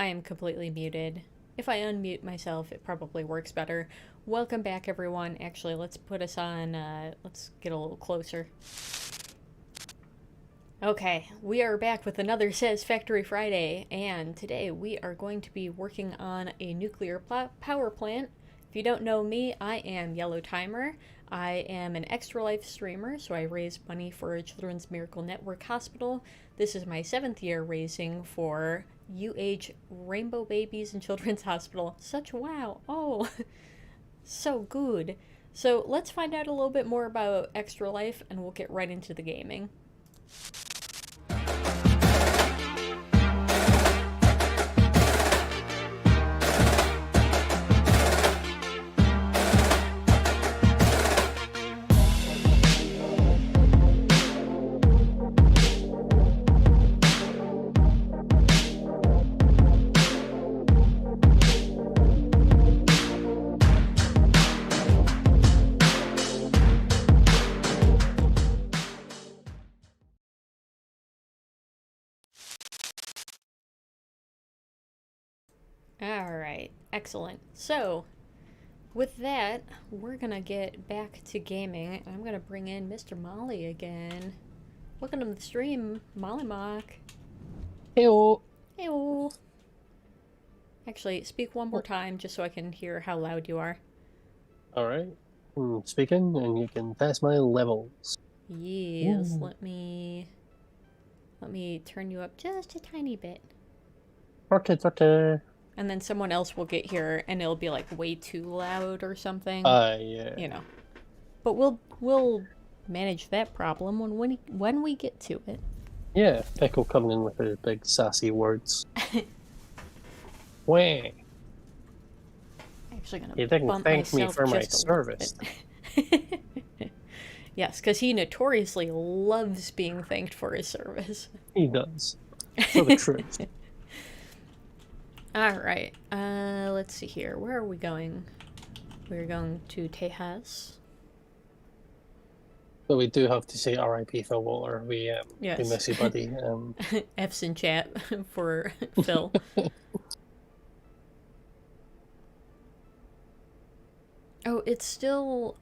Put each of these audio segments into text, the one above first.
I am completely muted. If I unmute myself, it probably works better. Welcome back, everyone. Actually, let's put us on, let's get a little closer. Okay, we are back with another Satisfactory Friday, and today we are going to be working on a nuclear power plant. If you don't know me, I am Yellow Timer. I am an Extra Life streamer, so I raise money for Children's Miracle Network Hospital. This is my 7th year raising for UH Rainbow Babies and Children's Hospital. Such wow. Oh, so good. So let's find out a little bit more about Extra Life, and we'll get right into the gaming. Alright, excellent. So, with that, we're gonna get back to gaming. I'm gonna bring in Mr. Molly again. Welcome to the stream, Molly Mock. Heyo. Heyo. Actually, speak one more time just so I can hear how loud you are. Alright. I'm speaking, and you can pass my levels. Yes, let me turn you up just a tiny bit. Okay. And then someone else will get here and it'll be like way too loud or something. Yeah. You know. But we'll manage that problem when we get to it. Yeah, Pickle coming in with his big sassy words. Wah. Actually gonna You didn't thank me for my service. Yes, because he notoriously loves being thanked for his service. He does. For the truth. Alright, let's see here. Where are we going? We're going to Tejas. But we do have to say R.I.P. Phil Waller. We Yes. miss you, buddy. F's in chat for Phil. Oh, it's still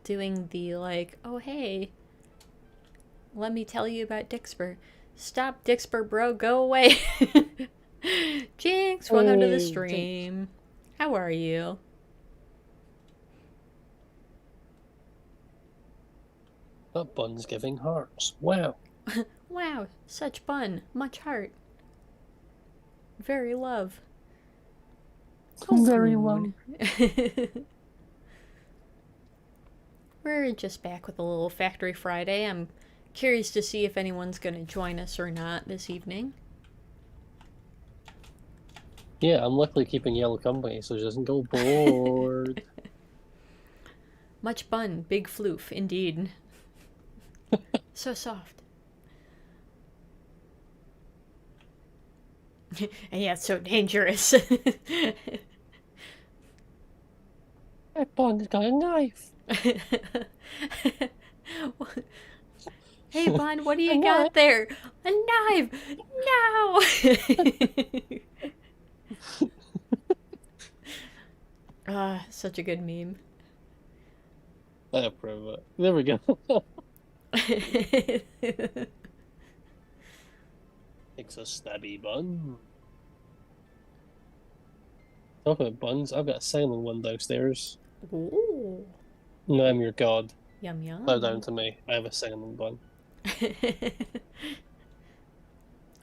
doing the like, oh hey, let me tell you about Dixper. Stop, Dixper, bro, go away. Jinx, welcome to the stream. How are you? That bun's giving hearts. Wow. Wow, such bun, much heart. Very love. Oh, very love. We're just back with a little Factory Friday. I'm Curious to see if anyone's going to join us or not this evening. Yeah, I'm luckily keeping Yellow company so she doesn't go bored. Much bun, big floof, indeed. So soft. And yeah, it's so dangerous. That Bond's got a knife. Hey, Bun, what do A you knife. got there? A knife! No! Ah, such a good meme. I approve it. There we go. Takes a stabby bun. Talking about buns, I've got a silent one downstairs. Ooh, And I'm your god. yum Bow down yum. to me. I have a cinnamon bun.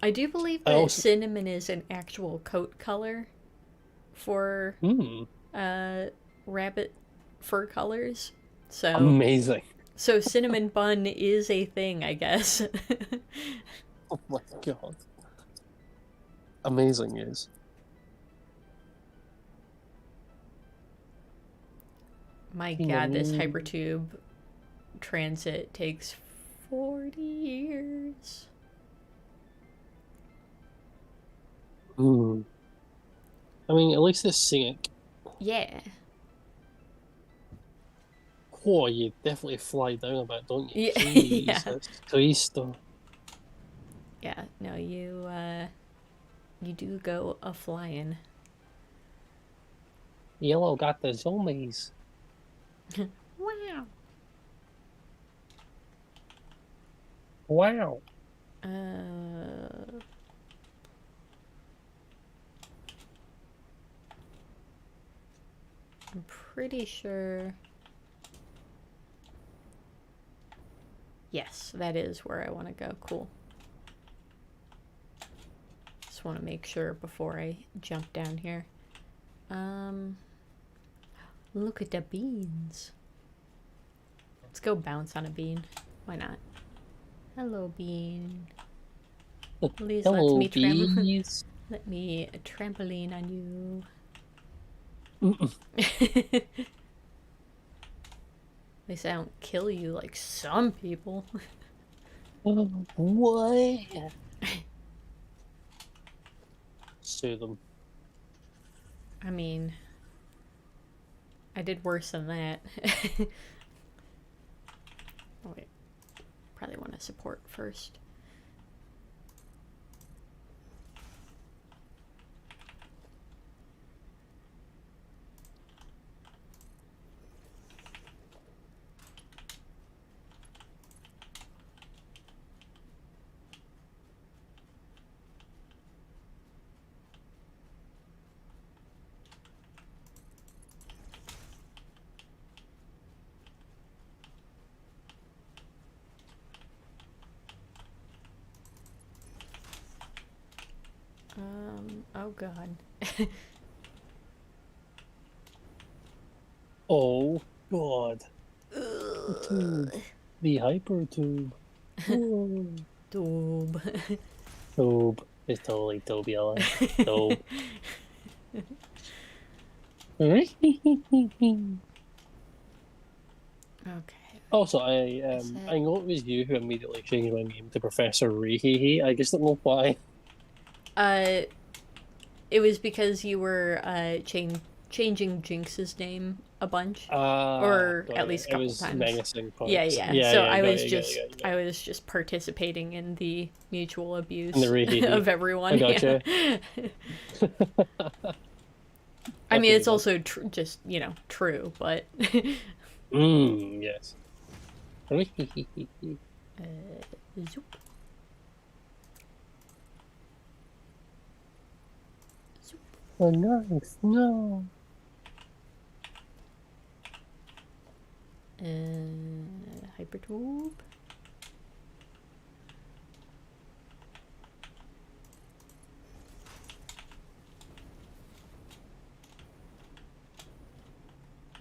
I do believe I that also. cinnamon is an actual coat color for Hmm. rabbit fur colors. So Amazing. so cinnamon bun is a thing, I guess. Oh my god. Amazing is. My god, this hypertube transit takes 40 years. Hmm. I mean, at least it's scenic. Yeah. Oh, you definitely fly down a bit, don't you? Yeah. Yeah. Jesus Cristo. Yeah. No, you do go a flying. Yellow got the zombies. Wow. Wow. Uh I'm pretty sure. Yes, that is where I want to go. Cool. Just want to make sure before I jump down here. Look at the beans. Let's go bounce on a bean. Why not? Hello, bean. Please let Hello, me bees. let me a trampoline on you. Mm-mm. At least I don't kill you like some people. What? Sue them. I mean, I did worse than that. Oh wait, probably want to support first. Oh god. Oh, God. Tube. The hyper tube. Whoa. Doob. Tobe. It's totally Toby alive. Tobe. Okay. Also, Is that... I know it was you who immediately changed my name to Professor Rehehe. I just don't know why. It was because you were changing Jinx's name a bunch, or Got at it. least a It couple was times. menacing Yeah, points. yeah. Yeah, So yeah, got it, got it, got it, got I it. was just participating in the mutual And the abuse Rehehe. of everyone. I Yeah. gotcha. I mean, Happy it's again. also just true, but Yes. Rehehe. zoop, zoop. Oh, nice. No. Hypertube.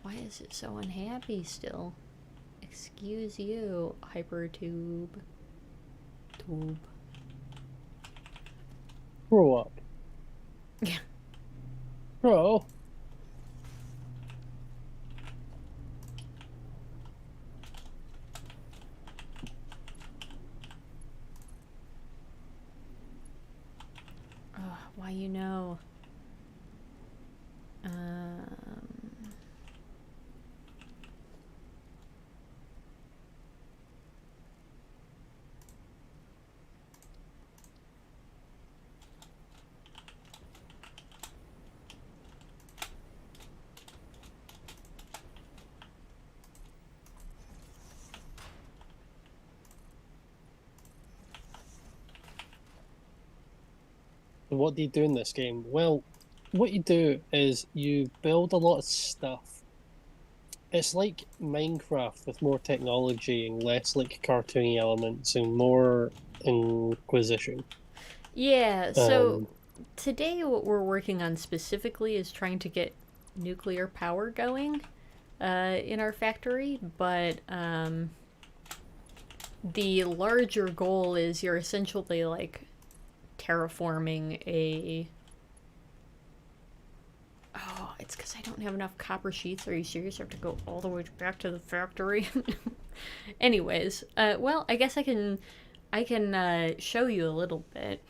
Why is it so unhappy still? Excuse you, Hypertube. Boob. Grow up. Yeah. Grow. Oh, why you know? Um, What do you do in this game? Well, what you do is you build a lot of stuff. It's like Minecraft with more technology and less like cartoony elements and more Inquisition. yeah, so Um, today what we're working on specifically is trying to get nuclear power going in our factory, but the larger goal is you're essentially like terraforming a. Oh, it's because I don't have enough copper sheets. Are you serious? I have to go all the way back to the factory. Anyways, well, I guess I can show you a little bit.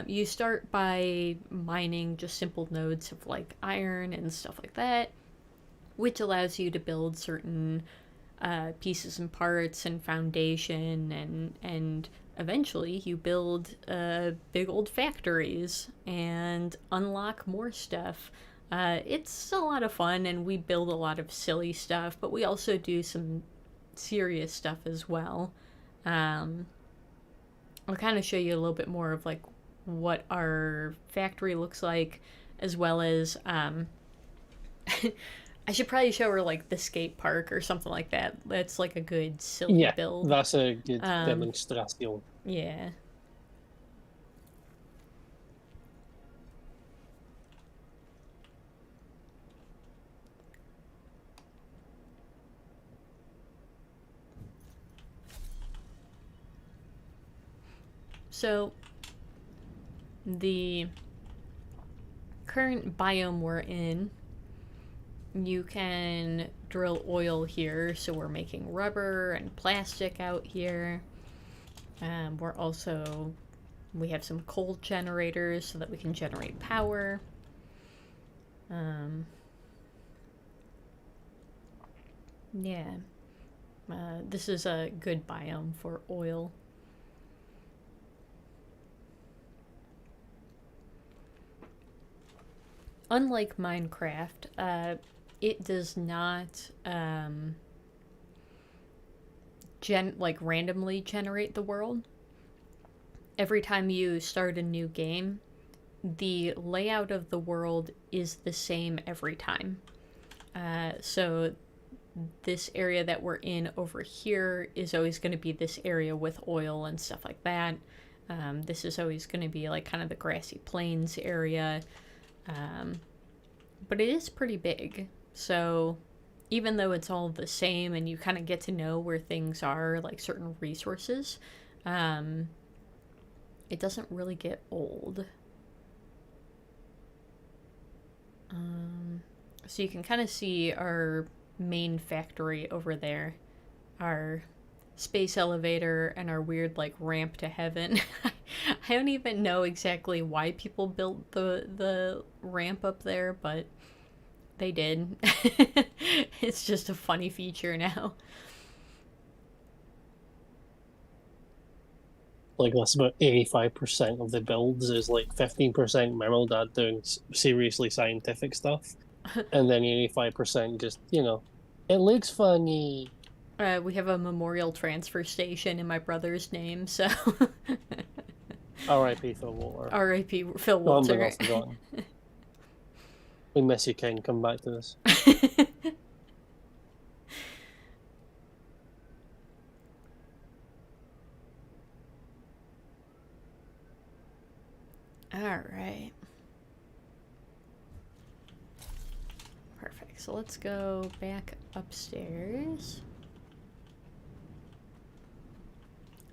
You start by mining just simple nodes of like iron and stuff like that, which allows you to build certain pieces and parts and foundation, and eventually you build big old factories and unlock more stuff. It's a lot of fun, and we build a lot of silly stuff, but we also do some serious stuff as well. Um, I'll kind of show you a little bit more of like what our factory looks like, as well as I should probably show her like the skate park or something like that. That's like a good silly yeah, build. that's a good Um, demonstration. yeah. So the current biome we're in, you can drill oil here, so we're making rubber and plastic out here. We're also we have some coal generators so that we can generate power. Um, yeah, this is a good biome for oil. Unlike Minecraft, it does not randomly generate the world. Every time you start a new game, the layout of the world is the same every time. So this area that we're in over here is always going to be this area with oil and stuff like that. This is always going to be like kind of the grassy plains area. But it is pretty big. So even though it's all the same and you kind of get to know where things are, like certain resources, um, it doesn't really get old. So you can kind of see our main factory over there, our space elevator, and our weird like ramp to heaven. I don't even know exactly why people built the ramp up there, but they did. It's just a funny feature now. Like that's about 85% of the builds is like 15% my old dad doing seriously scientific stuff, and then 85% just it looks funny. We have a memorial transfer station in my brother's name, so R.I.P. Phil Waller. R.I.P. Phil No, I'm Walter. not forgotten. We miss you, King. Come back to us. All right. Perfect. So let's go back upstairs.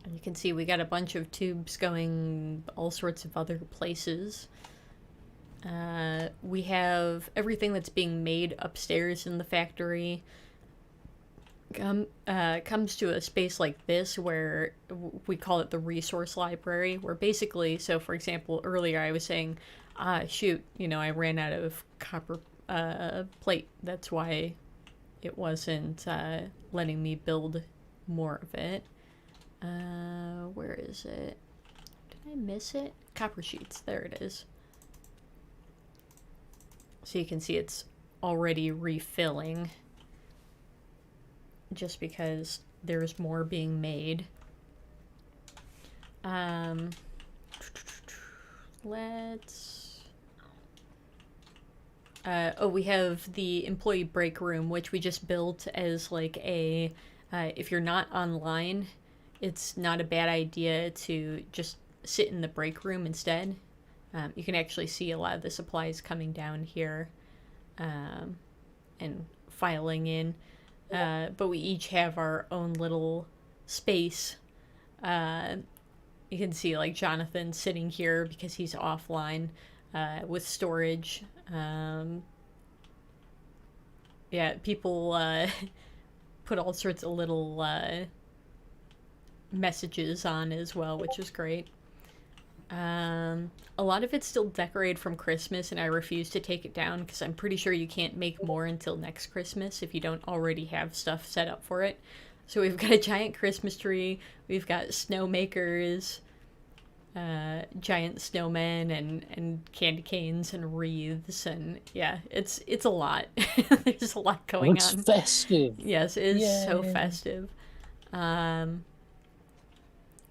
And you can see we got a bunch of tubes going all sorts of other places. We have everything that's being made upstairs in the factory comes to a space like this where we call it the resource library, where basically, so for example, earlier I was saying, shoot, I ran out of copper plate. That's why it wasn't letting me build more of it. Where is it? Did I miss it? Copper sheets. There it is. So you can see it's already refilling just because there's more being made. Let's... we have the employee break room, which we just built as like a... if you're not online, it's not a bad idea to just sit in the break room instead. You can actually see a lot of the supplies coming down here and filing in. But we each have our own little space. You can see like Jonathan sitting here because he's offline with storage. Yeah, people put all sorts of little messages on as well, which is great. A lot of it's still decorated from Christmas, and I refuse to take it down because I'm pretty sure you can't make more until next Christmas if you don't already have stuff set up for it. So we've got a giant Christmas tree, we've got snowmakers, giant snowmen, and candy canes and wreaths, and yeah, it's a lot. There's a lot going It's on. festive. Yes, it is so festive.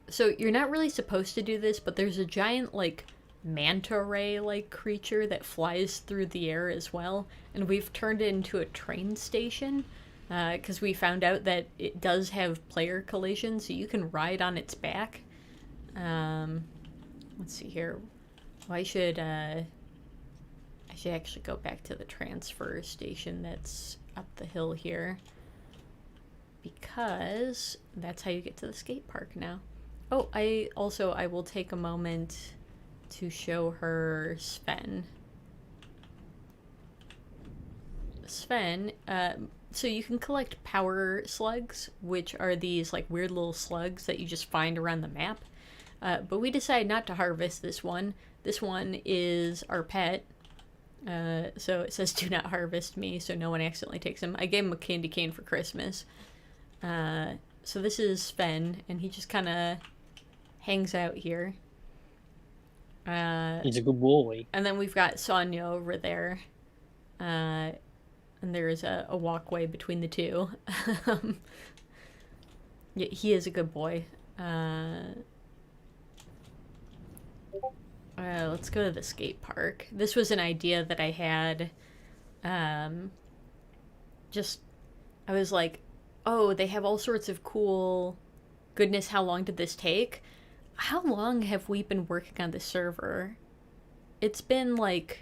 So you're not really supposed to do this, but there's a giant, like, manta ray-like creature that flies through the air as well, and we've turned it into a train station, because we found out that it does have player collision, so you can ride on its back. Let's see here. Well, I should actually go back to the transfer station that's up the hill here, because that's how you get to the skate park now. Oh, I will take a moment to show her Sven. Sven, so you can collect power slugs, which are these like weird little slugs that you just find around the map. But we decided not to harvest this one. This one is our pet. So it says do not harvest me, so no one accidentally takes him. I gave him a candy cane for Christmas. So this is Sven, and he just kind of hangs out here. He's a good boy. And then we've got Sonia over there. And there's a walkway between the two. Yeah, he is a good boy. Let's go to the skate park. This was an idea that I had. I was like, oh, they have all sorts of cool... Goodness, how long did this take? How long have we been working on this server? It's been, like,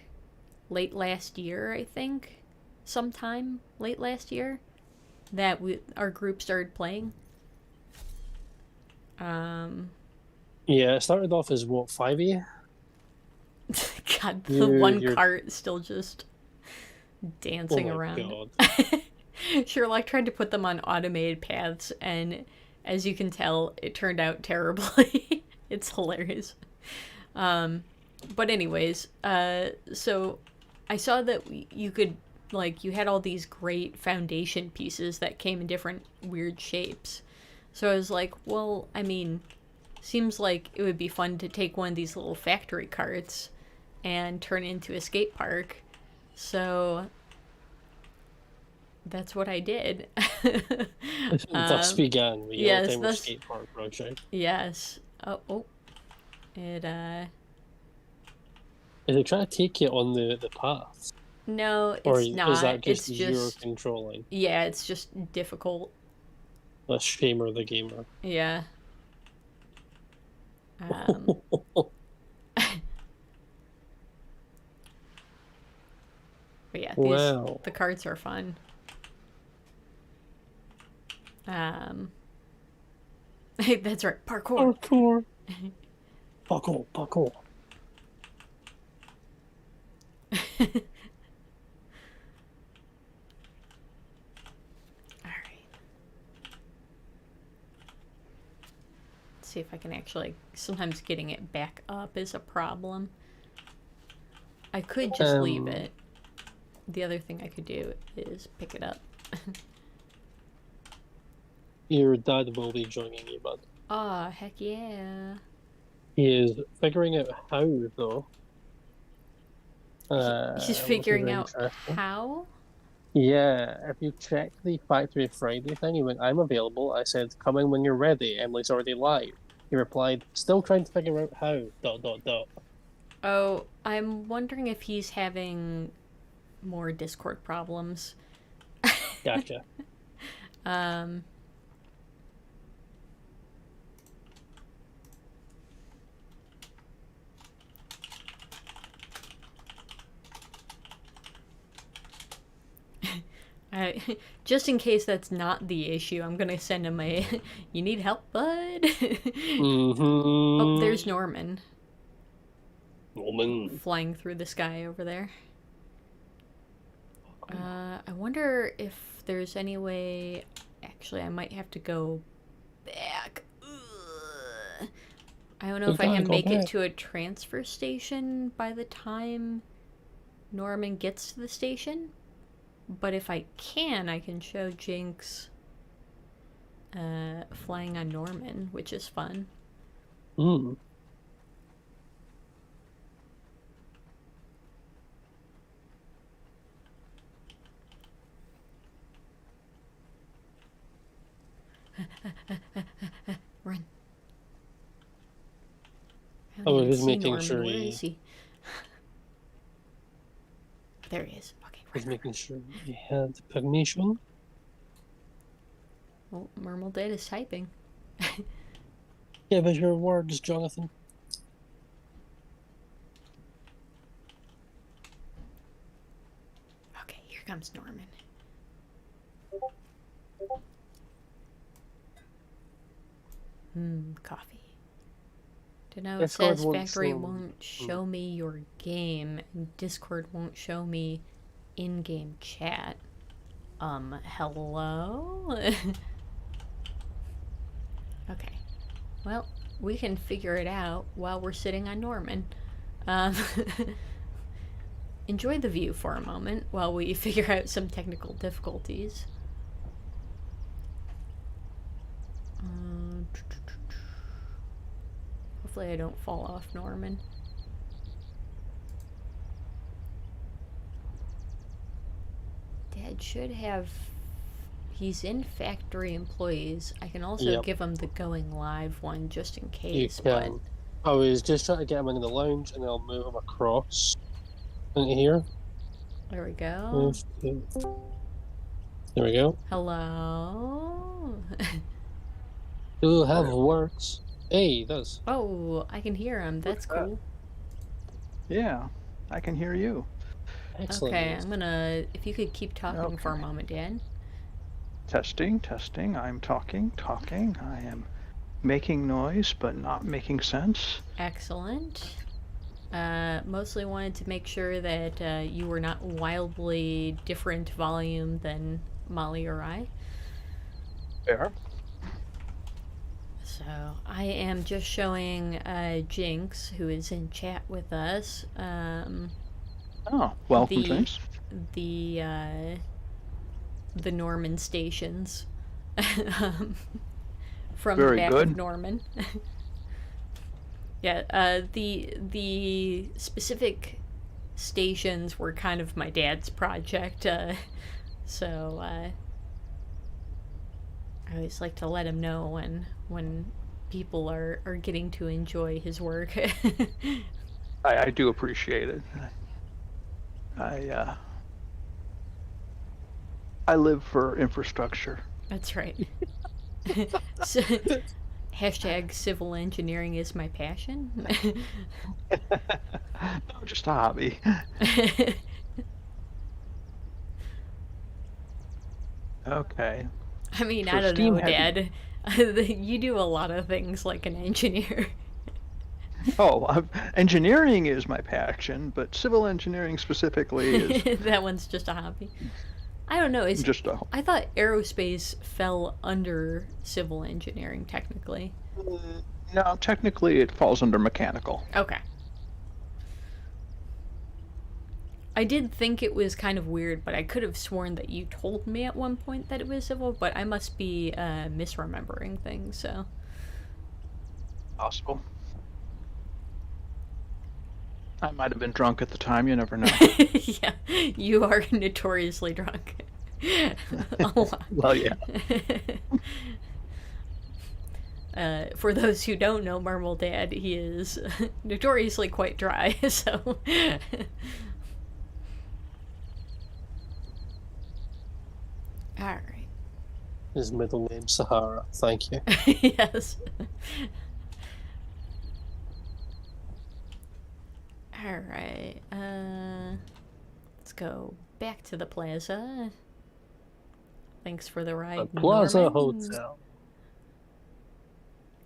late last year, I think. Sometime late last year that our group started playing. Yeah, it started off as, what, 5 of you? God, the one cart still just dancing around. God. Sherlock tried to put them on automated paths, and as you can tell, it turned out terribly. It's hilarious. But anyways, so I saw that you could, like, you had all these great foundation pieces that came in different weird shapes. So I was like, well, I mean, seems like it would be fun to take one of these little factory carts and turn it into a skate park. So that's what I did. Thus began the Alzheimer's skate park project. Yes. Oh. It, Is it trying to take you on the path? No, it's not. Is that just it's you're controlling? Yeah, it's just difficult. The shamer the gamer. Yeah. But yeah, the cards are fun. That's right, parkour. Parkour. Parkour. Parkour. Alright. Let's see if I can actually... Sometimes getting it back up is a problem. I could just leave it. The other thing I could do is pick it up. Your dad will be joining you, bud. Ah, heck yeah. He is figuring out how, though. He's which is figuring out interesting. how? Yeah, if you check the Factory Friday thing, he went, I'm available. I said, come in when you're ready. Emily's already live. He replied, still trying to figure out how, ... Oh, I'm wondering if he's having more Discord problems. Gotcha. Just in case that's not the issue, I'm gonna send him a you need help, bud? Oh, there's Norman. Norman. Flying through the sky over there. I wonder if there's any way... Actually, I might have to go back. Ugh. I don't know if I can make it to a transfer station by the time Norman gets to the station. But if I can show Jinx flying on Norman, which is fun. Mm. Run. I was just making Norman. sure Where is he? There he is. Okay. He's making sure he had the permission. Oh, Mermaldate is typing. Give us your words, Jonathan. Okay, here comes Norman. Coffee. To know, it says Factory won't show me your game, and Discord won't show me in-game chat. Hello? Okay. Well, we can figure it out while we're sitting on Norman. Enjoy the view for a moment while we figure out some technical difficulties. Hopefully I don't fall off Norman. Dad should have... He's in factory employees. I can also give him the going live one just in case. You can. But... I was just trying to get him into the lounge and I'll move him across into here. There we go. There we go. Hello? Do have works. Hey, he does. Oh, I can hear him. That's cool. Yeah, I can hear you. Excellent. Okay, I'm gonna... If you could keep talking for a moment, Dan. Testing, testing. I'm talking. I am making noise, but not making sense. Excellent. Mostly wanted to make sure that you were not wildly different volume than Molly or I. Fair. So, I am just showing Jinx, who is in chat with us. Oh, welcome, Jinx. The Norman stations. From Very the back good. of Norman. Yeah, the specific stations were kind of my dad's project, so I always like to let him know when people are getting to enjoy his work. I do appreciate it. I live for infrastructure. That's right. So, hashtag civil engineering is my passion. No, just a hobby. Okay. I mean, So I don't Steam know, had- Dad. You do a lot of things like an engineer. Oh, engineering is my passion, but civil engineering specifically is That one's just a hobby. I don't know. just a. I thought aerospace fell under civil engineering technically. No, technically it falls under mechanical. Okay. I did think it was kind of weird, but I could have sworn that you told me at one point that it was civil, but I must be misremembering things, so. Possible. I might have been drunk at the time, you never know. Yeah, you are notoriously drunk. A lot. Well, yeah. For those who don't know Marmal Dad, he is notoriously quite dry, so. Alright. His middle name Sahara. Thank you. Yes. Alright, let's go back to the plaza. Thanks for the ride, The Plaza Norman. Hotel.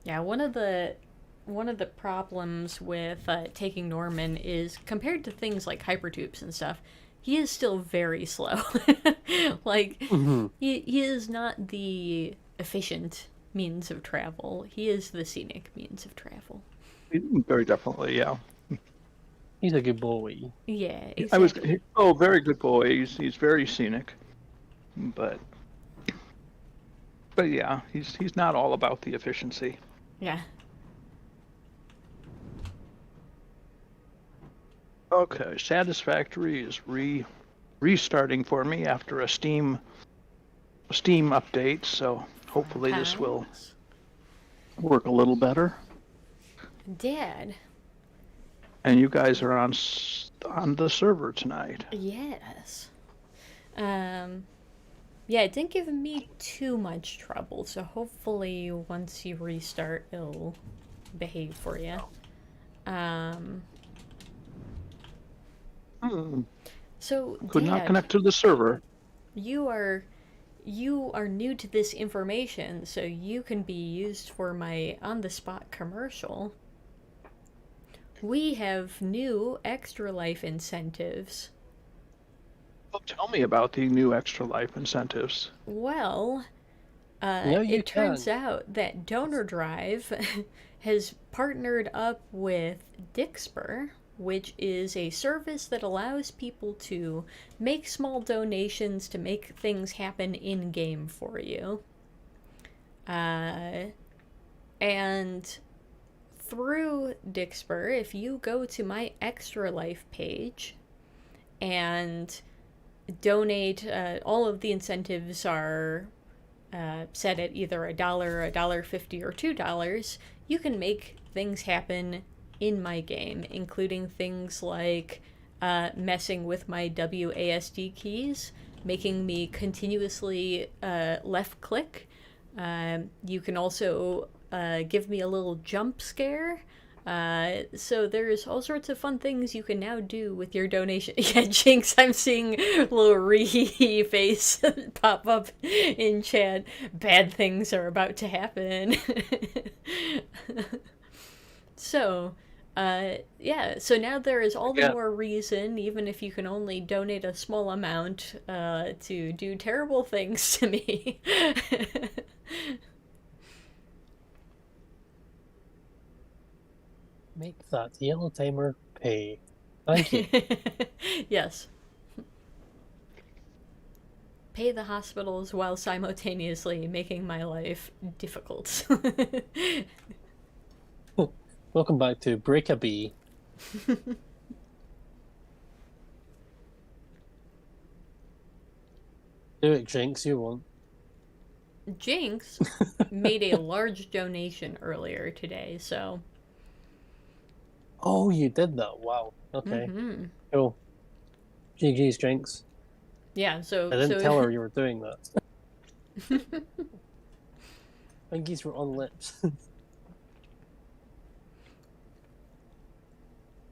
Yeah, one of the problems with taking Norman is compared to things like hypertubes and stuff, he is still very slow. Like he is not the efficient means of travel. He is the scenic means of travel. Very definitely, yeah. He's a good boy. Yeah, exactly. Very good boy. He's very scenic, but yeah, he's not all about the efficiency. Yeah. Okay, Satisfactory is restarting for me after a Steam update, so hopefully this will work a little better. Dad. And you guys are on the server tonight. Yes. Yeah, it didn't give me too much trouble, so hopefully once you restart, it'll behave for you. So, Could not Dad, connect to the server. you are new to this information, so you can be used for my on-the-spot commercial. We have new Extra Life incentives. Well, tell me about the new Extra Life incentives. Well, you it turns can. out that Donor Drive has partnered up with Dixper, which is a service that allows people to make small donations to make things happen in-game for you. And through Dixper, if you go to my Extra Life page and donate, all of the incentives are set at either $1, $1.50, or $2. You can make things happen in my game, including things like messing with my WASD keys, making me continuously left click. You can also give me a little jump scare. So there's all sorts of fun things you can now do with your donation. Yeah, Jinx, I'm seeing a little ree face pop up in chat. Bad things are about to happen. So, yeah, so now there is all the more reason, even if you can only donate a small amount, to do terrible things to me. Make that yellow timer pay. Thank you. Yes. Pay the hospitals while simultaneously making my life difficult. Welcome back to Break a Bee. Do it, Jinx, you won't. Jinx made a large donation earlier today, so. Oh, you did that? Wow. Okay. Mm-hmm. Cool. GG's, Jinx. Yeah, so. I didn't tell her you were doing that. Pinkies were on lips.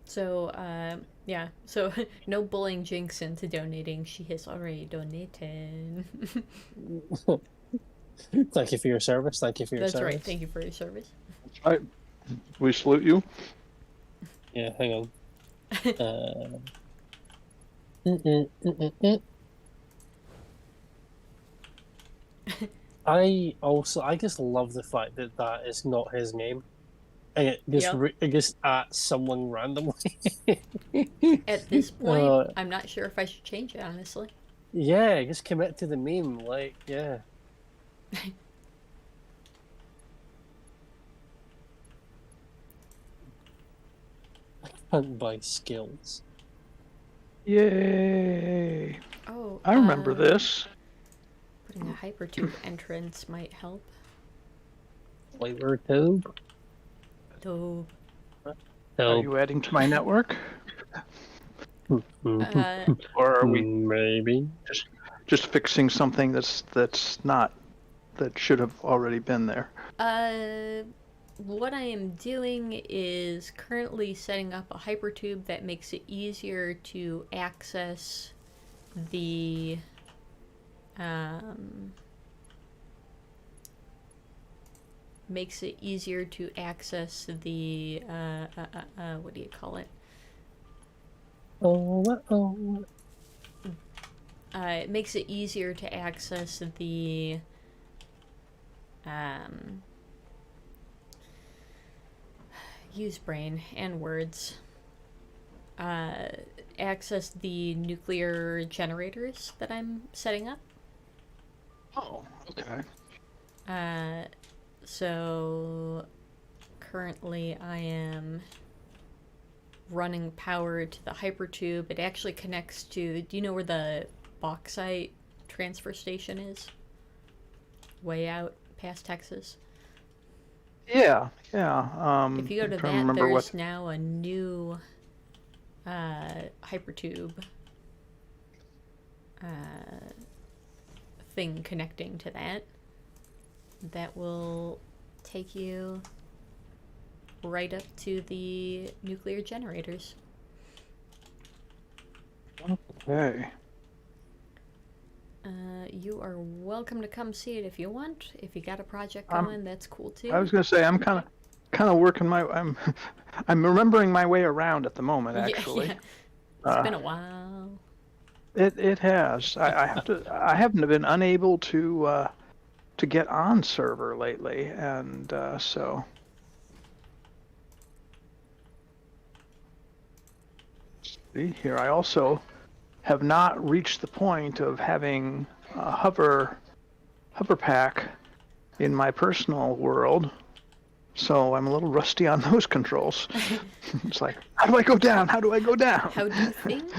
So, yeah. So, no bullying Jinx into donating. She has already donated. Thank you for your service. Thank you for your That's service. right. Thank you for your service. All right. We salute you. Yeah, hang on. Mm-mm. I just love the fact that that is not his name, and Yep. it just at someone randomly. At this point, I'm not sure if I should change it, honestly. Yeah, just commit to the meme. Like, yeah. Hunt by skills. Yay! Oh, I remember this. Putting a hypertube entrance might help. Flavor tube. Though, Are you adding to my network, or are we Maybe. just fixing something that should have already been there? what I am doing is currently setting up a hypertube that makes it easier to access the what do you call it? It makes it easier to access the use brain and words. Access the nuclear generators that I'm setting up. Oh, okay. So currently I am running power to the hypertube. It actually connects to, do you know where the bauxite transfer station is? Way out past Texas. Yeah. If you go to that, there's now a new hypertube thing connecting to that will take you right up to the nuclear generators. Okay. You are welcome to come see it if you want. If you got a project going, that's cool too. I was gonna say I'm kind of working my I'm remembering my way around at the moment. Actually, yeah. It's been a while. It has. I haven't been unable to get on server lately, and so. See here, I also have not reached the point of having a hover pack in my personal world, so I'm a little rusty on those controls. It's like, how do I go down? How do I go down? How do you think?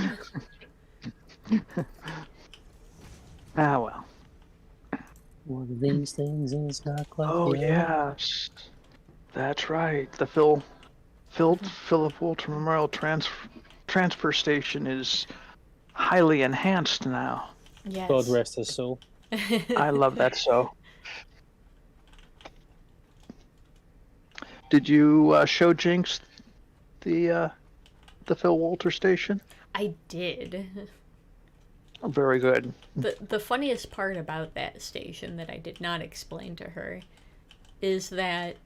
Well. One of these things is not quite. Oh yes, that's right. The Philip Walter Memorial transfer station is highly enhanced now. Yes. God rest his soul. I love that so. Did you show Jinx the Phil Walter station? I did. Oh, very good. The funniest part about that station that I did not explain to her is that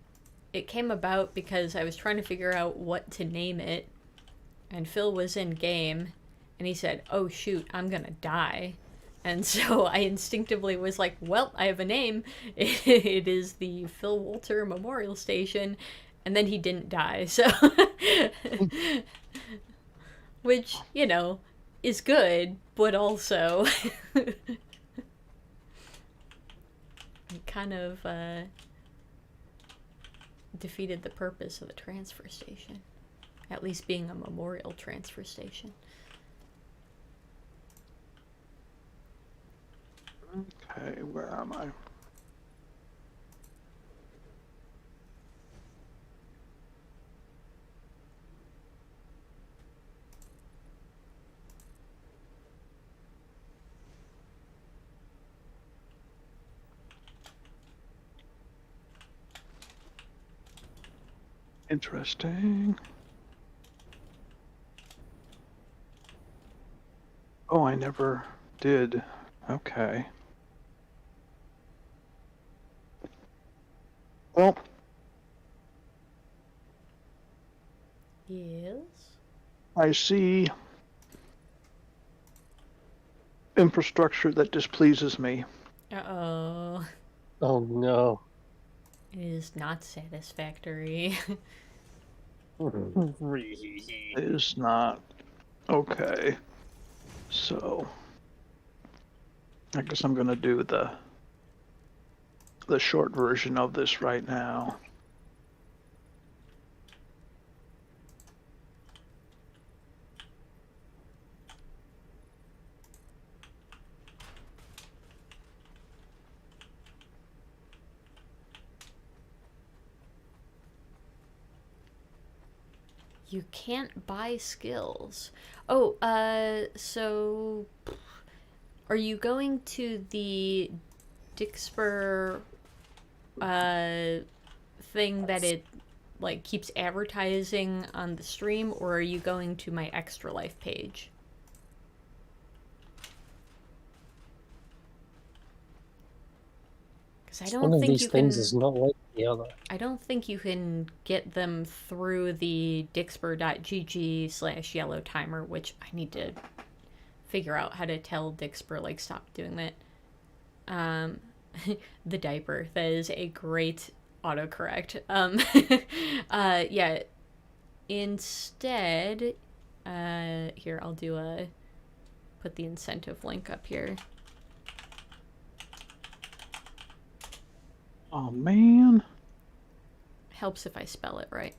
it came about because I was trying to figure out what to name it, and Phil was in game, and he said, "Oh shoot, I'm gonna die." And so I instinctively was like, well, I have a name. It is the Phil Walter Memorial Station. And then he didn't die, so... Which, you know, is good, but also... it kind of defeated the purpose of the transfer station. At least being a memorial transfer station. Okay, where am I? Interesting. Oh, I never did. Okay. Well, Yes. I see infrastructure that displeases me. Uh-oh. Oh no. It is not satisfactory. It is not okay. So I guess I'm gonna do the short version of this right now. You can't buy skills. Oh, so are you going to the Dixper thing that it like keeps advertising on the stream, or are you going to my Extra Life page? Because I One don't of think these you things can. is not like the other. I don't think you can get them through the Dixper.gg/yellow timer, which I need to figure out how to tell Dixper like stop doing that. Um, the diaper, that is a great autocorrect. Yeah. Instead, here I'll do a put the incentive link up here. Oh man, Helps if I spell it right.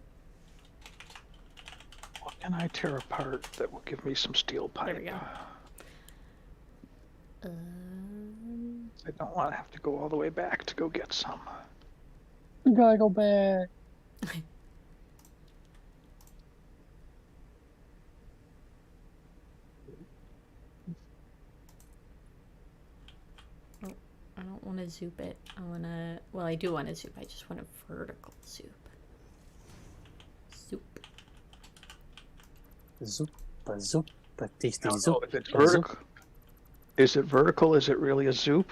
what can I tear apart that will give me some steel pipe? There we go. I don't want to have to go all the way back to go get some. We gotta go back. I don't want to zoop it. I want to. Well, I do want to zoop. I just want a vertical zoop. Zoop. Zoop, a zoop, a tasty I don't zoop. know if it's a zoop. vertical. Is it vertical? Is it really a zoop?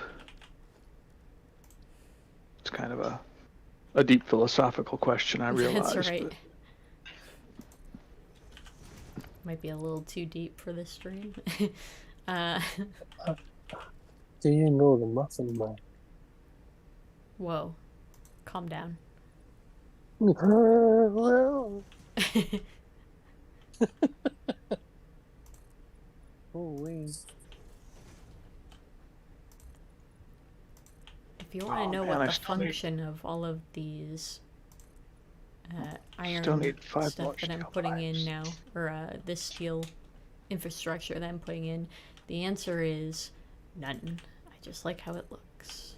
It's kind of a deep philosophical question, I realize. That's right. But Might be a little too deep for this stream. Do you know the Muffin Man? Whoa. Calm down. Oh, wait. If you want to know man, what I the still need- function of all of these Still iron need 5 stuff more that I'm steel putting in pipes. now, or this steel infrastructure that I'm putting in, the answer is none. I just like how it looks.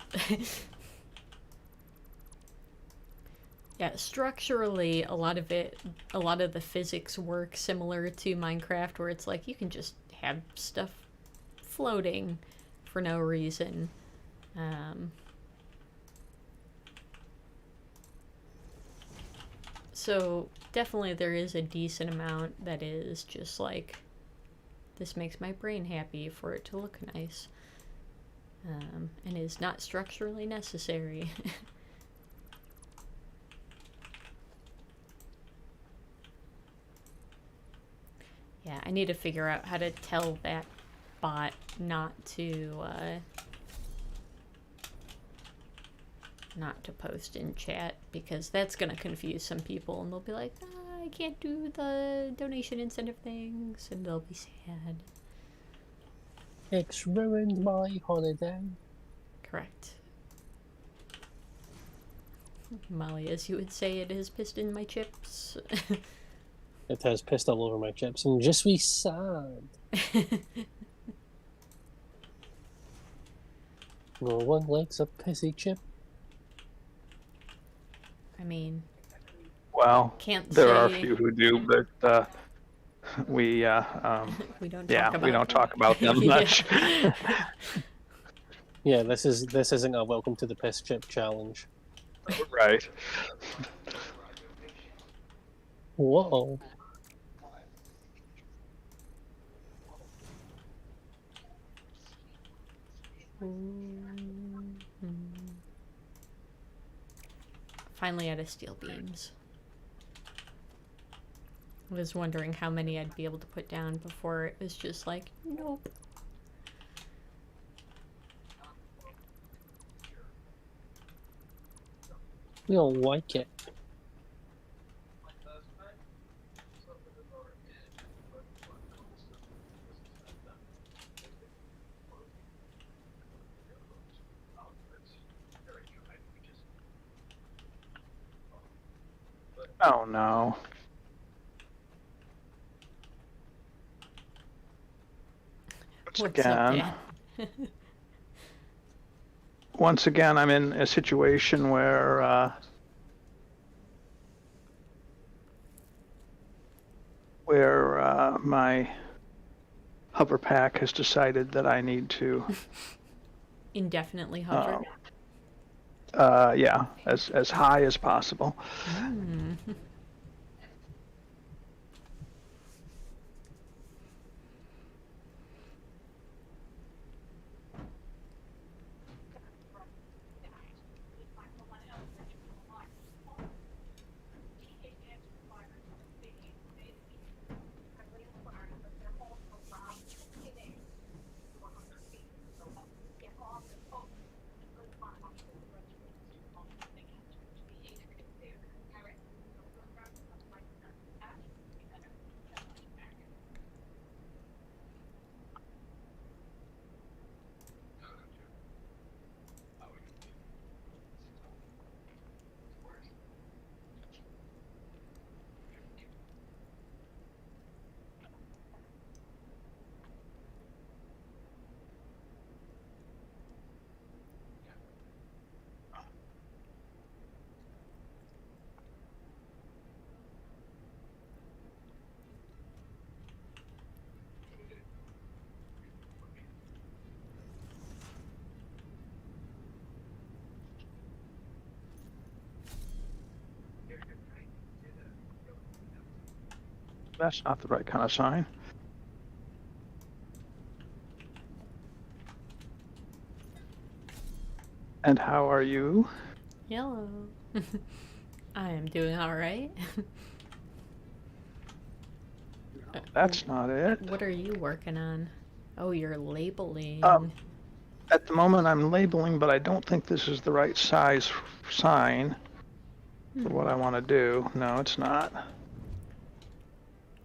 Yeah, structurally, a lot of the physics work similar to Minecraft, where it's like you can just have stuff floating for no reason. So definitely there is a decent amount that is just like, this makes my brain happy for it to look nice, and is not structurally necessary. Yeah, I need to figure out how to tell that bot not to post in chat, because that's gonna confuse some people and they'll be like, I can't do the donation incentive things, and they'll be sad. It's ruined my holiday. Correct. Molly, as you would say, it has pissed in my chips. It has pissed all over my chips, and just we sad. No one likes a pissy chip. I mean, Well, can't there are a say- few who do, but we we don't yeah, talk about we don't them. talk about them much. Yeah, this isn't a welcome to the piss chip challenge. Right. Whoa. finally out of steel beams. I was wondering how many I'd be able to put down before it was just like, nope. We don't like it. Oh no. What's up, Dad? Once again, I'm in a situation where my hover pack has decided that I need to Indefinitely hover. yeah, as high as possible. That's not the right kind of sign. And how are you? Yellow. I am doing alright. That's not it. What are you working on? Oh, you're labeling. At the moment, I'm labeling, but I don't think this is the right size sign for what I want to do. No, it's not.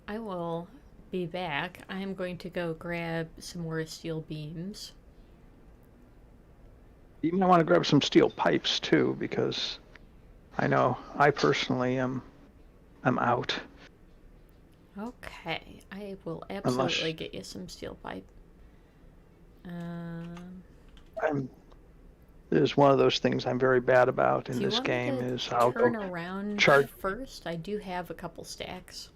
I will be back. I am going to go grab some more steel beams. You might want to grab some steel pipes too, because I know I personally am out. Okay, I will absolutely get you some steel pipe. It is one of those things I'm very bad about in Do you this want game. me to Is I'll turn go around charge. first? I do have a couple stacks.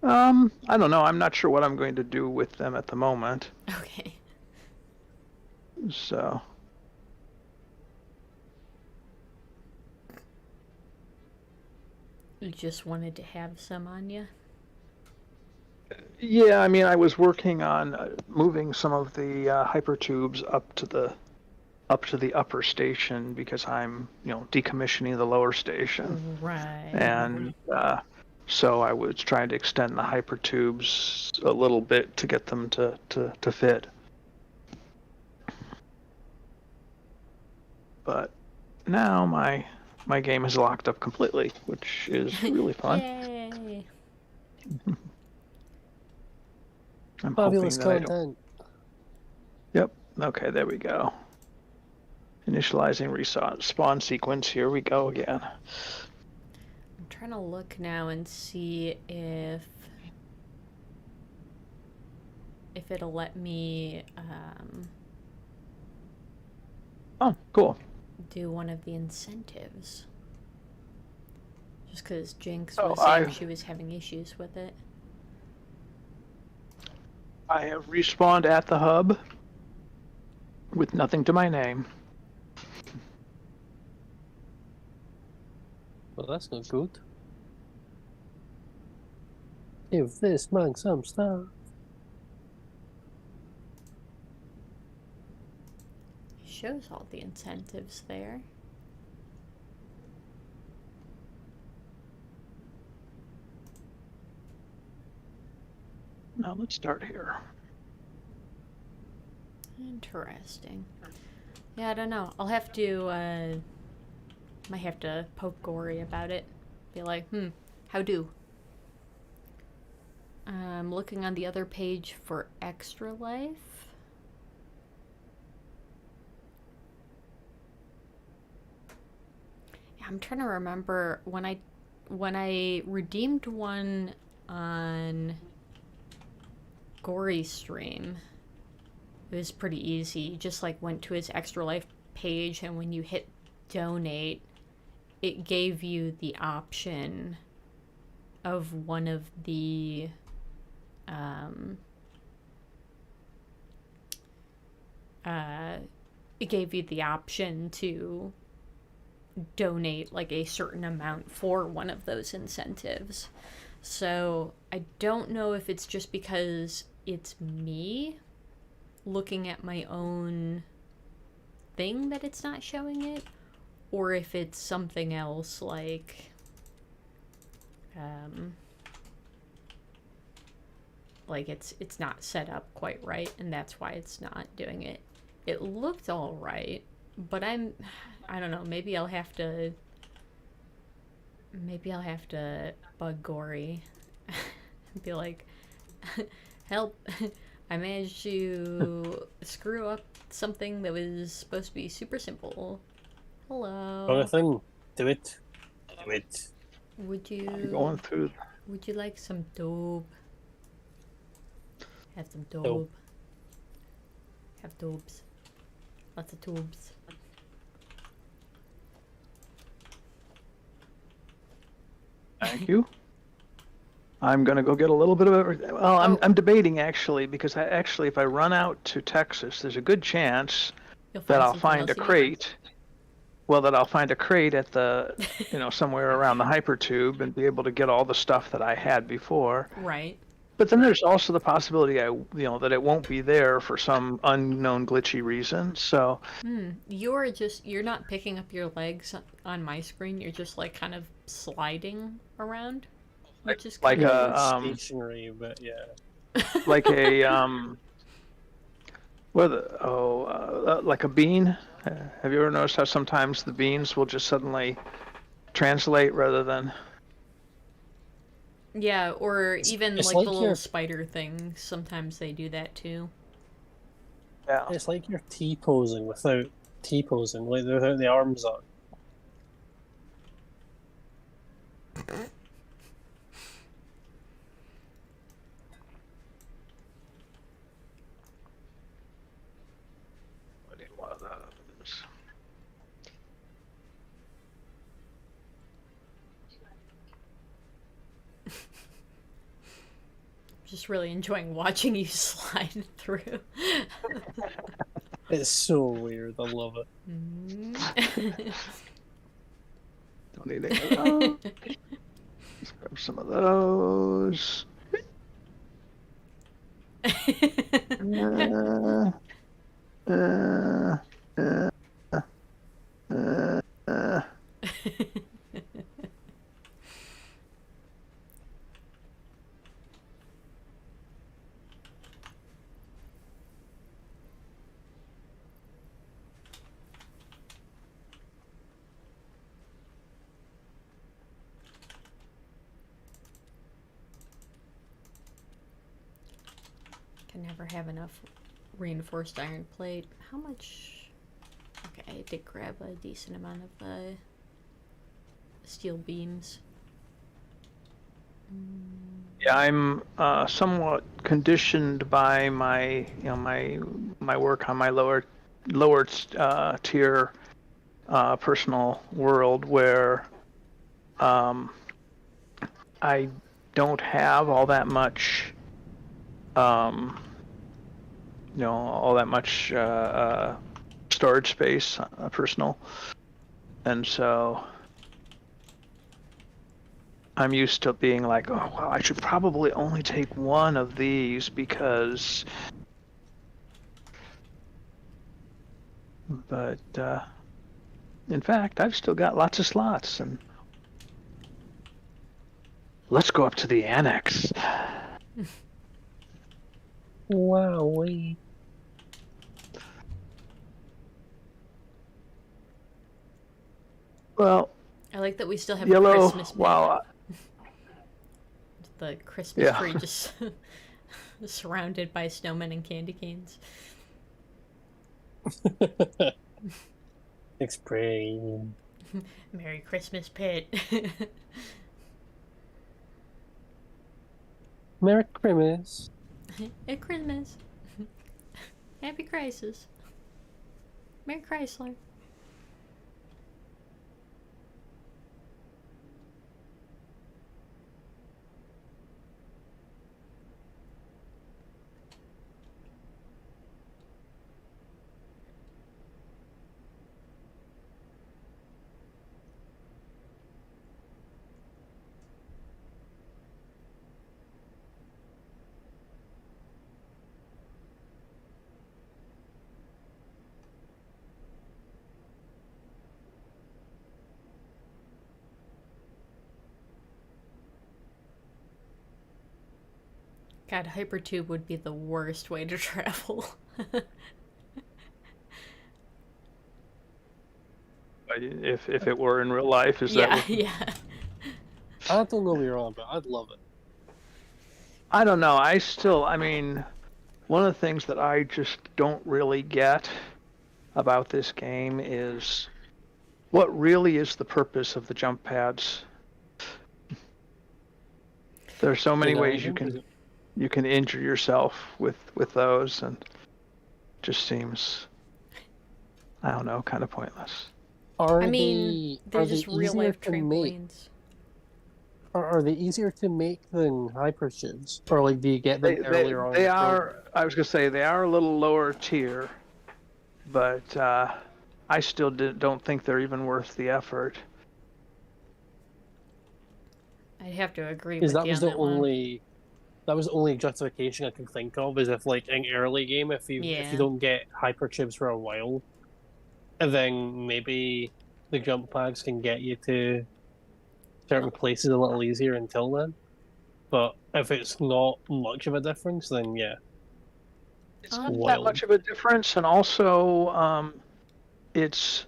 I don't know. I'm not sure what I'm going to do with them at the moment. Okay. So. You just wanted to have some on you? Yeah, I mean, I was working on moving some of the hypertubes up to the upper station because I'm, decommissioning the lower station. Right. And so I was trying to extend the hypertubes a little bit to get them to fit. But now my game is locked up completely, which is really fun. Yay! I'm Fabulous hoping that content. Yep. Okay, there we go. Initializing respawn sequence. Here we go again. I'm trying to look now and see if it'll let me Oh, cool. do one of the incentives. Just because Jinx Oh, was saying she was having issues with it. I have respawned at the hub with nothing to my name. Well, that's not good. Give this man some stuff. It shows all the incentives there. Now let's start here. Interesting. Yeah, I don't know. I'll have to, might have to poke Gory about it. Be like, how do? I'm looking on the other page for Extra Life. Yeah, I'm trying to remember when I redeemed one on Gory's stream. It was pretty easy. You just like went to his Extra Life page, and when you hit donate, it gave you the option of one of the it gave you the option to donate like a certain amount for one of those incentives. So I don't know if it's just because it's me looking at my own thing that it's not showing it, or if it's something else like it's not set up quite right, and that's why it's not doing it. It looked all right, but I don't know, maybe I'll have to bug Gory and be like, help, I managed to screw up something that was supposed to be super simple. Hello. Other thing, do it. Do it. Would you Going through. Would you like some dope? Have some dope. Dope. Have dopes. Lots of tubes. Thank you. I'm gonna go get a little bit of everything. Well, I'm debating actually, because if I run out to Texas, there's a good chance You'll that I'll something find else a to eat. crate. Well, that I'll find a crate at the, somewhere around the hypertube and be able to get all the stuff that I had before. Right. But then there's also the possibility that it won't be there for some unknown glitchy reason. So You're not picking up your legs on my screen. You're just like kind of sliding around, which is like kind a of Stationary, but yeah. like a like a bean. Have you ever noticed how sometimes the beans will just suddenly translate rather than? yeah, or even it's like like the little you're- spider things. Sometimes they do that too. Yeah. It's like you're T-posing without T-posing, like without the arms on. I need one of those. Just really enjoying watching you slide through. It's so weird. I love it. Don't need any of those. Let's grab some of those. Can never have enough reinforced iron plate. How much? Okay, I did grab a decent amount of steel beams. Yeah, I'm somewhat conditioned by my my work on my lower tier personal world, where I don't have all that much storage space, personal, and so I'm used to being like, oh, well, I should probably only take one of these because, but in fact, I've still got lots of slots, and let's go up to the annex. Wowee. Well, I like that we still have a yellow. Christmas pit. Wow. The Christmas Yeah. tree just surrounded by snowmen and candy canes. It's pretty. Merry Christmas pit. Merry Christmas. At Christmas. Happy Crisis. Merry Chrysler. God, Hypertube would be the worst way to travel. If it were in real life, is yeah, that? What... yeah. I don't know what you're on, but I'd love it. I don't know. I mean, one of the things that I just don't really get about this game is what really is the purpose of the jump pads. There are so many ways you can injure yourself with those, and just seems, I don't know, kind of pointless. I mean, they're just real life trampolines. Are they easier to make than hypertubes? Or like, do you get them earlier on? They are. I was gonna say they are a little lower tier, but I still don't think they're even worth the effort. I'd have to agree Because with you on that one. That was the only justification I could think of, is if like in early game, if you don't get hypertubes for a while, and then maybe the jump pads can get you to certain places a little easier until then. But if it's not much of a difference, then yeah. It's not that much of a difference, and also it's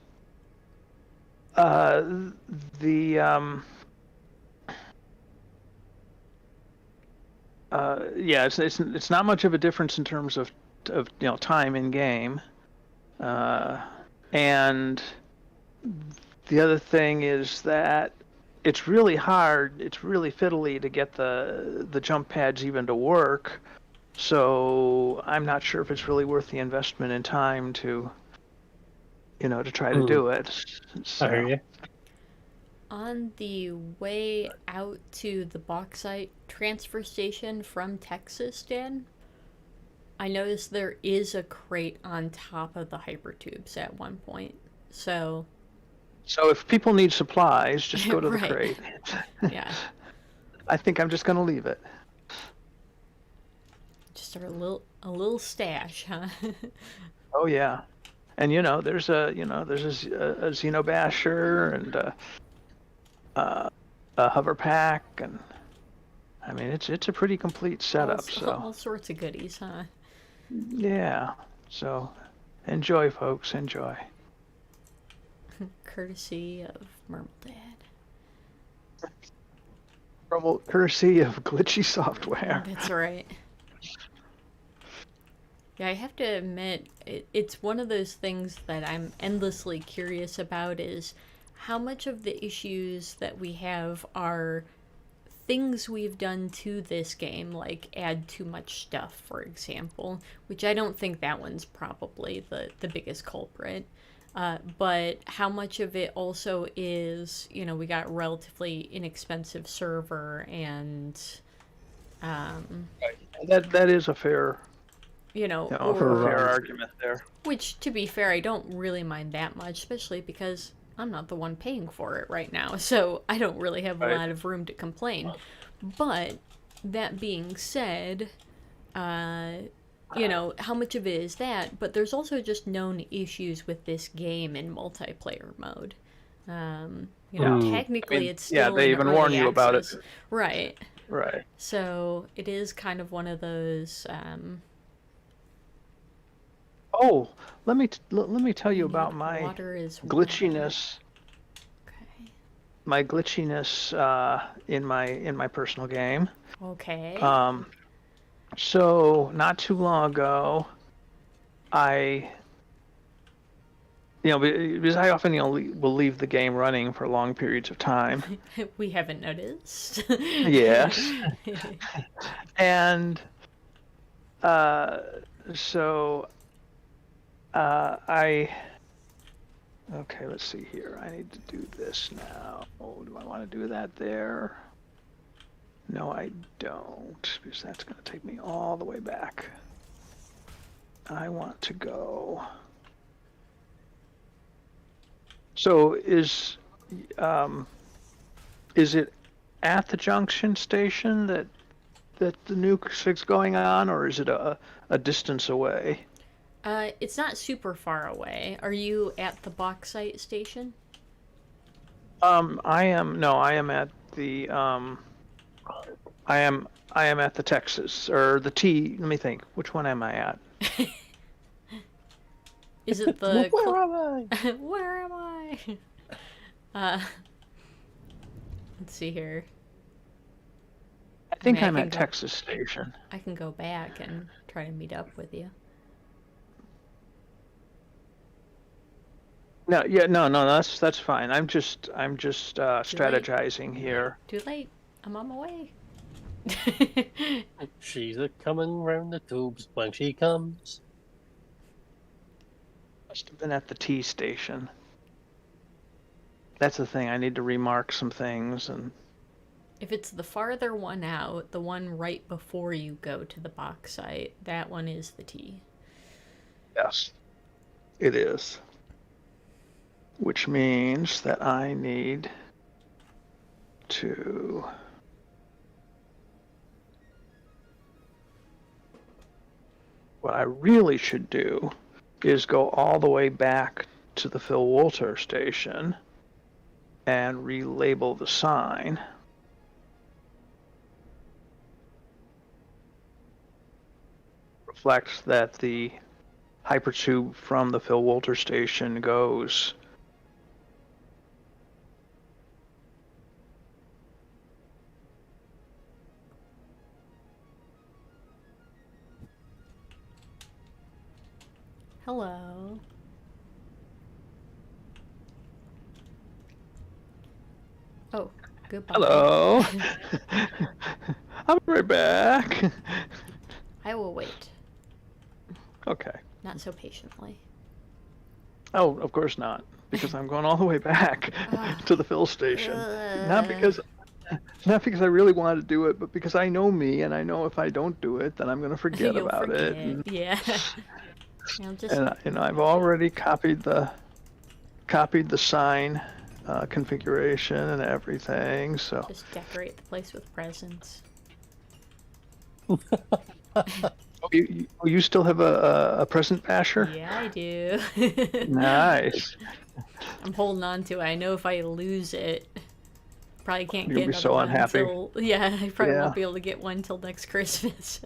it's not much of a difference in terms of time in game, and the other thing is that it's really hard, it's really fiddly to get the jump pads even to work. So I'm not sure if it's really worth the investment in time to try to do it. So. I hear you. On the way out to the bauxite transfer station from Texas, Dan, I noticed there is a crate on top of the hypertubes at one point. So if people need supplies, just go to the right. crate. Yeah. I think I'm just gonna leave it. Just a little stash, huh? Oh yeah, and there's a Xenobasher and a hover pack, and I mean it's a pretty complete setup. All sorts of goodies, huh? Yeah. So enjoy, folks. Enjoy. Courtesy of Mermaldad. Courtesy of glitchy software. That's right. Yeah, I have to admit, it's one of those things that I'm endlessly curious about, is how much of the issues that we have are things we've done to this game, like add too much stuff, for example, which I don't think that one's probably the biggest culprit. But how much of it also is, we got a relatively inexpensive server, and that is a fair or fair argument there. Which, to be fair, I don't really mind that much, especially because I'm not the one paying for it right now, so I don't really have a lot of room to complain. But that being said, how much of it is that? But there's also just known issues with this game in multiplayer mode. Technically, it's still they even warn you about it. Right. Right. So it is kind of one of those Oh, let me tell you about need my water is water. glitchiness. Okay. My glitchiness in my personal game. Okay. Um, so not too long ago, I because I often will leave the game running for long periods of time. We haven't noticed. Yes, and uh, so I okay. Let's see here. I need to do this now. Oh, do I want to do that there? No, I don't, because that's going to take me all the way back. I want to go. So is it at the junction station that the nuke is going on, or is it a distance away? It's not super far away. Are you at the bauxite station? I am at the I am at the Texas or the T. Let me think. Which one am I at? Is it Where the am I? Where am I? Uh, let's see here. I I mean, think I'm at Texas Station. I can go back and try to meet up with you. No, yeah, no, that's fine. I'm just strategizing here. Too late. I'm on my way. She's a coming round the tubes when she comes. Must have been at the T station. That's the thing. I need to remark some things and. If it's the farther one out, the one right before you go to the bauxite, that one is the T. Yes, it is. Which means that I need to. What I really should do is go all the way back to the Phil Walter station and relabel the sign. Reflects that the hypertube from the Phil Walter station goes Hello. Oh, goodbye. hello. I'm right back. I will wait. Okay. Not so patiently. Oh, of course not, because I'm going all the way back to the fill station. Not because I really want to do it, but because I know me and I know if I don't do it, then I'm going to forget You'll about forget. it. And, Yeah. Just... and I've already copied the sign configuration and everything. So just decorate the place with presents. you still have a present basher? Yeah, I do. Nice. I'm holding on to it. I know if I lose it, probably can't You'll get be another so one unhappy. until... Yeah, I probably Yeah. won't be able to get one till next Christmas.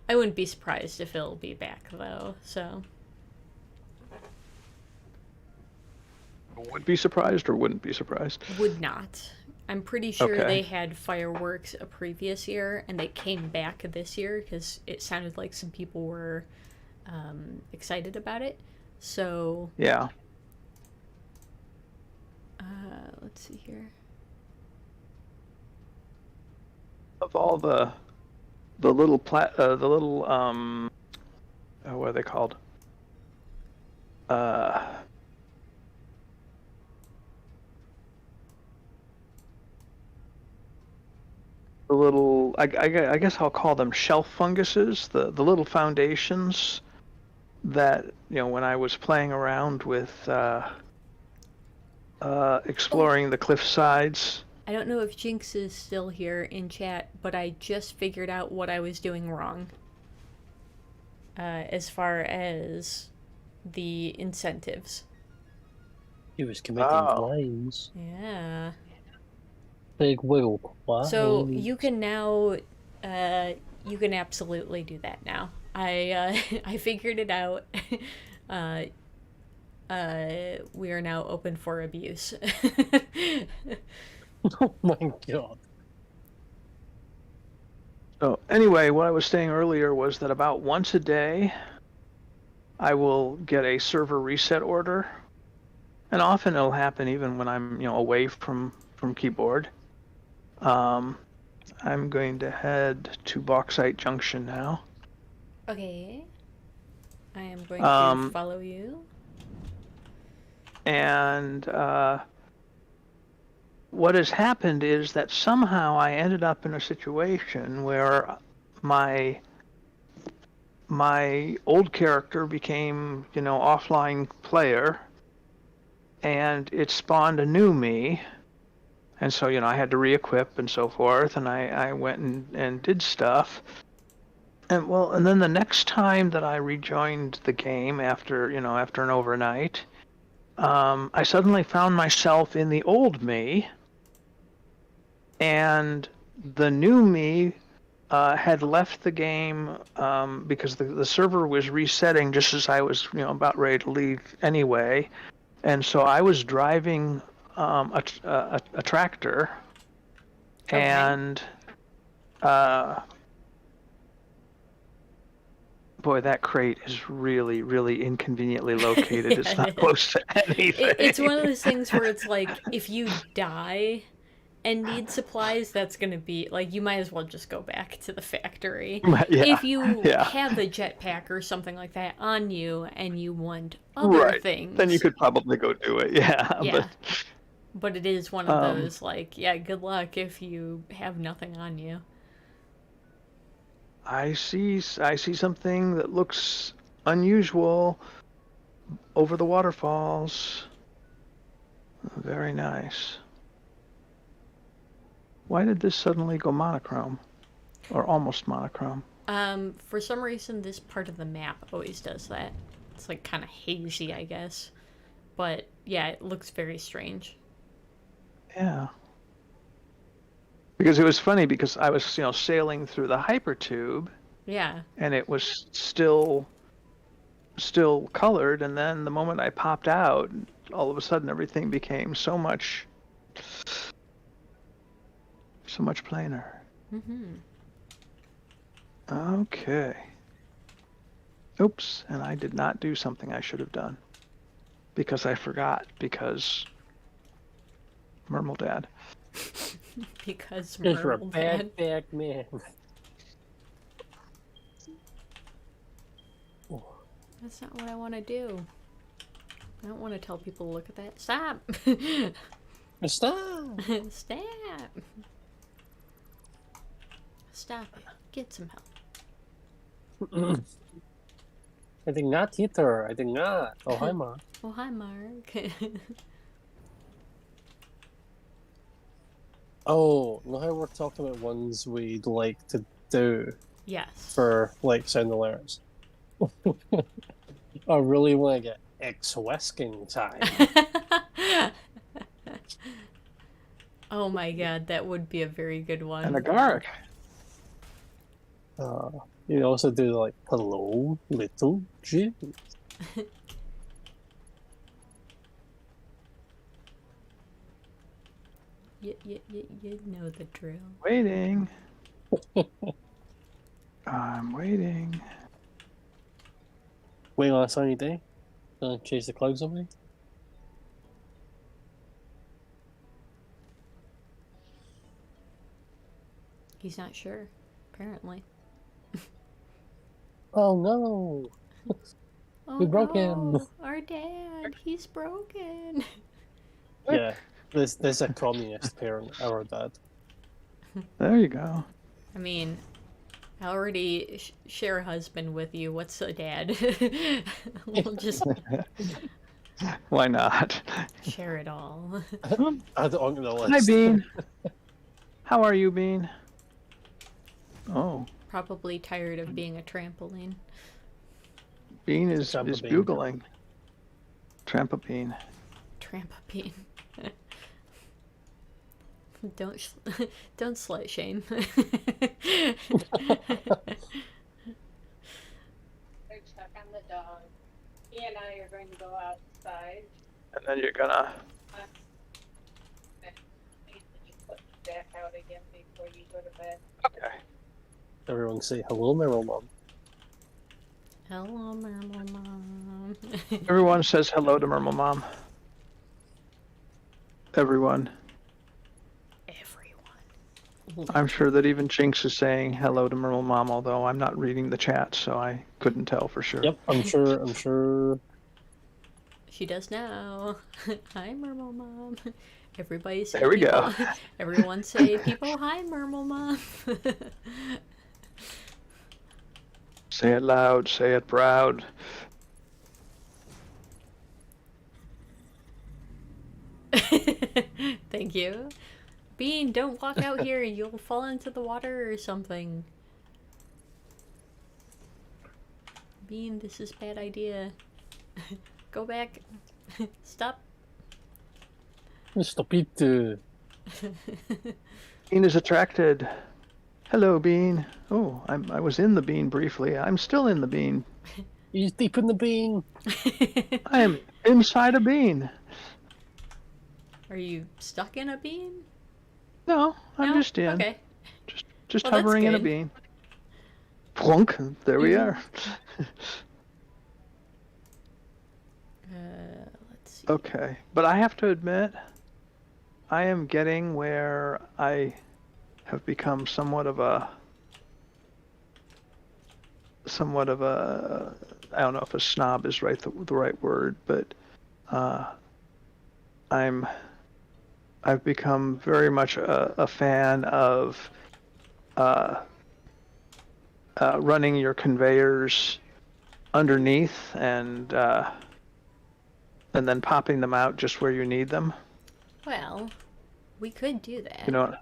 I wouldn't be surprised if it'll be back, though, so... Would be surprised or wouldn't be surprised? Would not. I'm pretty sure Okay. they had fireworks a previous year, and they came back this year, because it sounded like some people were excited about it. So... Yeah. let's see here. Of all the little what are they called? The little I guess I'll call them shelf funguses, the little foundations that when I was playing around with exploring the cliff sides. I don't know if Jinx is still here in chat, but I just figured out what I was doing wrong. As far as the incentives. He was committing crimes. Yeah. Big wiggle. Wow. So you can now You can absolutely do that now. I figured it out. Uh, we are now open for abuse. Oh my god. So anyway, what I was saying earlier was that about once a day, I will get a server reset order, and often it'll happen even when I'm away from keyboard. I'm going to head to Bauxite Junction now. Okay. I am going to Um, follow you. and what has happened is that somehow I ended up in a situation where my old character became, offline player, and it spawned a new me. And so, I had to re-equip and so forth, and I went and did stuff. And then the next time that I rejoined the game after an overnight, I suddenly found myself in the old me, and the new me had left the game because the server was resetting just as I was about ready to leave anyway, and so I was driving a tractor, Okay. and boy, that crate is really, really inconveniently located. Yeah, It's it not is. close to anything. It's one of those things where it's like, if you die and need supplies, that's gonna be like, you might as well just go back to the factory. Yeah, If you yeah. have a jetpack or something like that on you and you want other Right. things, Then you could probably go do it. Yeah. yeah. But it is one of Um, those, like, yeah, good luck if you have nothing on you. I see something that looks unusual over the waterfalls. Very nice. Why did this suddenly go monochrome? Or almost monochrome? For some reason, this part of the map always does that. It's like kind of hazy, I guess. But yeah, it looks very strange. Yeah. Because it was funny because I was, sailing through the hypertube Yeah. and it was still colored, and then the moment I popped out, all of a sudden everything became so much plainer. Mm-hmm. Okay. Oops, and I did not do something I should have done. Because I forgot, because Mermaldad. Because You're a Merle bad, dad. bad man. That's not what I want to do. I don't want to tell people to look at that. Stop! Stop! Stop! Stop it. Get some help. I think not, Peter. I think not. Oh, hi, Mark. Oh, hi, Mark. Oh, now how we're talking about ones we'd like to do Yes. for, like, sound alerts. I really want to get X-Wesking time. Oh my god, that would be a very good one. And Agaric. You also do, like, hello, little Jews. You know the drill. Waiting. I'm waiting. Waiting on a sunny day? Gonna chase the clouds away? He's not sure, apparently. Oh no! Oh, We broke no, him. our dad, he's broken. Yeah, there's a communist parent, our dad. There you go. I mean, I already share a husband with you. What's a dad? We'll just Why not? share it all. I don't on the list. Hi, Bean. How are you, Bean? Oh, Probably tired of being a trampoline. Bean is Trampoline. bugling. Trampoline. Trampoline. Don't don't slut shame. They're stuck on the dog. He and I are going to go outside. And then you're gonna. And you put the back out again before you go to bed. Okay. Everyone say hello, Meryl Mom. Hello, Mermal Mom. Everyone says hello to Mermal Mom. Everyone. Everyone. I'm sure that even Jinx is saying hello to Mermal Mom, although I'm not reading the chat, so I couldn't tell for sure. Yep, I'm sure. She does now. Hi, Mermal Mom. Everybody say There we people, go. Everyone say people, hi, Mermal Mom. Say it loud, say it proud. Thank you. Bean, don't walk out here. You'll fall into the water or something. Bean, this is a bad idea. Go back. Stop. Stop it. Bean is attracted. Hello, Bean. Oh, I was in the bean briefly. I'm still in the bean. He's deep in the bean. I am inside a bean. Are you stuck in a bean? No, I'm No? just in. Okay. Just Well, that's hovering in a good. bean. Plunk. There we are. Let's see. Okay, but I have to admit, I am getting where I have become somewhat of a, I don't know if a snob is the right word, but I've become very much a fan of running your conveyors underneath and then popping them out just where you need them. Well, we could do that. You know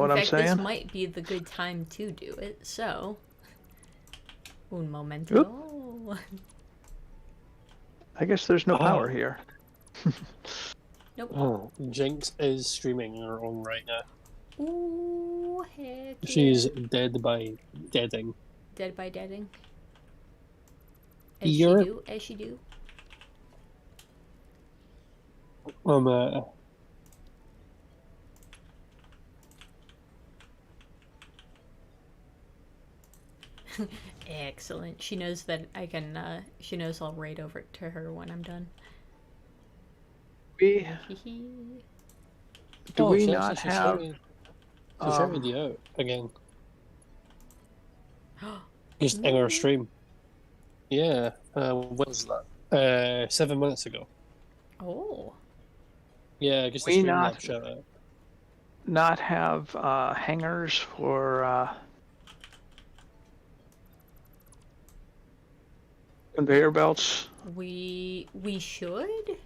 what In I'm fact, saying? this might be the good time to do it, so... Un momento. I guess there's no power here. Nope. Oh, Jinx is streaming her own right now. Ooh, heck She's yeah. dead by deading. Dead by deading. As You're- she do, as she do. Excellent. She knows that I can, she knows I'll raid over to her when I'm done. We do Oh, we she not actually- have? She shouted you out again. Just in our stream. Yeah. When was that? 7 minutes ago. Oh. Yeah, just a We stream not- lab shout out. Not have hangers for conveyor belts? We should?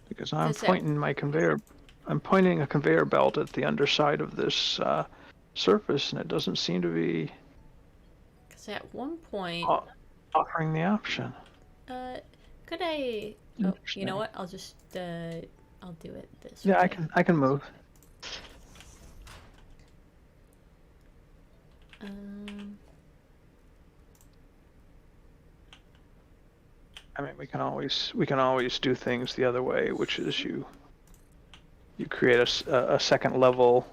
Because I'm Does that- pointing a conveyor belt at the underside of this surface, and it doesn't seem to be Because at one point, offering the option. could I... Oh, you Interesting. know what? I'll just, I'll do it this Yeah, way. I can move. I mean, we can always do things the other way, which is you create a second level,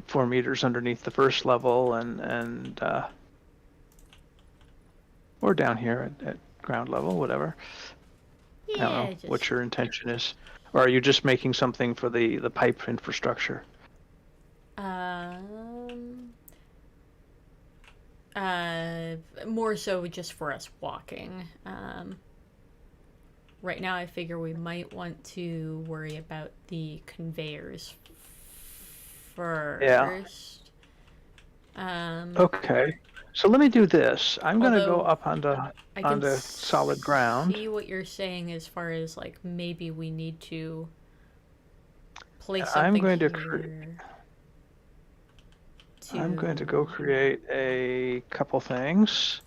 4 meters underneath the first level, and or down here at ground level, whatever. I don't know Yeah, what your intention is, or are you just making something for the pipe infrastructure? More so just for us walking. Right now I figure we might want to worry about the conveyors first. Okay, so let me do this. I'm gonna go Although, up onto I can solid ground. see what you're saying as far as like maybe we need to place I'm something going to here. I'm going to go create a couple things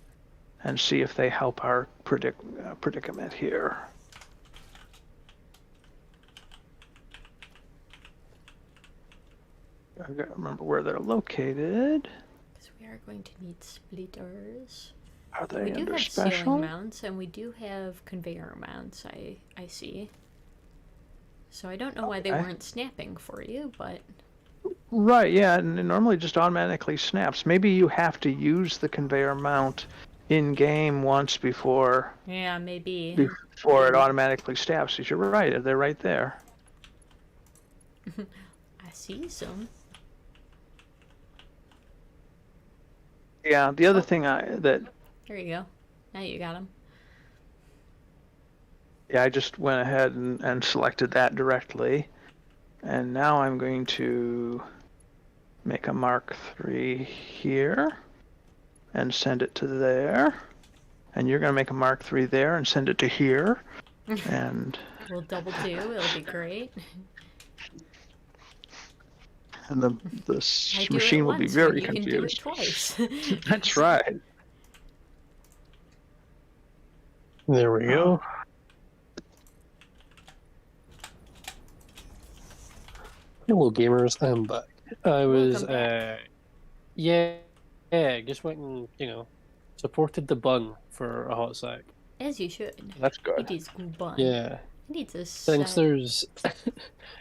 and see if they help our predicament here. I gotta remember where they're located. Because we are going to need splitters. Are they We do under have special? ceiling mounts, and we do have conveyor mounts, I see. So I don't know why they Okay. weren't snapping for you, but... Right, yeah, and it normally just automatically snaps. Maybe you have to use the conveyor mount in game once before Yeah, maybe. it automatically snaps. 'Cause you're right, they're right there. I see some. Yeah, the other thing that There you go. Now you got them. yeah, I just went ahead and selected that directly. And now I'm going to make a Mark III here and send it to there. And you're going to make a Mark III there and send it to here. And We'll double do. It'll be great. and the I do machine it will be once very when you can do it confused. twice. That's right. There we go. Hello, gamers. I'm back. I was, Welcome back. yeah, just went and, supported the bun for a hot sec. As you should. That's It good. is good bun. Yeah. It needs a Since side. there's,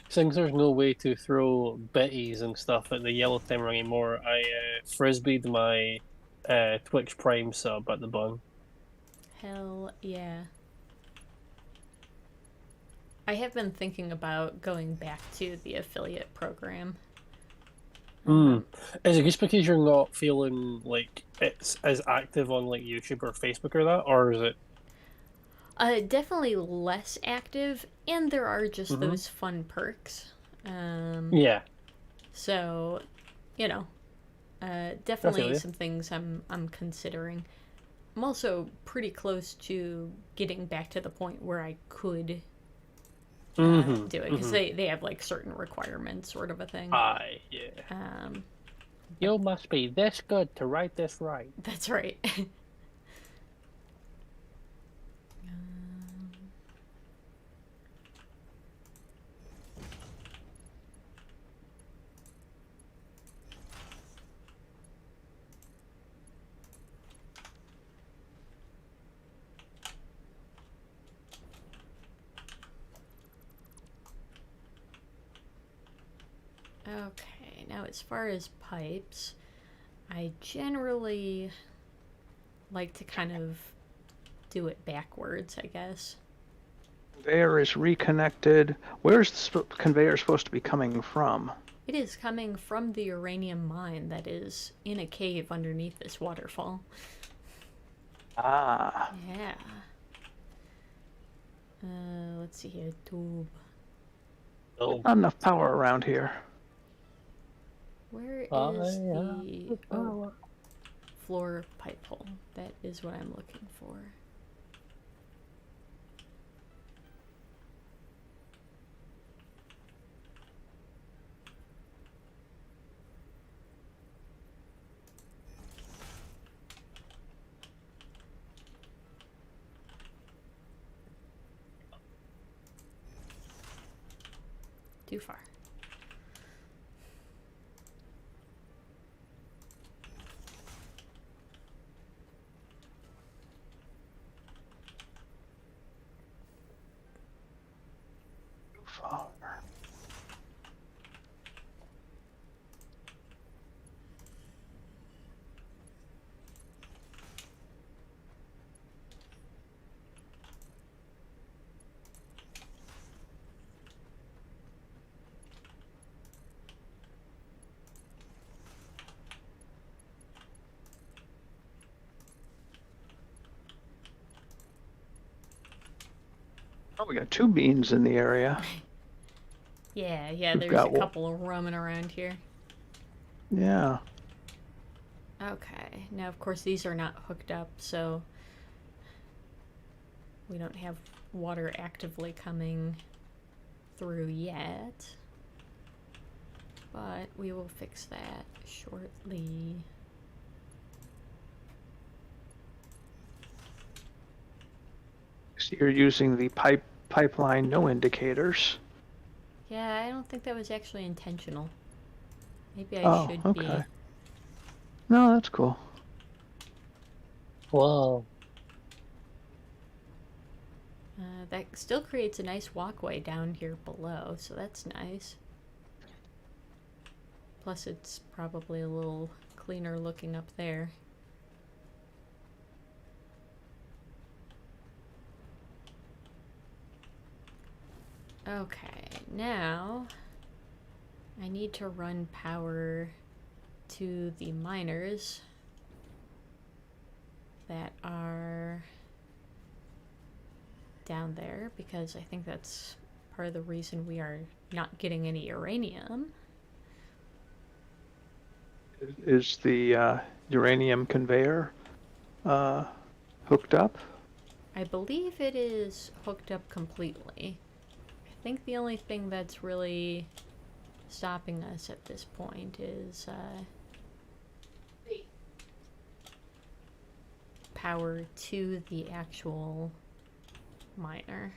since there's no way to throw bitties and stuff at the yellow timer anymore, I frisbeed my Twitch Prime sub at the bun. Hell yeah. I have been thinking about going back to the affiliate program. Is it just because you're not feeling like it's as active on like YouTube or Facebook or that, or is it? Definitely less active, and there are just those fun perks. Yeah. So, definitely some things I'm considering. I'm also pretty close to getting back to the point where I could do it, because they have like certain requirements, sort of a thing. Yeah. You must be this good to write this right. That's right. Okay, now as far as pipes, I generally like to kind of do it backwards, I guess. Conveyor is reconnected. Where's the conveyor supposed to be coming from? It is coming from the uranium mine that is in a cave underneath this waterfall. Ah. Yeah. Let's see here. Tube. Oh. Not enough power around here. Where is the floor pipe hole? That is what I'm looking for. Too far. Too far. Oh, we got two beans in the area. Yeah, We've there's got a couple roaming around here. Yeah. Okay, now of course these are not hooked up, so we don't have water actively coming through yet. But we will fix that shortly. So you're using the pipeline no indicators. Yeah, I don't think that was actually intentional. Maybe I Oh, should okay. be. No, that's cool. Wow. That still creates a nice walkway down here below, so that's nice. Plus, it's probably a little cleaner looking up there. Okay, now I need to run power to the miners that are down there, because I think that's part of the reason we are not getting any uranium. Is the uranium conveyor hooked up? I believe it is hooked up completely. I think the only thing that's really stopping us at this point is power to the actual miner.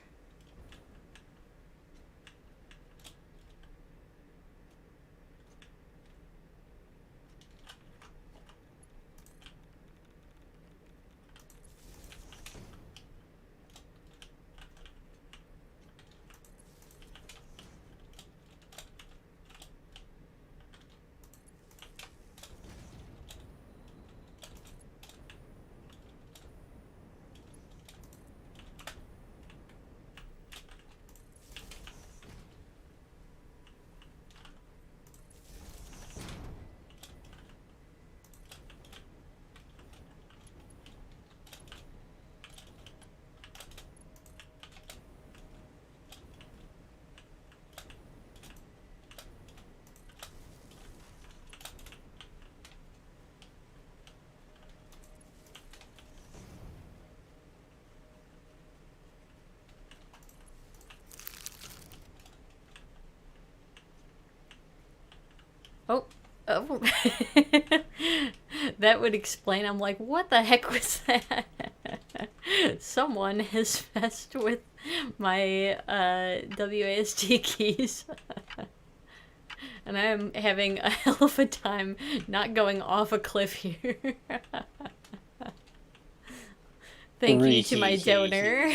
Oh, oh. That would explain. I'm like, what the heck was that? Someone has messed with my WASD keys. And I'm having a hell of a time not going off a cliff here. Thank you to my donor.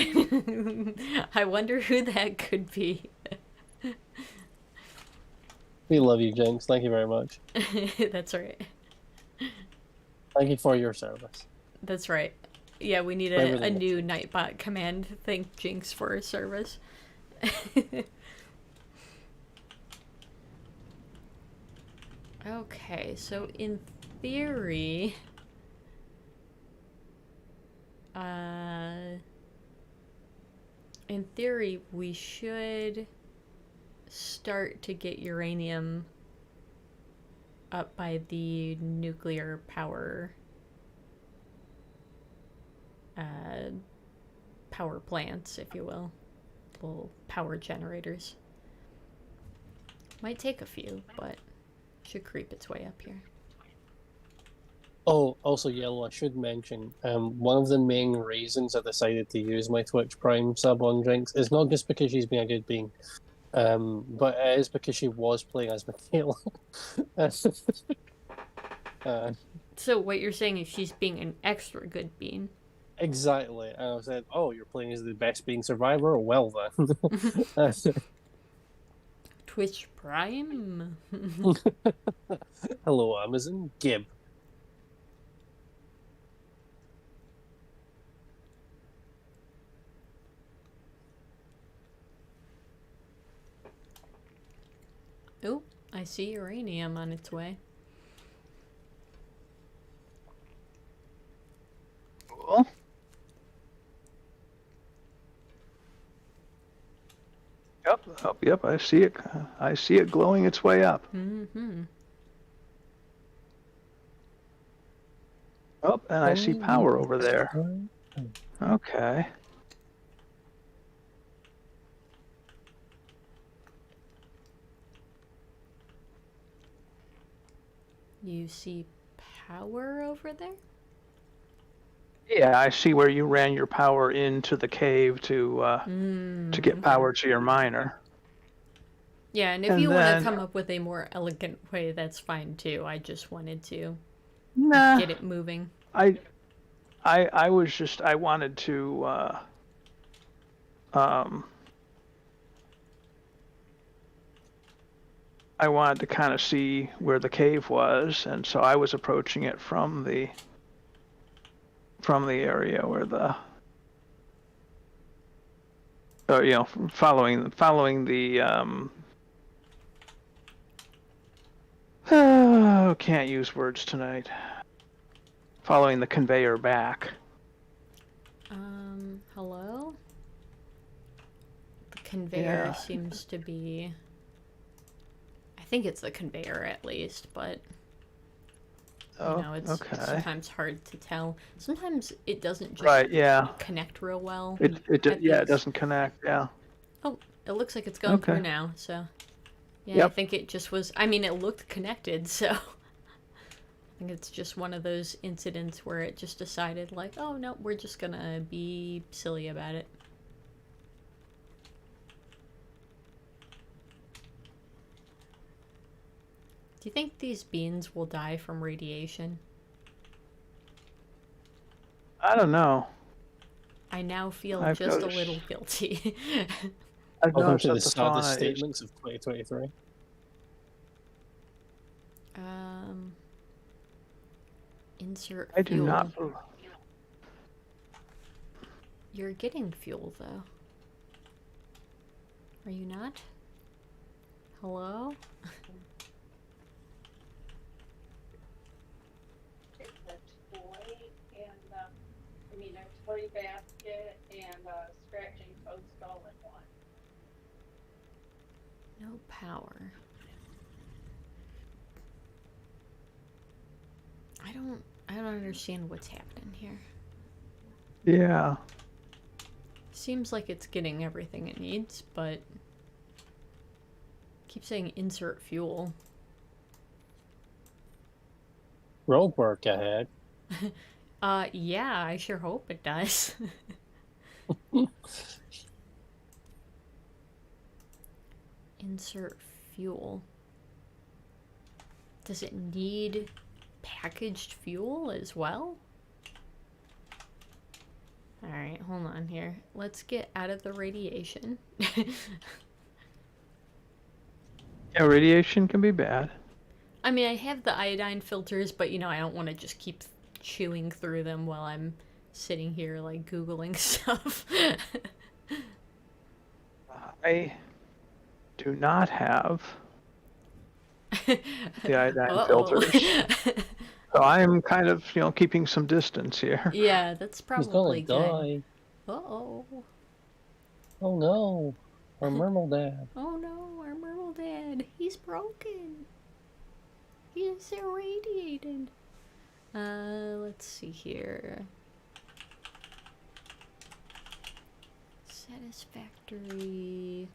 I wonder who that could be. We love you, Jinx. Thank you very much. That's right. Thank you for your service. That's right. Yeah, we need a new Nightbot command to thank Jinx for her service. Okay, so in theory... we should start to get uranium up by the nuclear power power plants, if you will. Little power generators. Might take a few, but should creep its way up here. Oh, also, Yellow, I should mention, one of the main reasons I decided to use my Twitch Prime sub on Jinx is not just because she's been a good being, but it is because she was playing as Michaela. So what you're saying is she's being an extra good bean. Exactly. And I said, oh, you're playing as the best being survivor? Well then. Twitch Prime? Hello, Amazon. Gib. Oh, I see uranium on its way. Cool. Yep, I see it. I see it glowing its way up. Mm-hmm. Oh, and I see power over there. Okay. You see power over there? Yeah, I see where you ran your power into the cave to get power to your miner. Yeah, and if And you want to then, come up with a more elegant way, that's fine too. I just wanted to nah, get it moving. I I wanted to um I wanted to kind of see where the cave was, and so I was approaching it from the area where the following the oh, can't use words tonight. Following the conveyor back. Hello? The conveyor Yeah. seems to be... I think it's the conveyor at least, but... You Oh, know, it's okay. sometimes hard to tell. Sometimes it doesn't just Right, yeah. connect real well. It at yeah, it these- doesn't connect, yeah. Oh, it looks like it's going through Okay. now, so... Yeah, I Yep. think it just was... I mean, it looked connected, so... I think it's just one of those incidents where it just decided, like, oh, no, we're just gonna be silly about it. Do you think these beans will die from radiation? I don't know. I now feel I've just a noticed. little guilty. I've Welcome noticed to that the the saddest fauna is statements of 2023. Insert I do fuel. not You're getting fuel, though. Are you not? Hello? It's a toy and, I mean, a toy basket and a scratching toadstool in one. No power. I don't understand what's happening here. Yeah. Seems like it's getting everything it needs, but keep saying insert fuel. Road work ahead. Yeah, I sure hope it does. Insert fuel. Does it need packaged fuel as well? Alright, hold on here. Let's get out of the radiation. Yeah, radiation can be bad. I mean, I have the iodine filters, but you know, I don't want to just keep chewing through them while I'm sitting here, like, Googling stuff. I do not have the iodine Uh-oh. filters. So I'm kind of, keeping some distance here. Yeah, that's He's gonna probably good. die. Uh-oh. Oh no. Our Mermal dad. Oh no, our Merle Dad. He's broken. He is irradiated. Let's see here. Satisfactory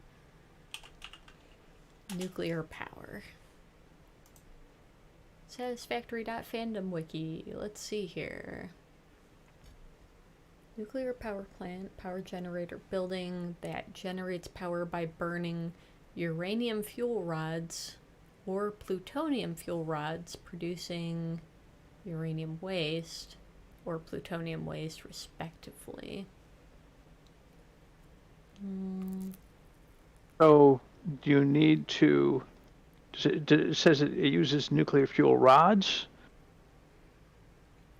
nuclear power. Satisfactory.fandom wiki. Let's see here. Nuclear power plant, power generator building that generates power by burning uranium fuel rods or plutonium fuel rods, producing uranium waste or plutonium waste, respectively. So do you need to? It says it uses nuclear fuel rods.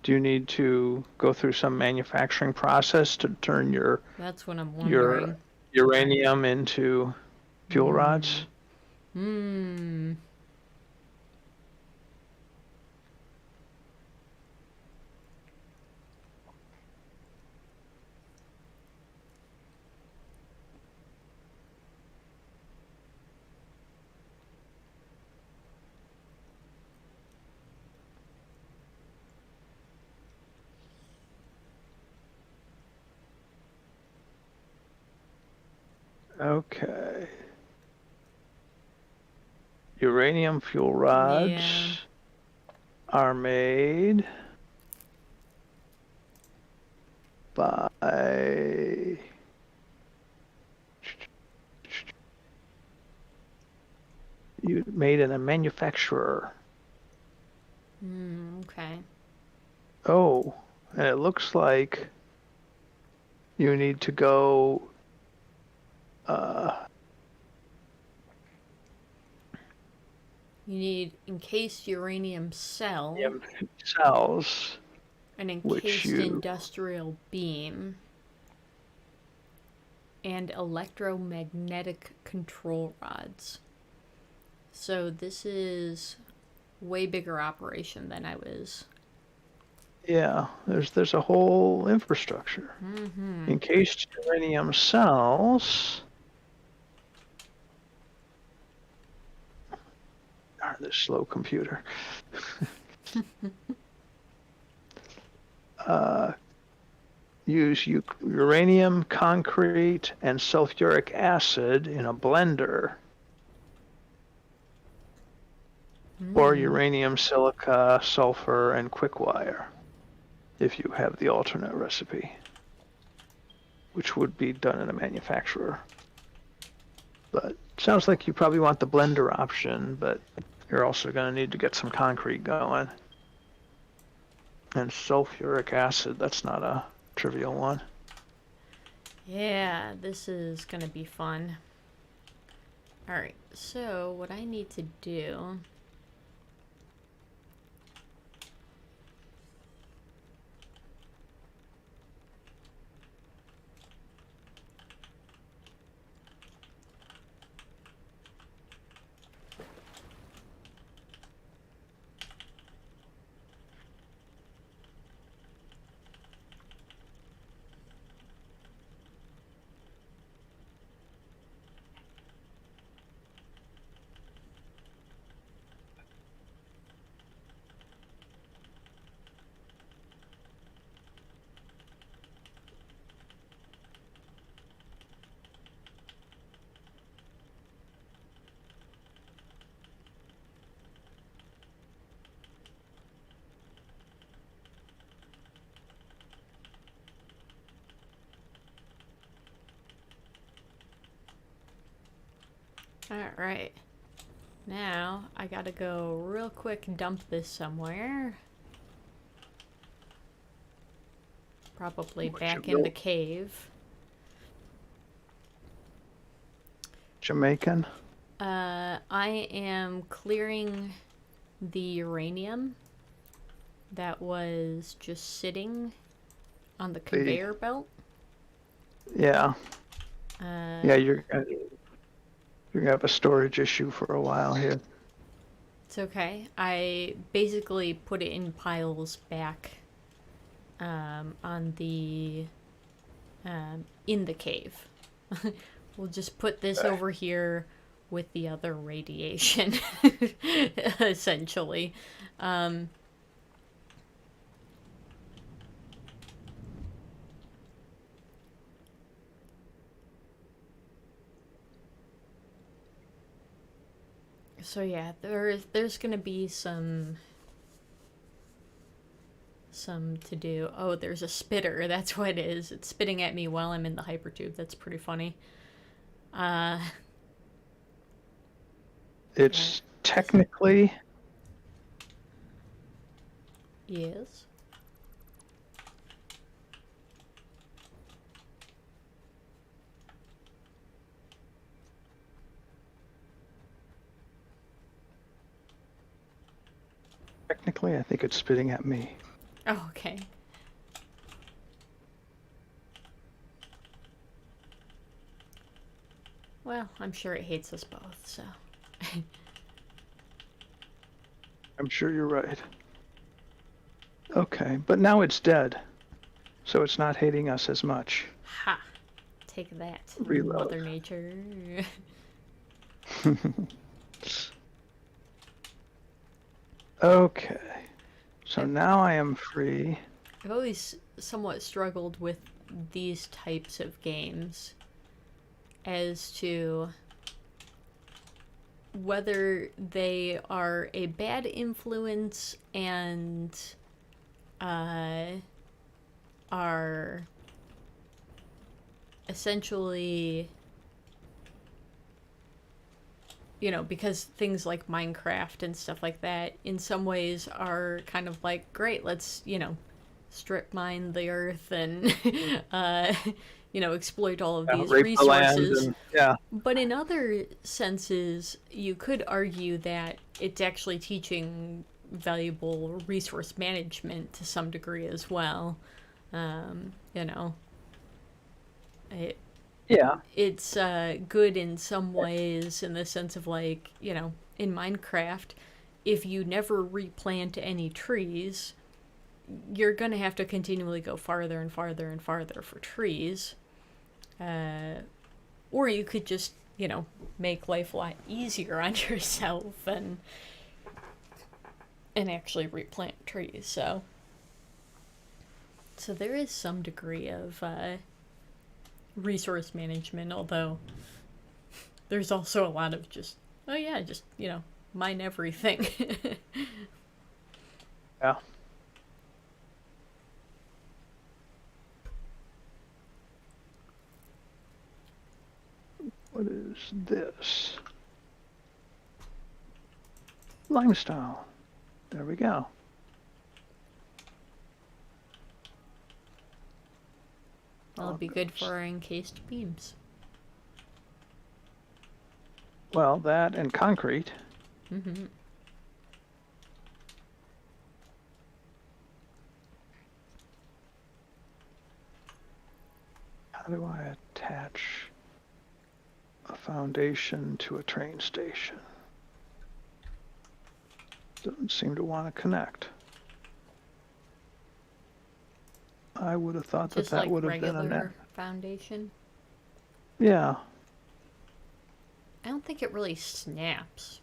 Do you need to go through some manufacturing process to turn your That's what I'm wondering. uranium into fuel rods? Hmm. Okay. Uranium fuel rods Yeah. are made by you made in a manufacturer. Okay. Oh, and it looks like you need to go. You need encased uranium cell, Cells, an which encased you. industrial beam, and electromagnetic control rods. So this is way bigger operation than I was. Yeah, there's a whole infrastructure. Encased uranium cells. Darn this slow computer. Use uranium, concrete, and sulfuric acid in a blender. Or uranium, silica, sulfur, and quickwire, if you have the alternate recipe, which would be done in a manufacturer. But sounds like you probably want the blender option, but you're also going to need to get some concrete going. And sulfuric acid, that's not a trivial one. Yeah, this is gonna be fun. Alright, so what I need to do... Alright. Now, I gotta go real quick and dump this somewhere. Probably back in the cave. Jamaican? I am clearing the uranium that was just sitting on the conveyor belt. Yeah. Yeah, you're gonna have a storage issue for a while here. It's okay. I basically put it in piles back on the in the cave. We'll just put this over here with the other radiation, essentially. So yeah, there's gonna be some to do. Oh, there's a spitter. That's what it is. It's spitting at me while I'm in the hypertube. That's pretty funny. It's technically... Yes. Technically, I think it's spitting at me. Oh, okay. Well, I'm sure it hates us both, so... I'm sure you're right. Okay, but now it's dead. So it's not hating us as much. Ha! Take that, Reload. Mother Nature. Okay. So now I am free. I've always somewhat struggled with these types of games as to whether they are a bad influence and are essentially because things like Minecraft and stuff like that, in some ways, are kind of like, great, let's, strip mine the earth and, exploit all of these Rape the land resources. and yeah. But in other senses, you could argue that it's actually teaching valuable resource management to some degree as well. It, Yeah. it's good in some ways in the sense of, like, in Minecraft, if you never replant any trees, you're going to have to continually go farther and farther and farther for trees. Or you could just, make life a lot easier on yourself and actually replant trees. So there is some degree of resource management, although there's also a lot of just, mine everything. Yeah. What is this? Limestone. There we go. That'll be good for our encased beams. Well, that and concrete. Mm-hmm. How do I attach a foundation to a train station? Doesn't seem to want to connect. I would have thought Just that like would have been a net. regular foundation. Yeah. I don't think it really snaps.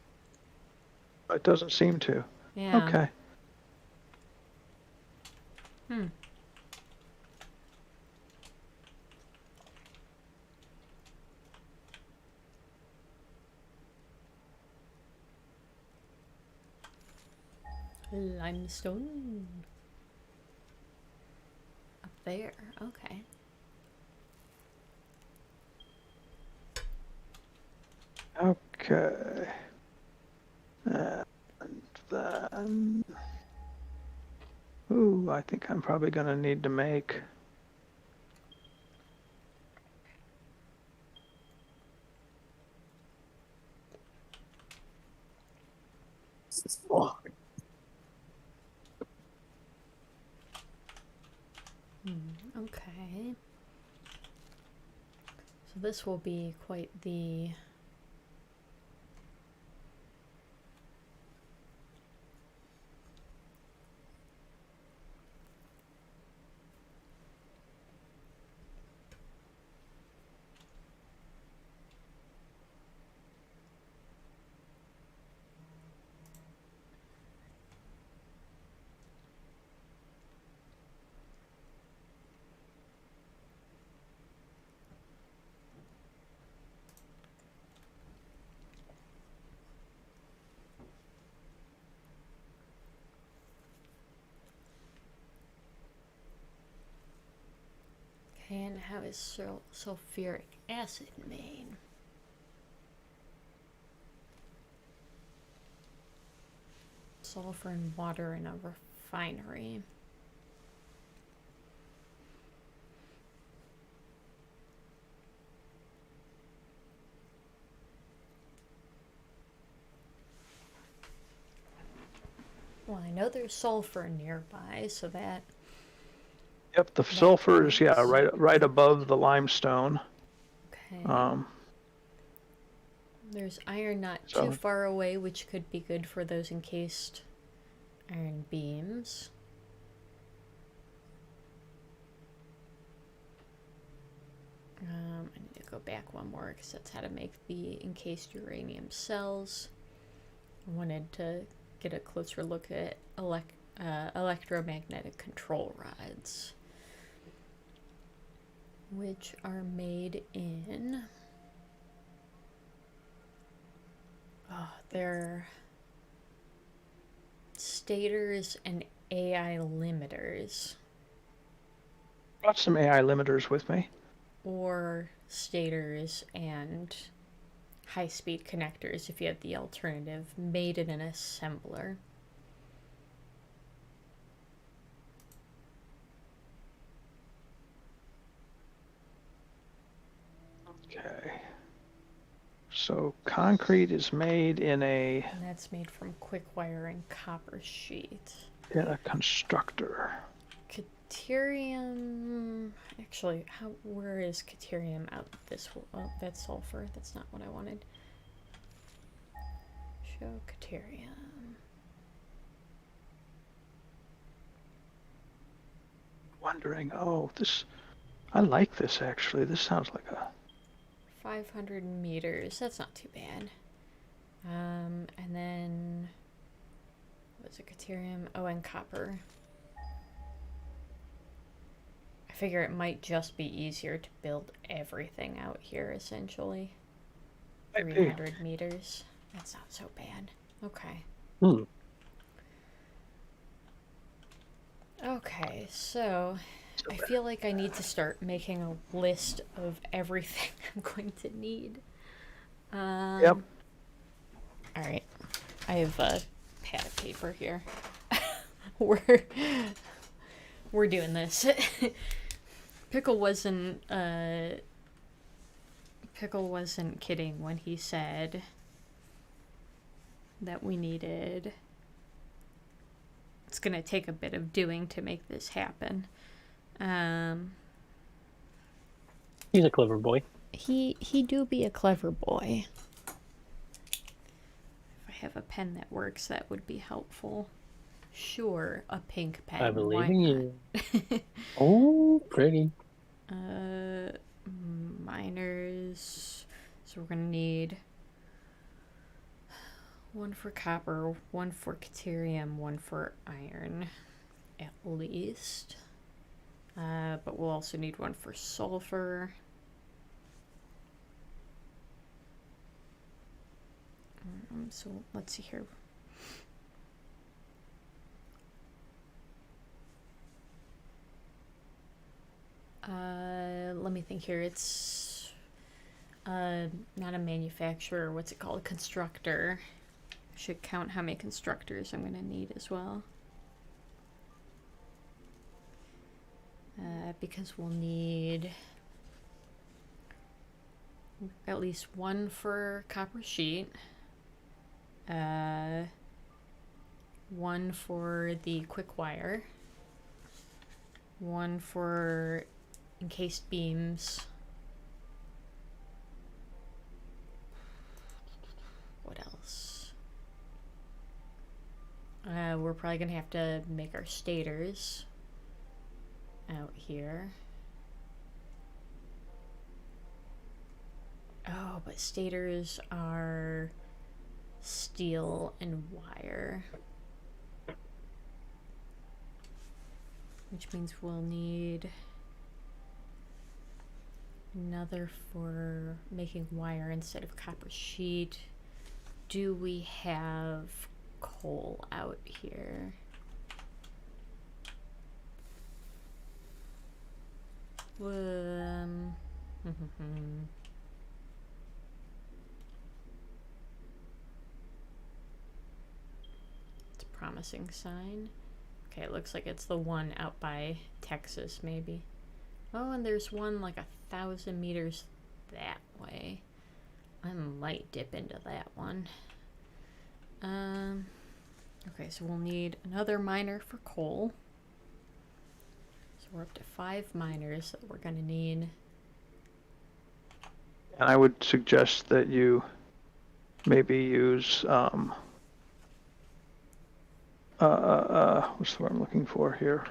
It doesn't seem to. Yeah. Okay. Limestone. Up there. Okay. Okay. And then... Ooh, I think I'm probably going to need to make... Okay. So this will be quite the... And how is sulfuric acid made? Sulfur and water in a refinery. Well, I know there's sulfur nearby, so that... Yep, the sulfur is, yeah, right above the limestone. Okay. There's iron not too far away, which could be good for those encased iron beams. I need to go back one more because that's how to make the encased uranium cells. I wanted to get a closer look at electromagnetic control rods, which are made in... they're stators and AI limiters. Brought some AI limiters with me. Or stators and high-speed connectors if you have the alternative, made in an assembler. Okay. So concrete is made in And that's made from quick wire and copper sheet. a constructor. Caterium. Actually, where is caterium out this? Oh, that's sulfur. That's not what I wanted. Show caterium. Wondering, I like this actually. This sounds like a 500 meters. That's not too bad. And then what's it? Caterium. Oh, and copper. I figure it might just be easier to build everything out here, essentially. 300 meters. That's not so bad. Okay. Okay, so I feel like I need to start making a list of everything I'm going to need. Yep. Alright. I have a pad of paper here. We're doing this. Pickle wasn't kidding when he said that we needed... It's gonna take a bit of doing to make this happen. He's a clever boy. He do be a clever boy. If I have a pen that works, that would be helpful. Sure, a pink pen. I believe why in not? you. Oh, pretty. Miners. So we're gonna need one for copper, one for caterium, one for iron, at least. But we'll also need one for sulfur. So let's see here. Let me think here. It's not a manufacturer. What's it called? A constructor. Should count how many constructors I'm gonna need as well. Because we'll need at least one for copper sheet, one for the quick wire, one for encased beams. What else? We're probably gonna have to make our stators out here. Oh, but stators are steel and wire, which means we'll need another for making wire instead of copper sheet. Do we have coal out here? It's a promising sign. Okay, it looks like it's the one out by Texas, maybe. Oh, and there's one like 1,000 meters that way. I might dip into that one. Okay, so we'll need another miner for coal. So we're up to 5 miners that we're gonna need. And I would suggest that you maybe use what's the word I'm looking for here?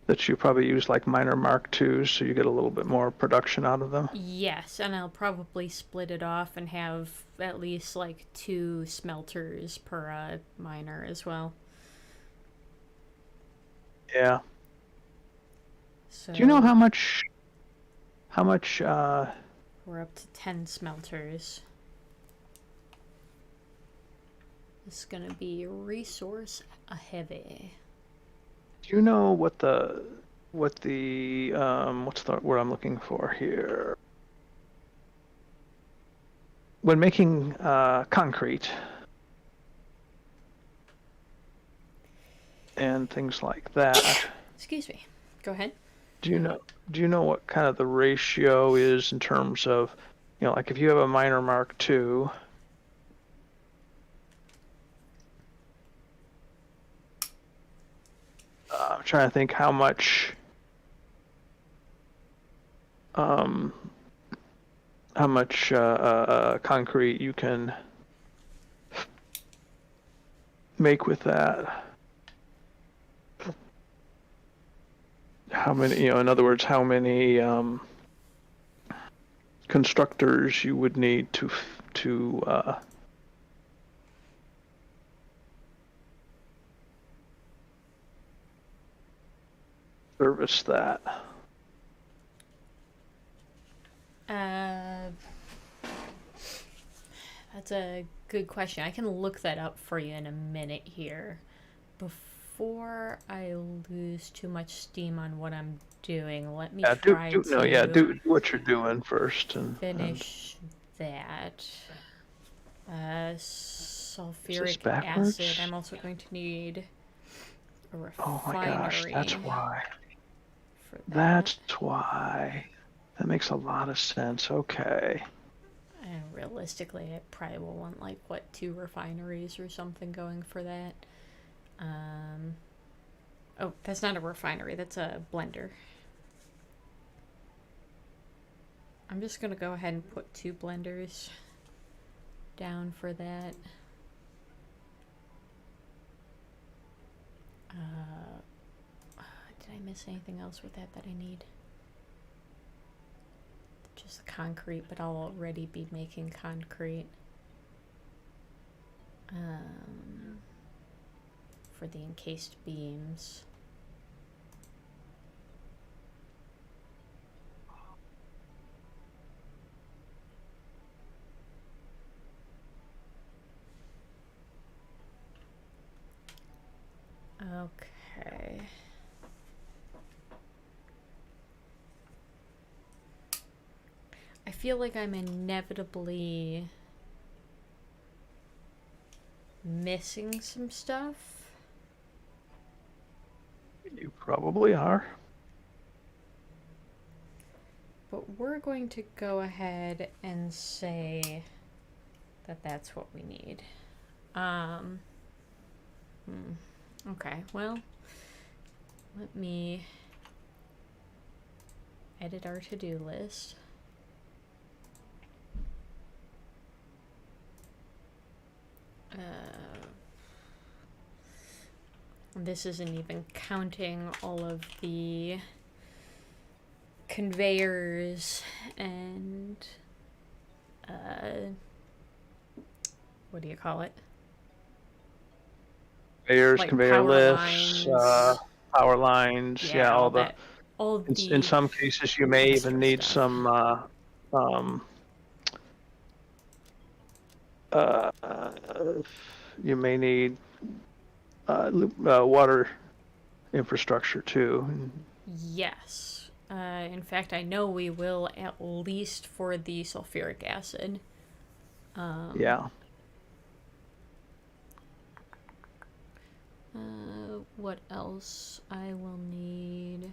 That you probably use like minor Mark IIs, so you get a little bit more production out of them. Yes, and I'll probably split it off and have at least like 2 smelters per miner as well. Yeah. So Do you know how much we're up to 10 smelters. This is gonna be resource heavy. do you know what the what's the word I'm looking for here? when making concrete and things like that, Excuse me. Go ahead. do you know what kind of the ratio is in terms of, like if you have a miner Mark II, I'm trying to think how much concrete you can make with that. How many, in other words, how many constructors you would need to service that. That's a good question. I can look that up for you in a minute here. Before I lose too much steam on what I'm doing, let me try do to what you're doing first and finish that. Sulfuric backwards? acid. I'm also going to need a refinery. Oh my gosh, that's why. For that. That's why. That makes a lot of sense. Okay. And realistically, I probably will want like what, 2 refineries or something going for that. Oh, that's not a refinery. That's a blender. I'm just gonna go ahead and put 2 blenders down for that. Did I miss anything else with that I need? Just concrete, but I'll already be making concrete. For the encased beams. Okay. I feel like I'm inevitably missing some stuff. You probably are. But we're going to go ahead and say that that's what we need. Okay, well, let me edit our to-do list. This isn't even counting all of the conveyors and what do you call it? Conveyors, Like conveyor power lifts, lines. power lines, Yeah, all the. that. All the In some cases, you may extra even need stuff. some. You may need water infrastructure too. Yes. In fact, I know we will, at least for the sulfuric acid. Yeah. What else I will need?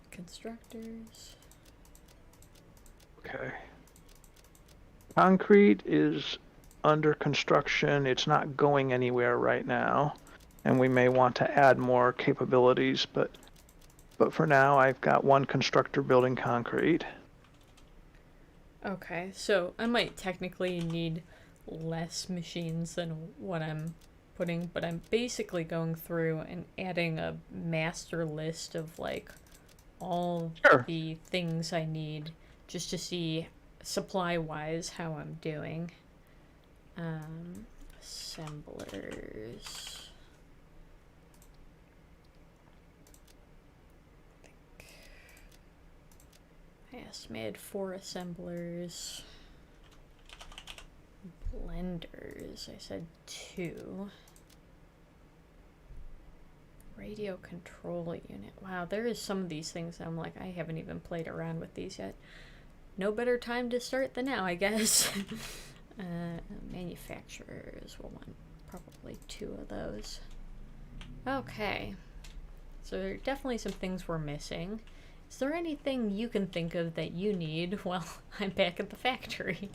Constructors. Okay. Concrete is under construction. It's not going anywhere right now, and we may want to add more capabilities, but for now, I've got 1 constructor building concrete. Okay, so I might technically need less machines than what I'm putting, but I'm basically going through and adding a master list of like all the things I need just to see supply-wise how I'm doing. Assemblers. I estimated 4 assemblers. Blenders, I said 2. Radio control unit. Wow, there is some of these things I'm like, I haven't even played around with these yet. No better time to start than now, I guess. Manufacturers will want probably 2 of those. Okay. So there are definitely some things we're missing. Is there anything you can think of that you need while I'm back at the factory?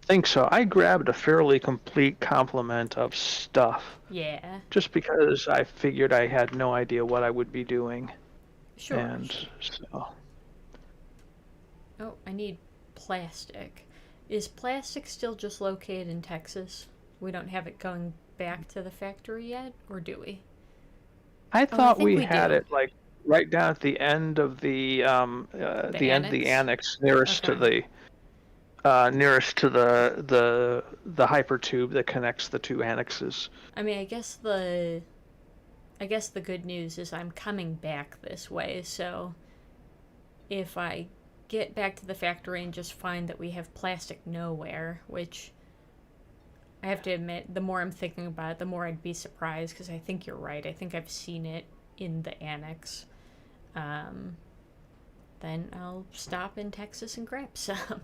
Think so. I grabbed a fairly complete complement of stuff. Yeah. Just because I figured I had no idea what I would be doing. Sure. And so. Oh, I need plastic. Is plastic still just located in Texas? We don't have it going back to the factory yet, or do we? I thought we had do. it like right down at the end of the end of the annex, nearest to the hyper tube that connects the 2 annexes. I mean, I guess the good news is I'm coming back this way, so if I get back to the factory and just find that we have plastic nowhere, which I have to admit, the more I'm thinking about it, the more I'd be surprised, because I think you're right. I think I've seen it in the annex. Then I'll stop in Texas and grab some.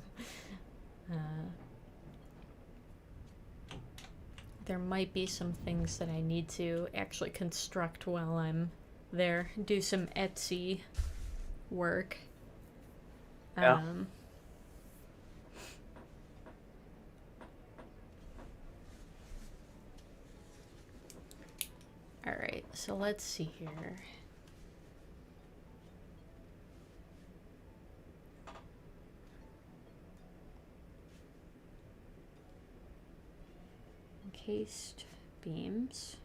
There might be some things that I need to actually construct while I'm there. Do some Etsy work. Yeah. Alright, so let's see here. Encased beams.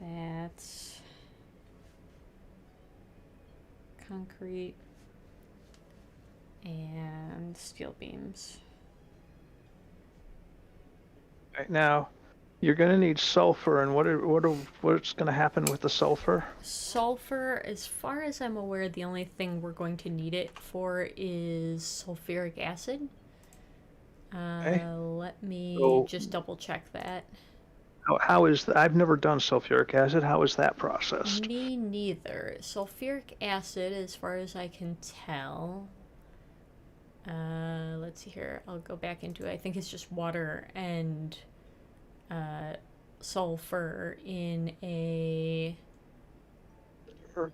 That's concrete and steel beams. Right now, you're going to need sulfur, and what's going to happen with the sulfur? Sulfur, as far as I'm aware, the only thing we're going to need it for is sulfuric acid. Okay. Let me just double check that. How is that? I've never done sulfuric acid. How is that processed? Me neither. Sulfuric acid, as far as I can tell. Let's see here. I'll go back into it. I think it's just water and sulfur in a... Or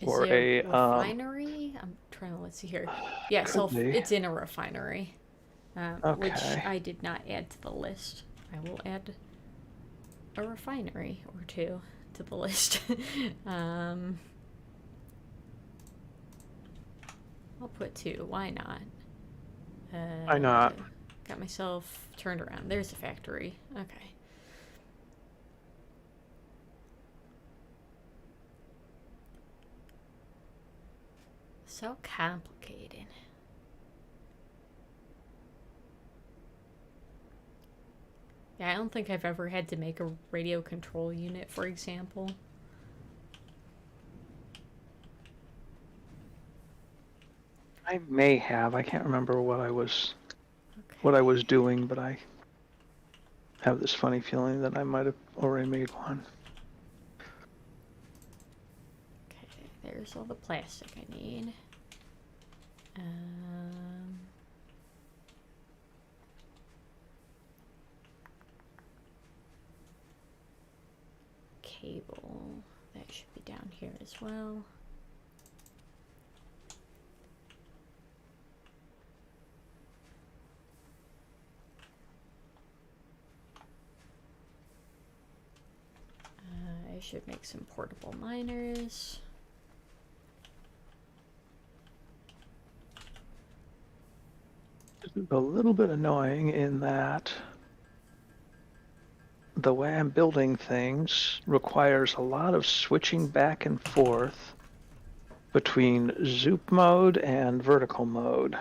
is it a a refinery? I'm trying to, let's see here. Yeah, it's in a refinery. Which Okay. I did not add to the list. I will add a refinery or 2 to the list. I'll put 2. Why not? Why not? Got myself turned around. There's the factory. Okay. So complicated. Yeah, I don't think I've ever had to make a radio control unit, for example. I may have. I can't remember what I was doing, but I have this funny feeling that I might have already made one. Okay, there's all the plastic I need. Cable, that should be down here as well. I should make some portable miners. It's a little bit annoying in that the way I'm building things requires a lot of switching back and forth between zoop mode and vertical mode.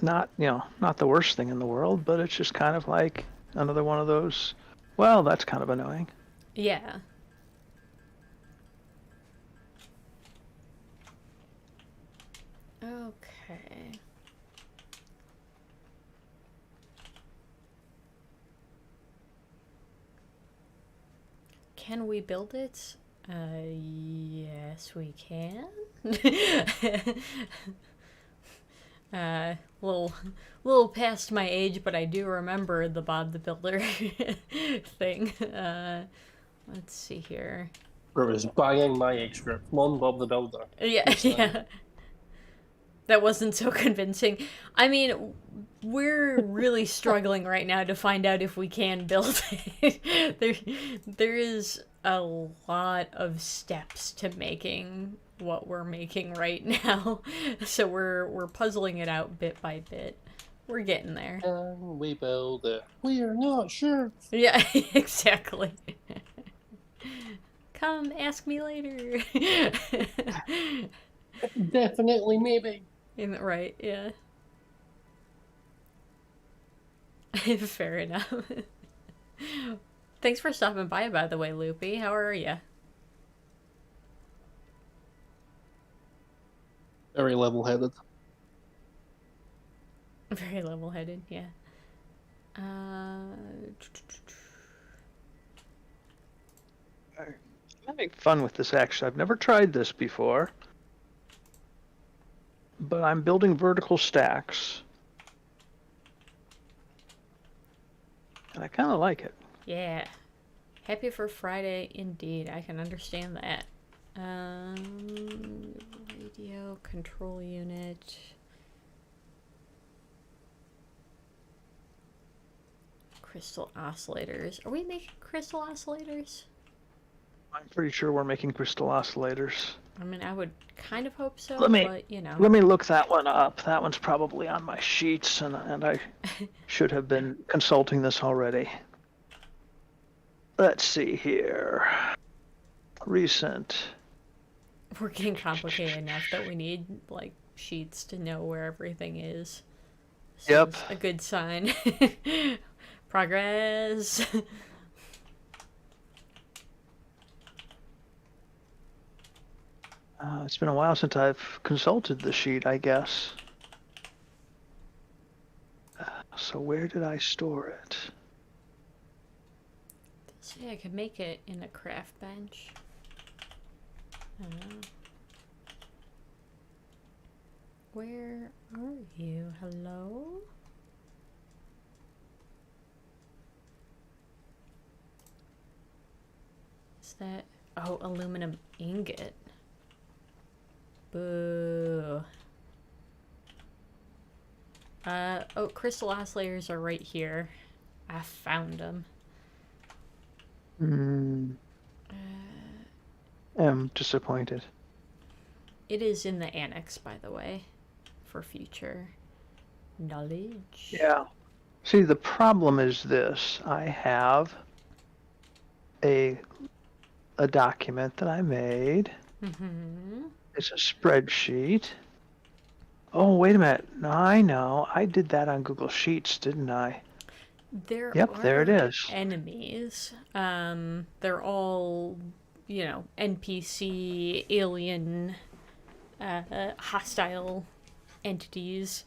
Not the worst thing in the world, but it's just kind of like another one of those, well, that's kind of annoying. Yeah. Okay. Can we build it? Yes, we can. Little past my age, but I do remember the Bob the Builder thing. Let's see here. Where it was banging my age group. Come on, Bob the Builder. Yeah, What's that? yeah. That wasn't so convincing. I mean, we're really struggling right now to find out if we can build it. There is a lot of steps to making what we're making right now. So we're puzzling it out bit by bit. We're getting there. Can we build it? We're not sure. Yeah, exactly. Come ask me later. Definitely, maybe. Right, yeah. Fair enough. Thanks for stopping by the way, Loopy. How are you? Very level-headed. Very level-headed, yeah. I'm having fun with this, actually. I've never tried this before. But I'm building vertical stacks. And I kind of like it. Yeah. Happy for Friday, indeed. I can understand that. Radio control unit. Crystal oscillators. Are we making crystal oscillators? I'm pretty sure we're making crystal oscillators. I mean, I would kind of hope so, Let me- but, you know. Let me look that one up. That one's probably on my sheets, and I should have been consulting this already. Let's see here. Recent. We're getting complicated enough that we need, like, sheets to know where everything is. So Yep. it's a good sign. Progress. It's been a while since I've consulted the sheet, I guess. So where did I store it? See, I could make it in a craft bench. I don't know. Where are you? Hello? Is that... Oh, aluminum ingot. Boo. Oh, crystal oscillators are right here. I found them. I'm disappointed. It is in the annex, by the way, for future knowledge. Yeah. See, the problem is this. I have a document that I made. Mm-hmm. It's a spreadsheet. Oh, wait a minute. No, I know. I did that on Google Sheets, didn't I? There Yep, there it are is. enemies. They're all, you know, NPC, alien, hostile entities.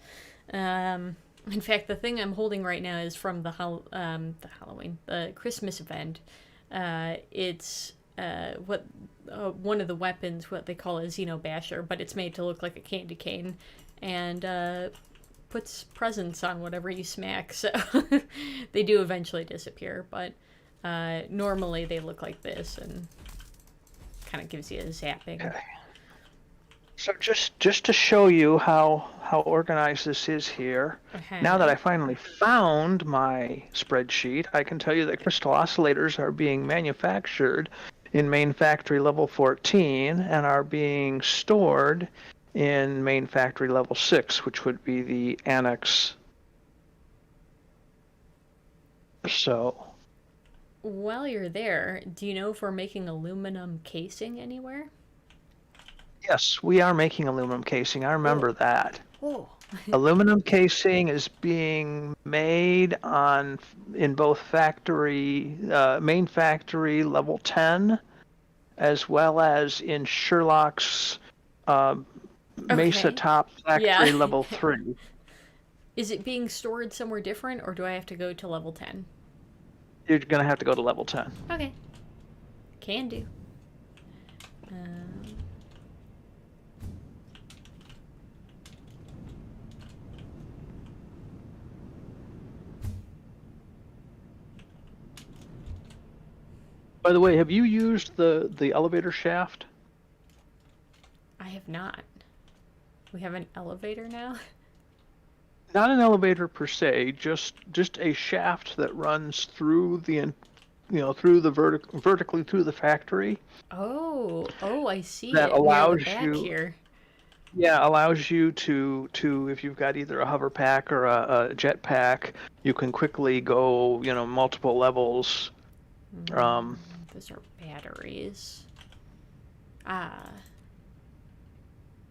In fact, the thing I'm holding right now is from the Christmas event. It's one of the weapons, what they call a Xenobasher, but it's made to look like a candy cane, and puts presents on whatever you smack, so they do eventually disappear, but normally they look like this, and kind of gives you a zapping. Okay. So just to show you how organized this is here, now that I finally found my spreadsheet, I can tell you that crystal oscillators are being manufactured in main factory level 14 and are being stored in main factory level 6, which would be the annex. So, While you're there, do you know if we're making aluminum casing anywhere? yes, we are making aluminum casing. I remember that. Oh. Aluminum casing is being made in both main factory level 10, as well as in Sherlock's Mesa Okay. Top factory Yeah. level 3. Is it being stored somewhere different, or do I have to go to level 10? You're gonna have to go to level 10. Okay. Can do. Um, By the way, have you used the elevator shaft? I have not. We have an elevator now? Not an elevator per se, just a shaft that runs through through the vertically through the factory Oh, I see that it near the allows back you, here. yeah, allows you to if you've got either a hover pack or a jet pack, you can quickly go, multiple levels. Those are batteries. Ah,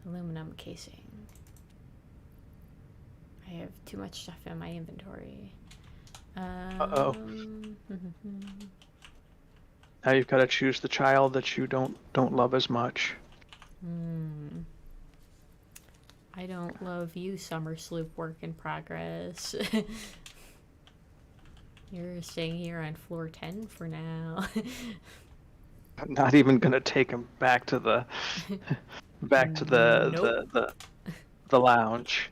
aluminum casing. I have too much stuff in my inventory. Uh-oh. Now you've got to choose the child that you don't love as much. I don't love you, Summer Sloop work in progress. You're staying here on floor 10 for now. I'm not even gonna take him back to the Nope. the lounge.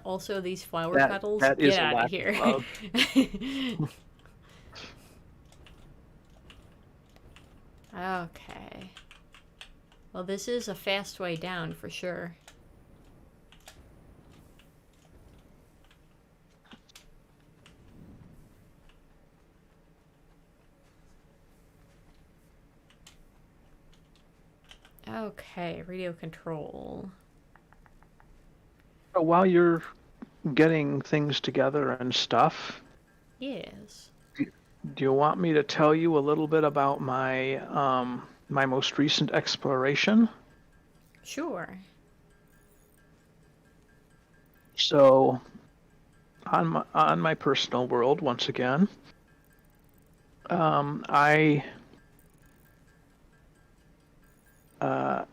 Also, these flower That petals, that get is a out of lack here. of love. Okay. Well, this is a fast way down for sure. Okay, radio control. While you're getting things together and stuff, Yes. do you want me to tell you a little bit about my my most recent exploration? Sure. So, on my personal world, once again, I had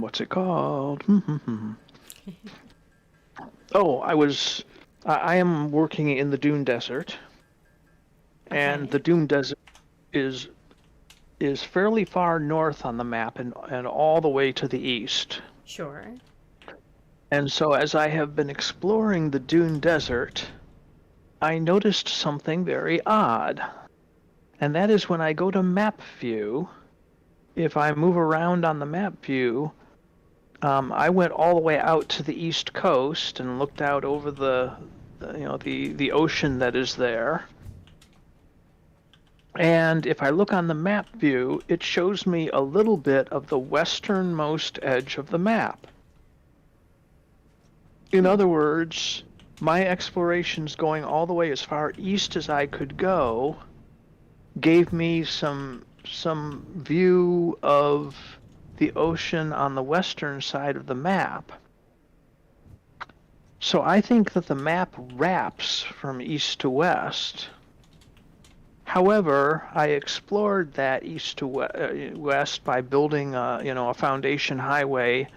what's it called? Oh, I am working in the Dune Desert, and Okay. the Dune Desert is fairly far north on the map and all the way to the east. Sure. And so as I have been exploring the Dune Desert, I noticed something very odd. And that is when I go to map view, if I move around on the map view, I went all the way out to the east coast and looked out over the ocean that is there. And if I look on the map view, it shows me a little bit of the westernmost edge of the map. In other words, my explorations going all the way as far east as I could go gave me some view of the ocean on the western side of the map. So I think that the map wraps from east to west. However, I explored that east to west by building a foundation highway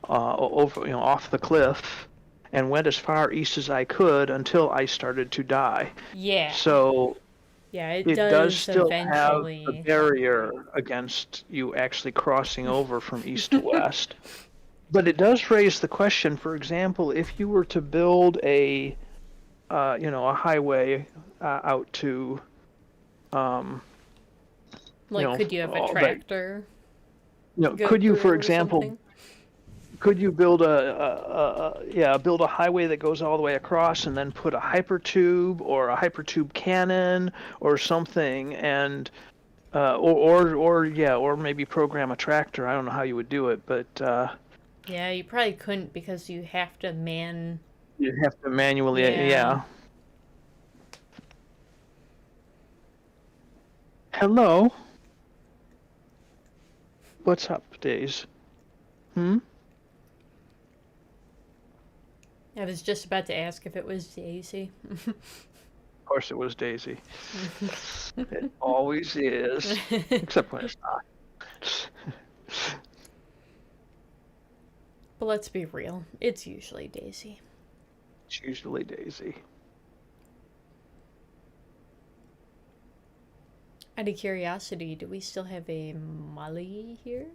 over off the cliff, and went as far east as I could until I started to die. Yeah. So Yeah, it it does still have a eventually. barrier against you actually crossing over from east to west. But it does raise the question, for example, if you were to build a highway out to Could you have a all that, tractor? Go could you, through for or example, something? could you build build a highway that goes all the way across and then put a hypertube or a hypertube cannon or something, and or maybe program a tractor. I don't know how you would do it, but Yeah, you probably couldn't because you have to you have to manually, Yeah. Hello. What's up, Days? I was just about to ask if it was Daisy. Of course it was Daisy. It always is, except when it's not. But let's be real, it's usually Daisy. It's usually Daisy. Out of curiosity, do we still have a Molly here?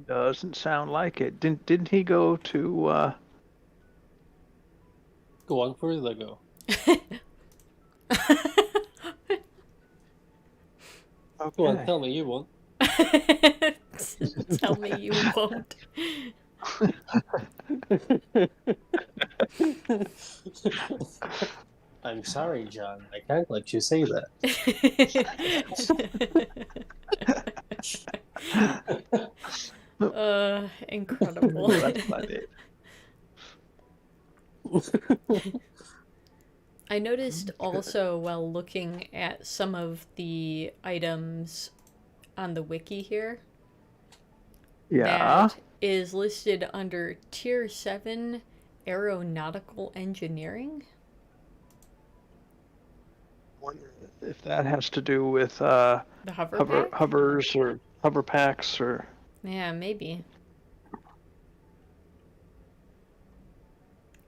Doesn't sound like it. Didn't he go to? Go on, where did I go? Go on, Okay. tell me you won't. Tell me you won't. I'm sorry, John. I can't let you say that. Incredible. That's funny. I noticed also while looking at some of the items on the wiki here Yeah. that is listed under Tier 7 Aeronautical Engineering. Wonder if that has to do with The hover pack? hovers or hover packs or. Yeah, maybe.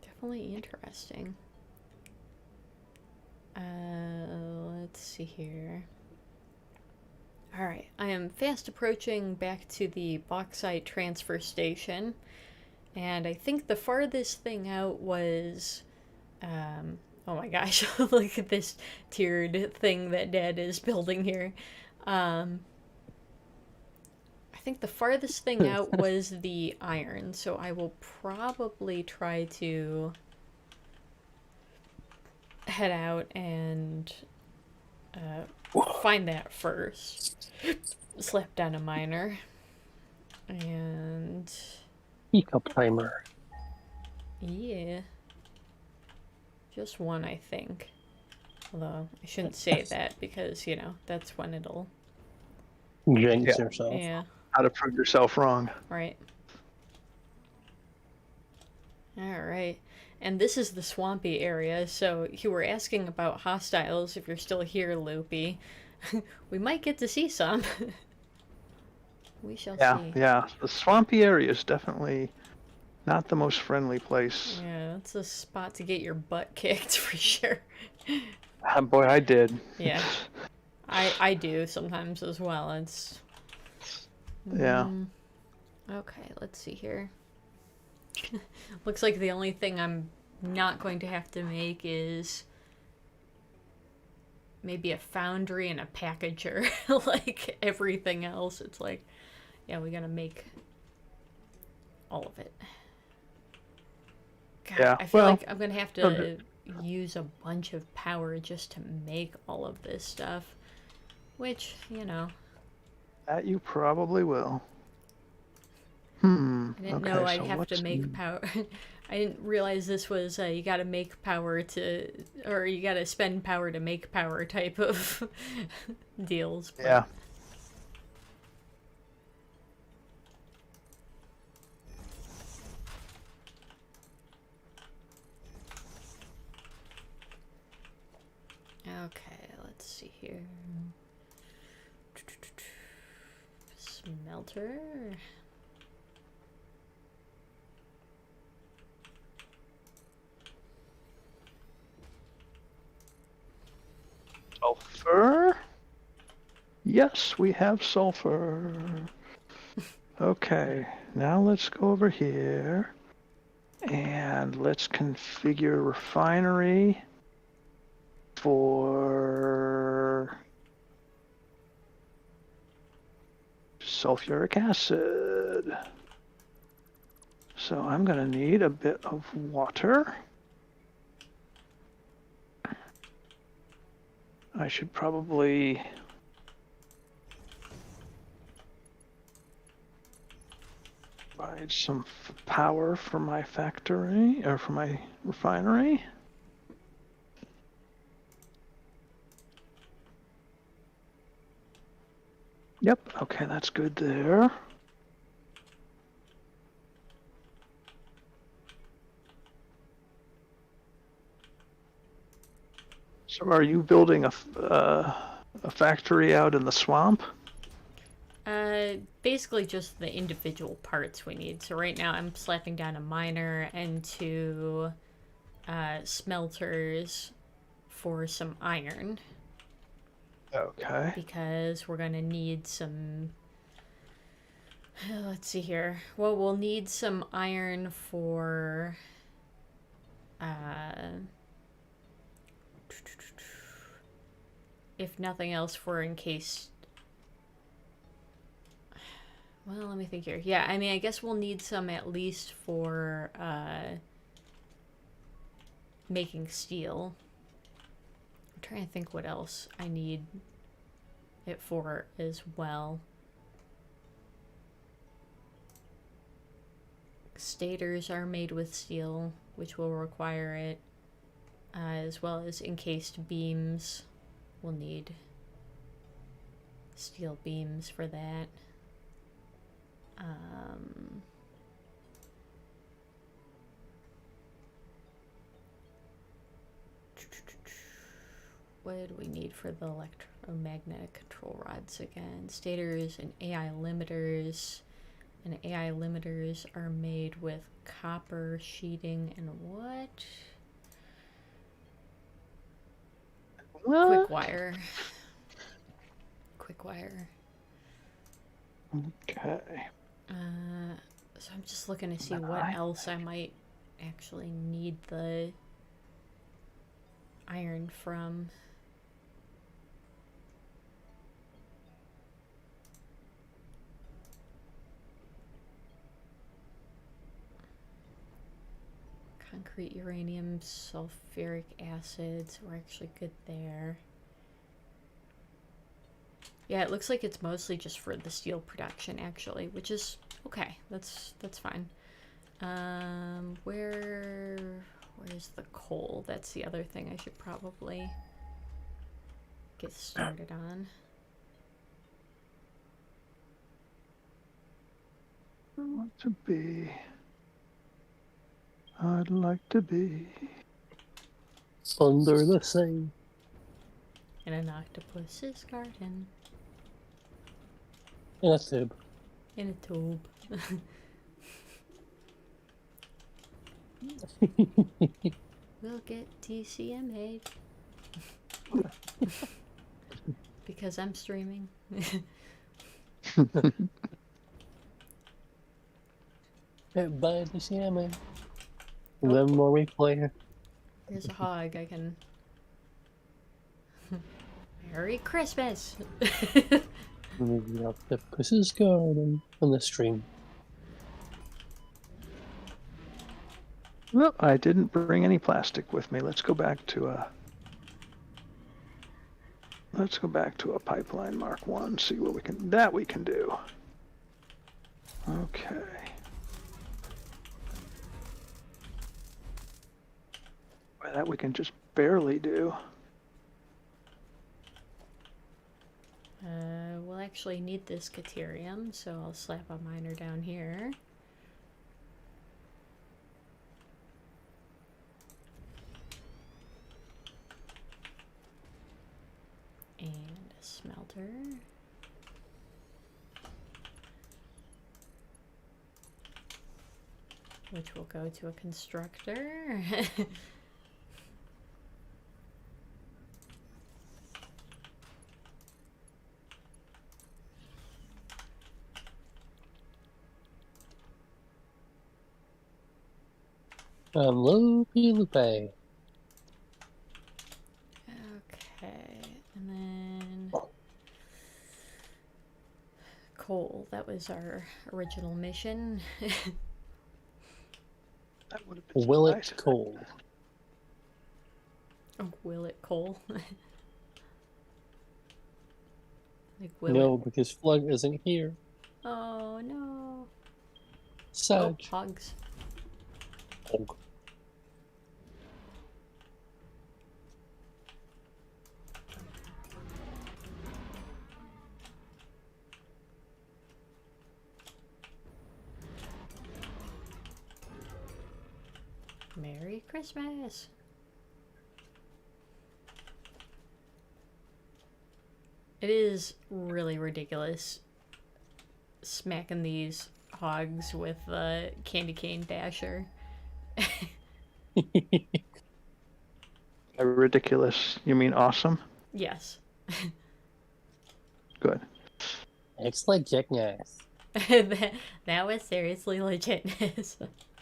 Definitely interesting. Let's see here. Alright, I am fast approaching back to the bauxite transfer station, and I think the farthest thing out was, oh my gosh, look at this tiered thing that Dad is building here. I think the farthest thing out was the iron, so I will probably try to head out and find that first. Slap down a miner. And Teacup timer. yeah. Just one, I think. Although I shouldn't say that because, you know, that's when it'll. Jinx Yeah. yourself. Yeah, How to prove yourself wrong. right. Alright. And this is the swampy area, so you were asking about hostiles if you're still here, Loopy. We might get to see some. We shall see. Yeah. The swampy area is definitely not the most friendly place. Yeah, that's a spot to get your butt kicked for sure. Boy, I did. Yeah. I do sometimes as well. It's Yeah. Okay, let's see here. Looks like the only thing I'm not going to have to make is maybe a foundry and a packager. Like everything else, it's like, yeah, we gotta make all of it. God, Yeah, I feel well, like I'm gonna have to use a bunch of power just to make all of this stuff. Which, you know, That you probably will. I didn't know I'd so have to what's make power. I didn't realize this was you gotta make power to, or you gotta spend power to make power type of deals. But Yeah. Okay, let's see here. Smelter. Sulfur? Yes, we have sulfur. Okay, now let's go over here and let's configure refinery for sulfuric acid. So I'm going to need a bit of water. I should probably provide some power for my factory or for my refinery. Yep, okay, that's good there. So are you building a factory out in the swamp? Basically just the individual parts we need. So right now I'm slapping down a miner and two smelters for some iron. Okay. Because we're going to need some... Let's see here. Well, we'll need some iron for... if nothing else, for in case... Well, let me think here. Yeah, I mean, I guess we'll need some at least for making steel. I'm trying to think what else I need it for as well. Stators are made with steel, which will require it, as well as encased beams. We'll need steel beams for that. What do we need for the electromagnetic control rods again? Stators and AI limiters. And AI limiters are made with copper sheeting and what? Quick wire. Quick wire. Okay. So I'm just looking to see what else I might actually need the iron from. Concrete, uranium, sulfuric acids. We're actually good there. Yeah, it looks like it's mostly just for the steel production, actually, which is okay. That's fine. Where's the coal? That's the other thing I should probably get started on. I want to be. I'd like to be under the sea. In an octopus's garden. In a tube. In a tube. We'll get TCMA. Because I'm streaming. By the salmon. Then more replay. Here's a hog. I can. Merry Christmas! Moving up the Puss's garden on the stream. Well, I didn't bring any plastic with me. Let's go back to a pipeline Mark 1, see what we can do. Okay. Well, that we can just barely do. We'll actually need this caterium, so I'll slap a miner down here. And a smelter. Which will go to a constructor. Loopy Lupe. Okay, and then coal. That was our original mission. That would have been Will nice. it cold? Oh, will it coal? Like, will No, it? because Flug isn't here. Oh no. Sad. Oh, hogs. Hog. Merry Christmas. It is really ridiculous smacking these hogs with the candy cane dasher. By ridiculous, you mean awesome? Yes. Good. It's like jackass. That was seriously legitness.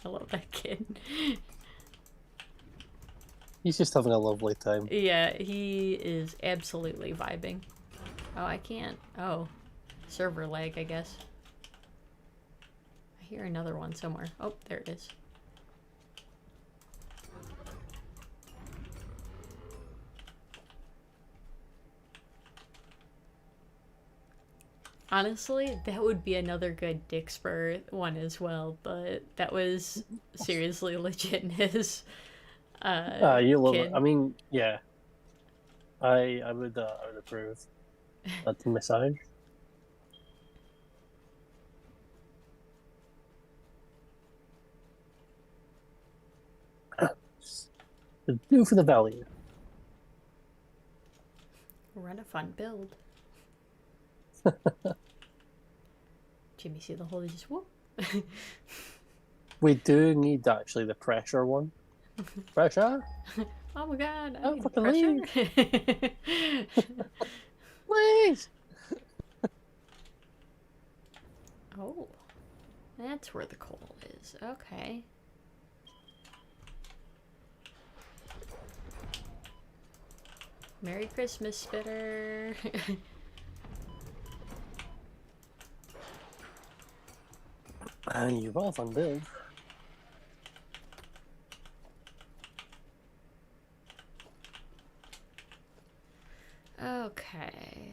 I love that kid. He's just having a lovely time. Yeah, he is absolutely vibing. Oh, I can't. Oh, server lag, I guess. I hear another one somewhere. Oh, there it is. Honestly, that would be another good Dick Spur one as well, but that was seriously legitness. You love kid. it. I mean, yeah. I would approve. That's a massage. Do for the value. Run a fun build. Jimmy, see the hole? Just whoop. We do need actually the pressure one. Pressure? Oh my god! I Oh, need fucking pressure. Please! Oh, that's where the coal is. Okay. Merry Christmas, Spitter. And you've all fun build. Okay.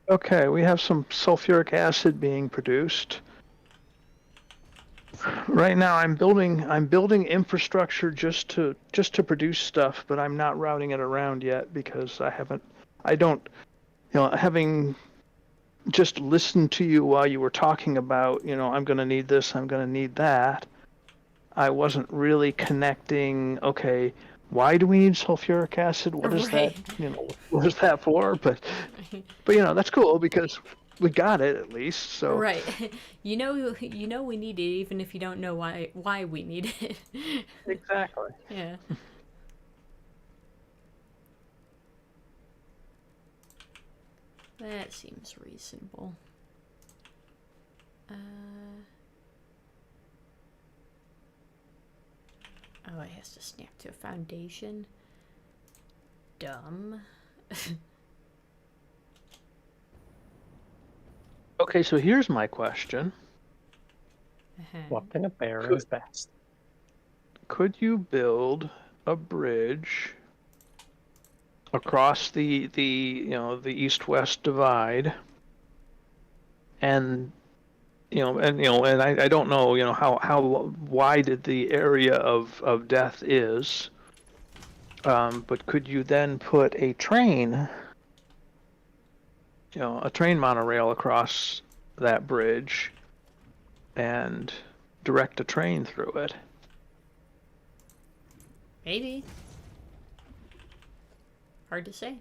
Okay, we have some sulfuric acid being produced. Right now, I'm building infrastructure just to produce stuff, but I'm not routing it around yet because I don't, having just listened to you while you were talking about, I'm going to need this, I'm going to need that. I wasn't really connecting. Okay, why do we need sulfuric acid? What is Right. that? What is that for? But that's cool because we got it at least. So Right. You know we need it even if you don't know why we need it. exactly. Yeah. That seems reasonable. Oh, it has to snap to a foundation. Dumb. Okay, so here's my question. Walking a bear is best. Could you build a bridge across the east-west divide, and I don't know how wide the area of death is, but could you then put a train monorail across that bridge and direct a train through it? Maybe. Hard to say.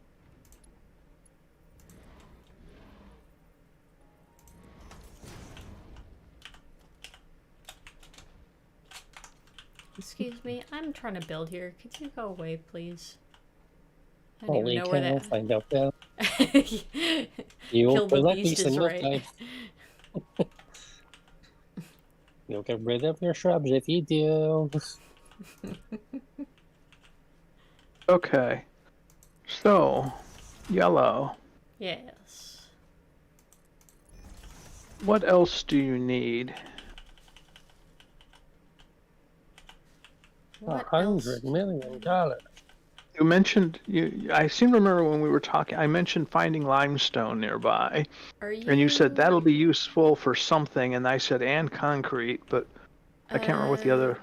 Excuse me, I'm trying to build here. Could you go away, please? I don't Holy even know where cow, that. find out there. You will Kill the pull that beast beast is in no right. time. You'll get rid of your shrubs if you do. Okay. So, yellow. Yes. What else do you need? What else? $100 million. You mentioned I seem to remember when we were talking. I mentioned finding limestone nearby, and you said that'll be useful for something, and I said and concrete, but I can't remember what the other.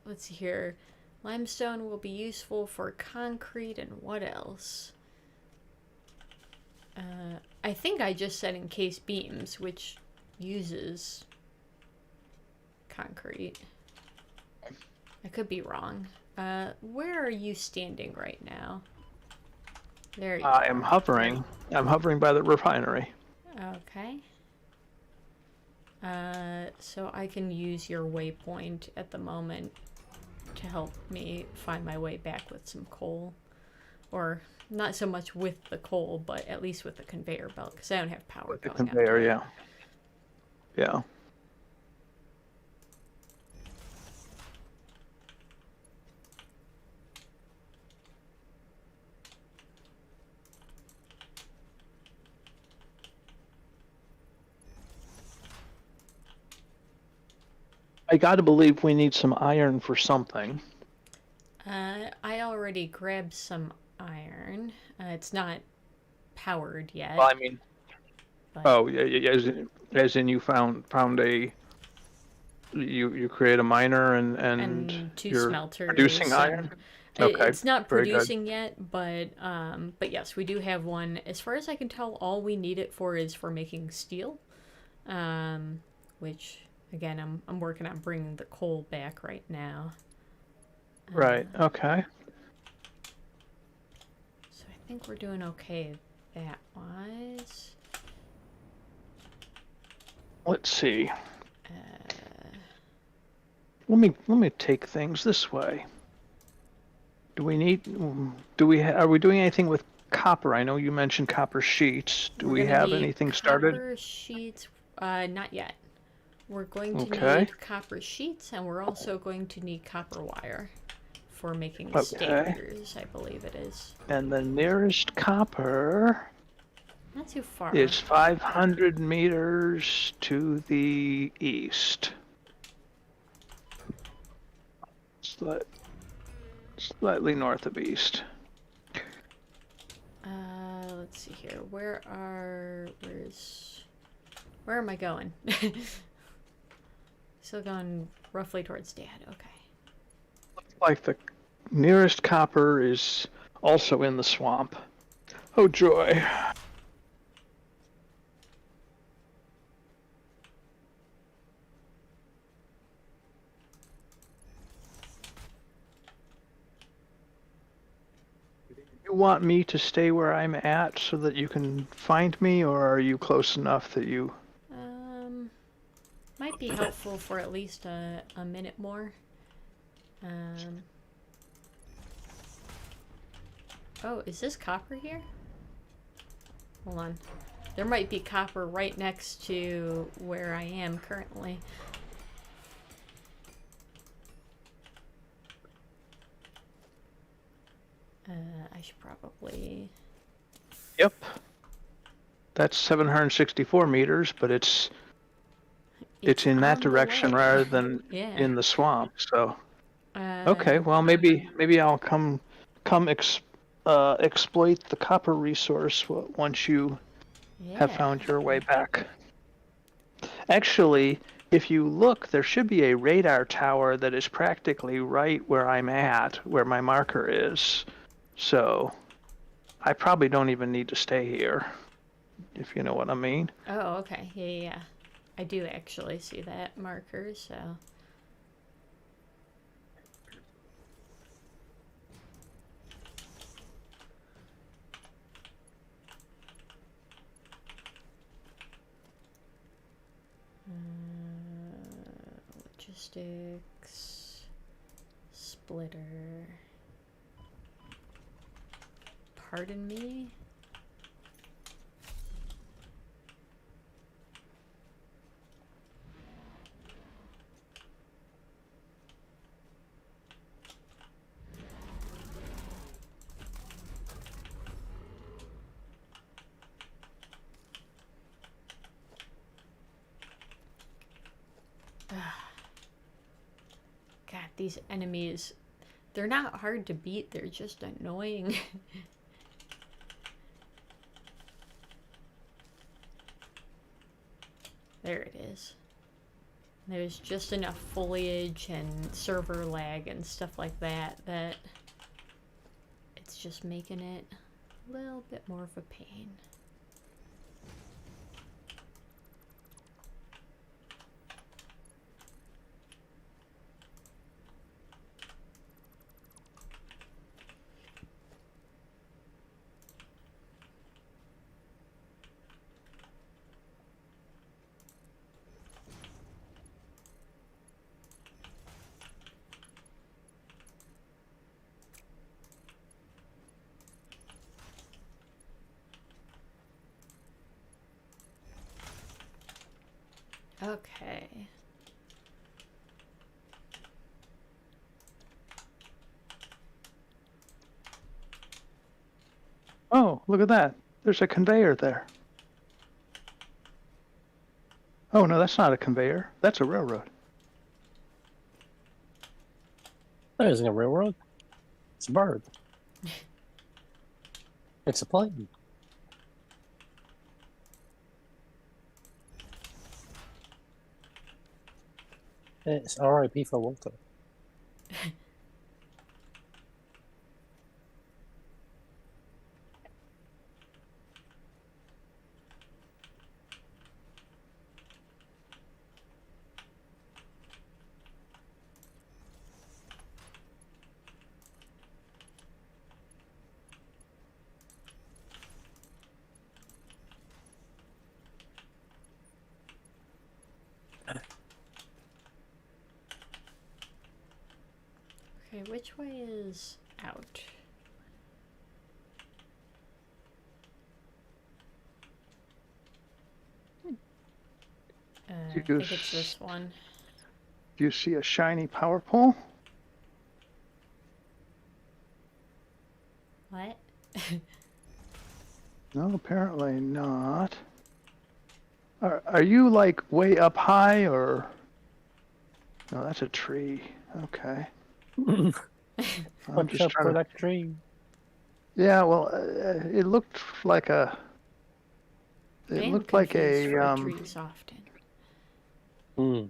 Let's see here. Limestone will be useful for concrete, and what else? I think I just said encased beams, which uses concrete. I could be wrong. Where are you standing right now? There you I are. am hovering. I'm hovering by the refinery. Okay. So I can use your waypoint at the moment to help me find my way back with some coal. Or not so much with the coal, but at least with the conveyor belt, because I don't have power The going up conveyor, to it. yeah. Yeah. I gotta believe we need some iron for something. I already grabbed some iron. It's not powered yet. Well, I mean, but oh, yeah, as in you found a you create a miner and two you're producing smelters. iron. And Okay, it's not very good. producing yet, but yes, we do have one. As far as I can tell, all we need it for is for making steel, which again I'm working on bringing the coal back right now. Right. Okay. So I think we're doing okay that wise. Let's see. Uh, Let me take things this way. Are we doing anything with copper? I know you mentioned copper sheets. Do we're we gonna have need anything started? copper sheets. Not yet. We're going to Okay. need copper sheets, and we're also going to need copper wire for making Okay. staplers, I believe it is. And the nearest copper Not too far. is 500 meters to the east. Slightly north of east. Let's see here. Where am I going? Still going roughly towards Dad. Okay. Like the nearest copper is also in the swamp. Oh joy. You want me to stay where I'm at so that you can find me, or are you close enough that you... Might be helpful for at least a minute more. Oh, is this copper here? Hold on. There might be copper right next to where I am currently. I should probably... Yep. That's 764 meters, but it's in that on the direction way. rather than Yeah. in the swamp. So okay, well maybe I'll come exploit the copper resource once you have found your way back. Actually, if you look, there should be a radar tower that is practically right where I'm at, where my marker is. So I probably don't even need to stay here, if you know what I mean. Oh, okay. Yeah. I do actually see that marker, so... Logistics... Splitter... Pardon me? God, these enemies, they're not hard to beat, they're just annoying. There it is. There's just enough foliage and server lag and stuff like that that it's just making it a little bit more of a pain. Okay. Oh, look at that. There's a conveyor there. Oh, no, that's not a conveyor. That's a railroad. That isn't a railroad. It's a bird. It's a plane. It's R.I.P. for Walter. Okay, which way is out? I You think it's this one. Do you see a shiny power pole? What? No, apparently not. Are you like way up high or? No, that's a tree. Okay. I'm Watch just up trying for to. that tree. Yeah, well, it looked like a. I It am looked like confused for a. trees often. Hmm.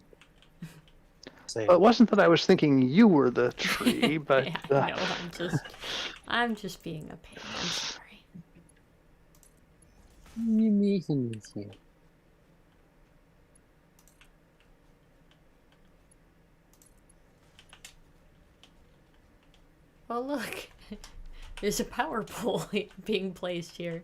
Same. Well, it wasn't that I was thinking you were the tree, but Yeah, no, I'm just being a pain. I'm sorry. Well, look, there's a power pole being placed here.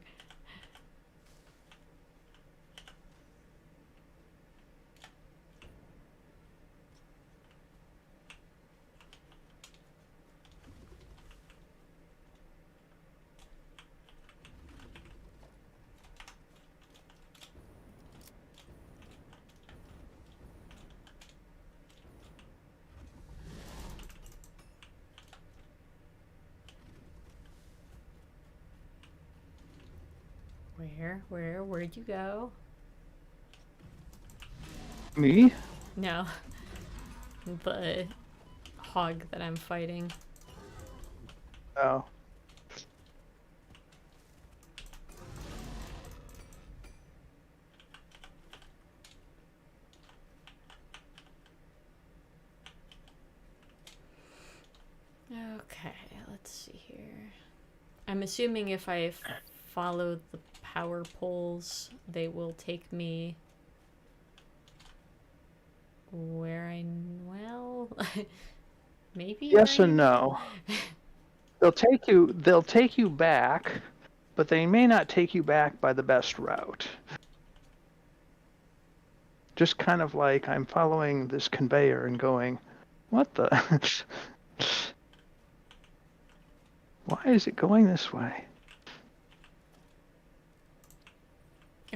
Where'd you go? me? No, the hog that I'm fighting. Oh. Okay, let's see here. I'm assuming if I follow the power poles, they will take me where well, maybe Yes where I and need to no. They'll take you back, but they may not take you back by the best route. Just kind of like I'm following this conveyor and going, what the? Why is it going this way?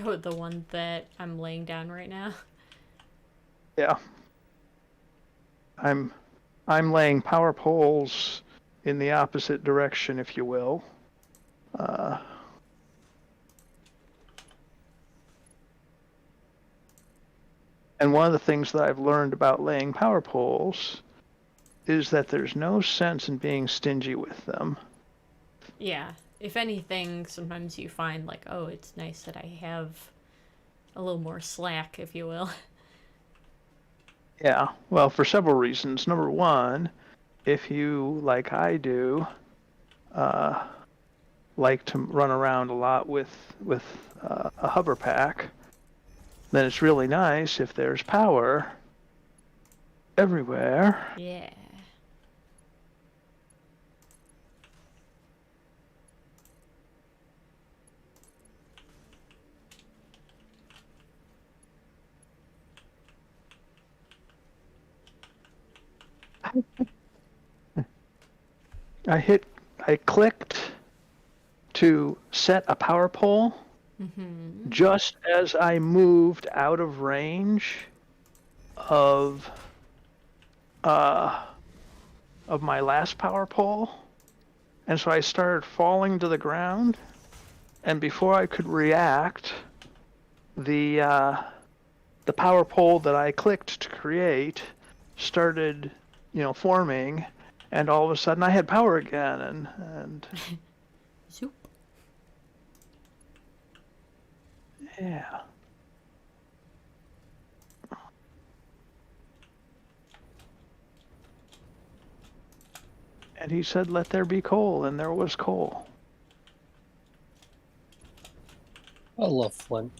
Oh, the one that I'm laying down right now? Yeah. I'm laying power poles in the opposite direction, if you will. And one of the things that I've learned about laying power poles is that there's no sense in being stingy with them. Yeah. If anything, sometimes you find, like, oh, it's nice that I have a little more slack, if you will. Yeah, well, for several reasons. Number one, if you, like I do, like to run around a lot with a hover pack, then it's really nice if there's power everywhere. Yeah. I clicked to set a power pole Mm-hmm. just as I moved out of range of uh, of my last power pole, and so I started falling to the ground. And before I could react, the power pole that I clicked to create started, forming, and all of a sudden I had power again, and Zoop. yeah. And he said, "Let there be coal," and there was coal. I love Flint.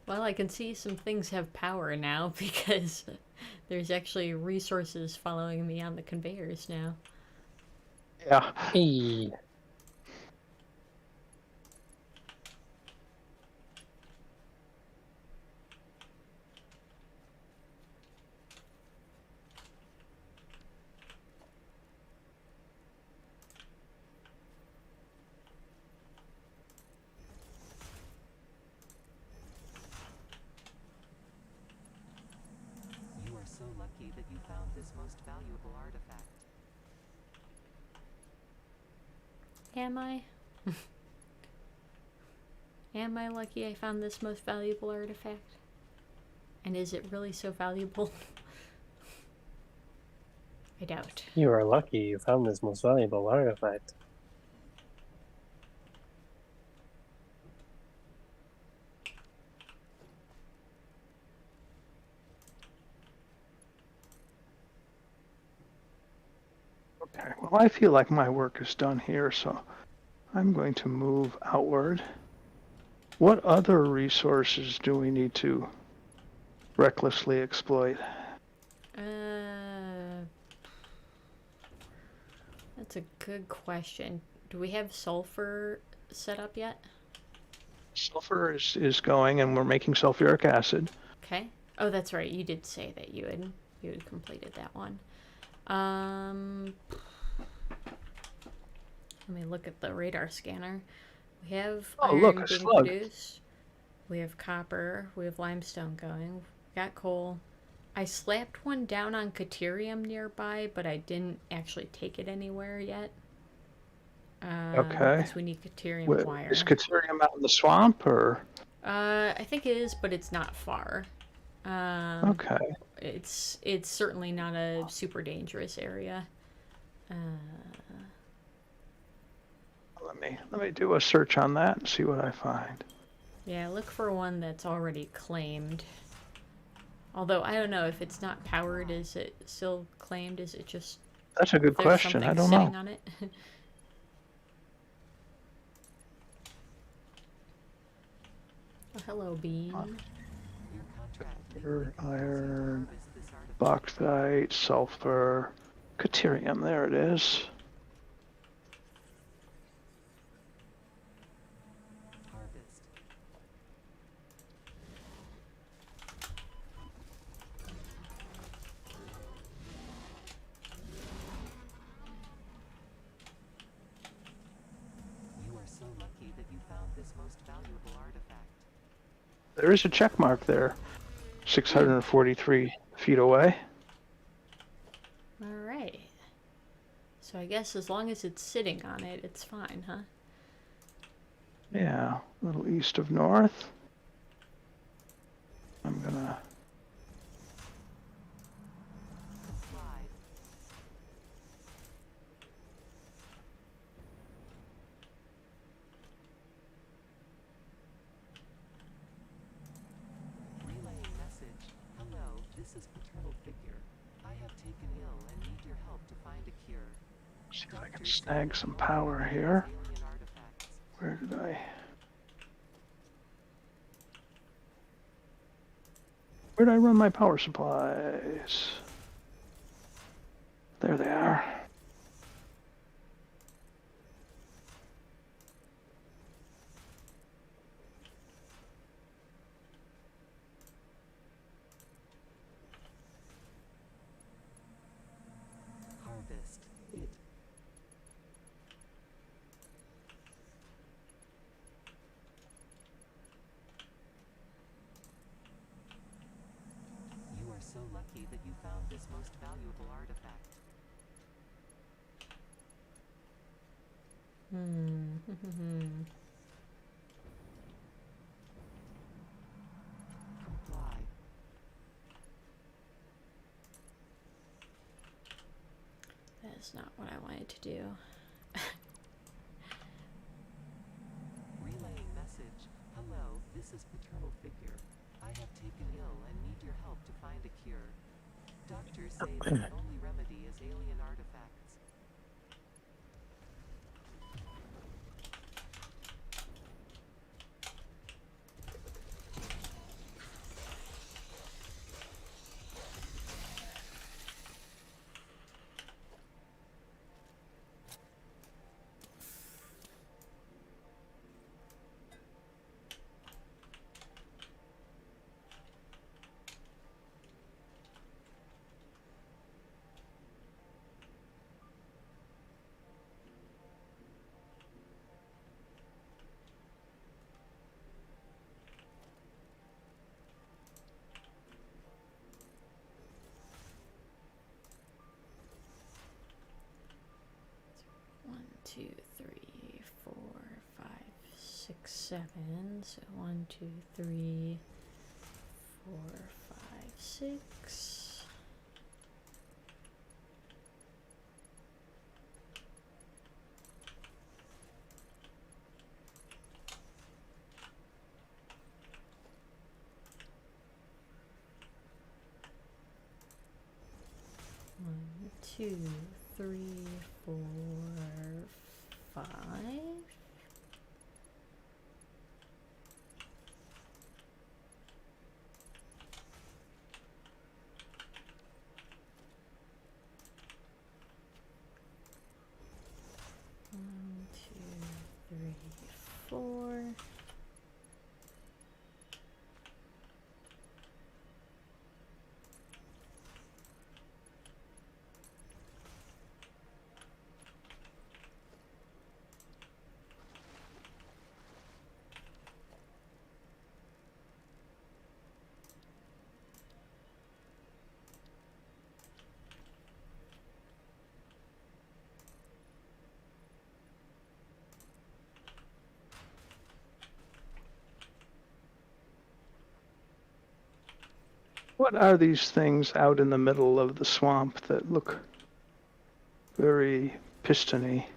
Well, I can see some things have power now because there's actually resources following me on the conveyors now. Yeah. Hey. You are so lucky that you found this most valuable artifact. Am I? Am I lucky I found this most valuable artifact? And is it really so valuable? I doubt. You are lucky you found this most valuable artifact. Okay. Well, I feel like my work is done here, so I'm going to move outward. What other resources do we need to recklessly exploit? That's a good question. Do we have sulfur set up yet? Sulfur is going, and we're making sulfuric acid. Okay. Oh, that's right. You did say that you had completed that one. Let me look at the radar scanner. We have iron look, a being slug. produced. We have copper. We have limestone going. We got coal. I slapped one down on Caterium nearby, but I didn't actually take it anywhere yet. Okay. Because we need Caterium wire. Is Caterium out in the swamp, or? I think it is, but it's not far. Okay. It's certainly not a super dangerous area. Let me do a search on that and see what I find. Yeah, look for one that's already claimed. Although I don't know if it's not powered, is it still claimed? Is it just That's a good there's question. I something don't sitting know. on it? Oh, hello, Bean. Your contract Copper, iron, harvest this artifact. bauxite, sulfur, Caterium. There it is. Harvest. You are so lucky that you found this most valuable artifact. There is a check mark there. 643 feet away. Alright. So I guess as long as it's sitting on it, it's fine, huh? Yeah, a little east of north. I'm gonna. Comply. Relaying message. Hello, this is paternal figure. I have taken ill and need your help to find a cure. See if I can Doctors say snag that some all power remedy is here. alien artifacts. Where did I? Where did I run my power supplies? There they are. Harvest. It. You are so lucky that you found this most valuable artifact. Comply. That is not what I wanted to do. Relaying message. Hello, this is paternal figure. I have taken ill and need your help to find a cure. Doctors say that the only remedy is alien artifacts. One, two, three, four, five, six, seven. So 1, 2, 3, 4, 5, 6. One, two, three, 4, 5. One, two, three, 4. What are these things out in the middle of the swamp that look very pistony?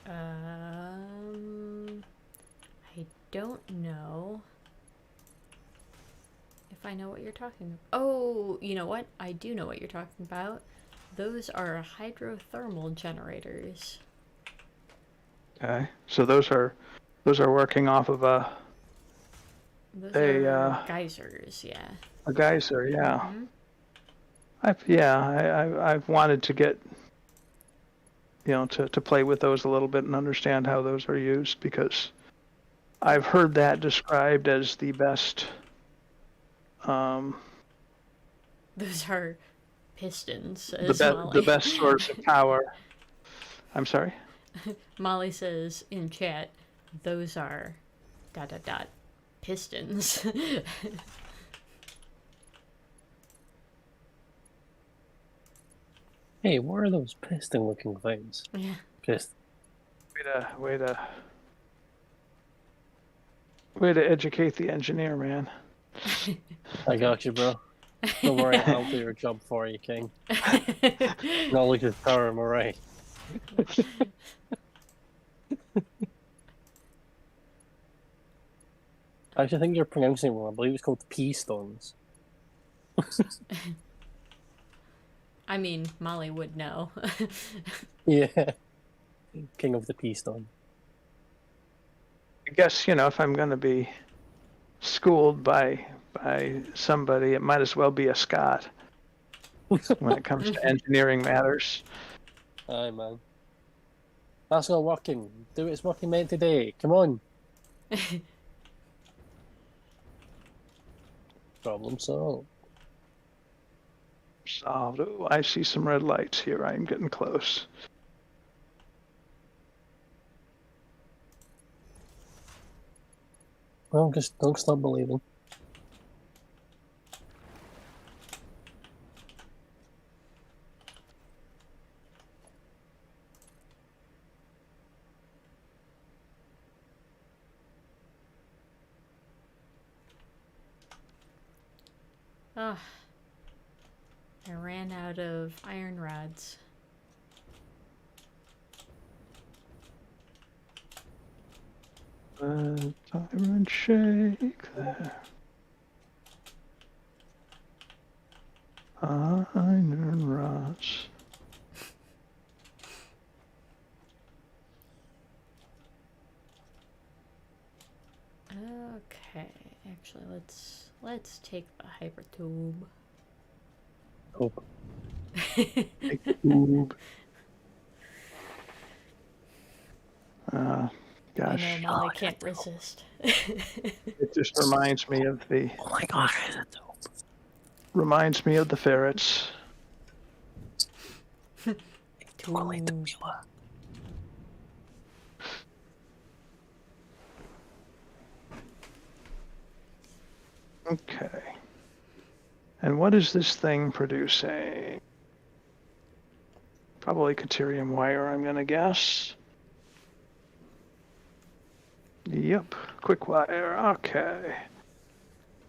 I don't know if I know what you're talking about. Oh, you know what? I do know what you're talking about. Those are hydrothermal generators. Okay, so those are working off of a Those A, are geysers, yeah. geyser. Yeah, Mhm. I've wanted to get, to play with those a little bit and understand how those are used, because I've heard that described as the best. Those are pistons, The says Molly. the best source of power. I'm sorry. Molly says in chat, those are ... pistons. Hey, what are those piston-looking things? Yeah. Just Way to educate the engineer, man. I got you, bro. Don't worry, I'll do your job for you, King. Knowledge is power, am I right? I actually think you're pronouncing it wrong. I believe it's called pea stones. I mean, Molly would know. Yeah. King of the pea stone. I guess, if I'm going to be schooled by somebody, it might as well be a Scot when it comes to engineering matters. Aye, man. That's not working. Do it's working meant today. Come on. Problem solved. Solved. Oh, I see some red lights here. I'm getting close. Well, just don't stop believing. Oh, I ran out of iron rods. Tyrant shake there. Iron rods. Okay, actually, let's take the hyper tube. Oh, Take the tube. I Gosh, know Molly can't resist. it just reminds me of the oh my god, is it dope? reminds me of the ferrets. Tube. Okay. And what is this thing producing? Probably Caterium wire, I'm gonna guess. Yep, quick wire. Okay.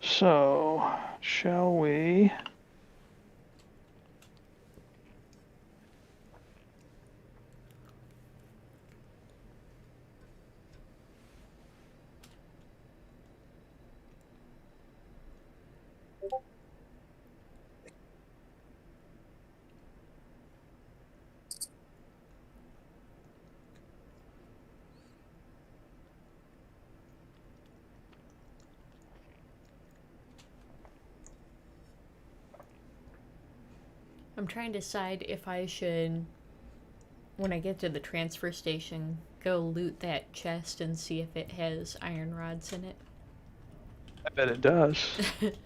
So, shall we? I'm trying to decide if I should, when I get to the transfer station, go loot that chest and see if it has iron rods in it. I bet it does. It's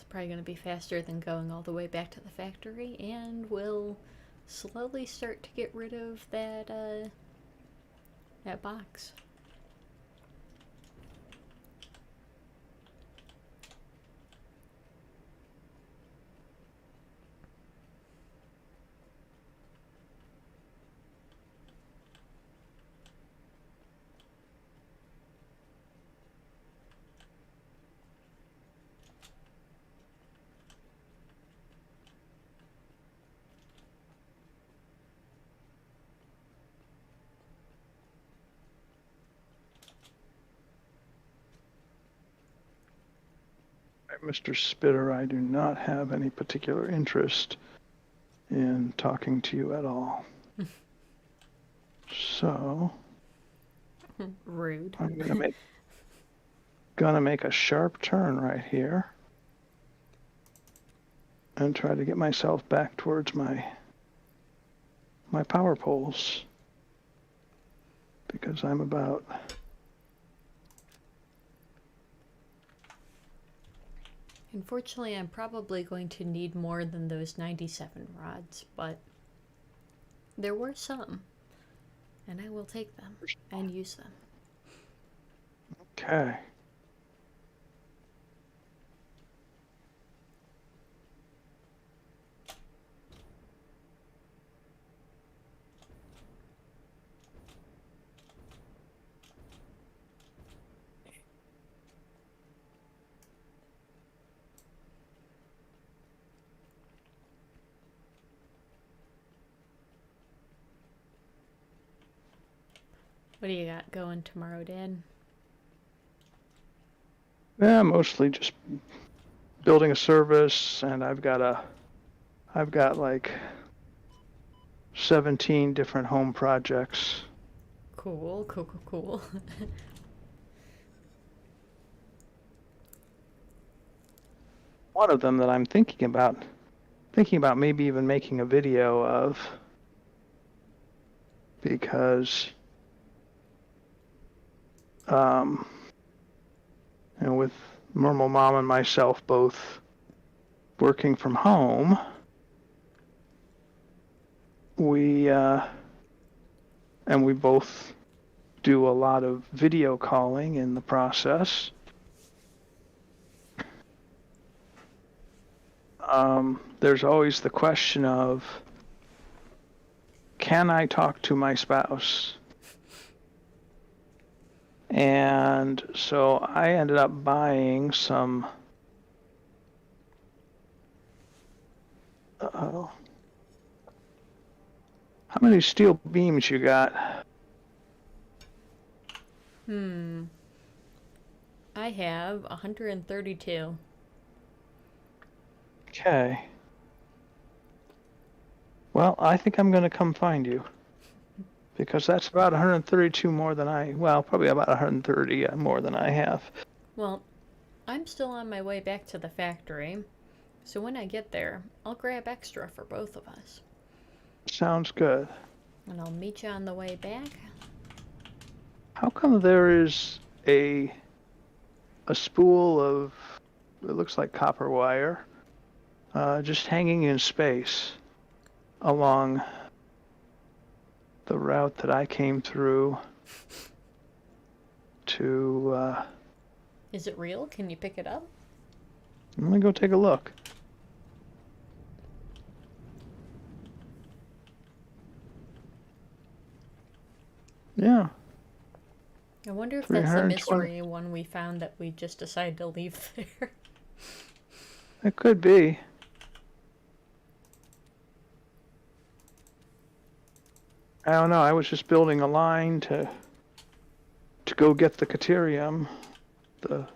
probably going to be faster than going all the way back to the factory, and we'll slowly start to get rid of that box. Mr. Spitter, I do not have any particular interest in talking to you at all. So, Rude. I'm gonna make a sharp turn right here and try to get myself back towards my power poles, because I'm about Unfortunately, I'm probably going to need more than those 97 rods, but there were some, and I will take them and use them. okay. What do you got going tomorrow, Dad? Yeah, mostly just building a service, and I've got like 17 different home projects. Cool, cool, cool, cool. One of them that I'm thinking about maybe even making a video of, because and with Normal Mom and myself both working from home, we both do a lot of video calling in the process. There's always the question of, can I talk to my spouse? And so I ended up buying some how many steel beams you got? I have 132. Okay. Well, I think I'm going to come find you, because that's about 132 more than probably about 130 more than I have. Well, I'm still on my way back to the factory, so when I get there, I'll grab extra for both of us. Sounds good. And I'll meet you on the way back. How come there is a spool of, it looks like copper wire, just hanging in space along the route that I came through to... Is it real? Can you pick it up? Let me go take a look. Yeah. I wonder if that's the 320. mystery one we found that we just decided to leave there. It could be. I don't know. I was just building a line to go get the caterium, the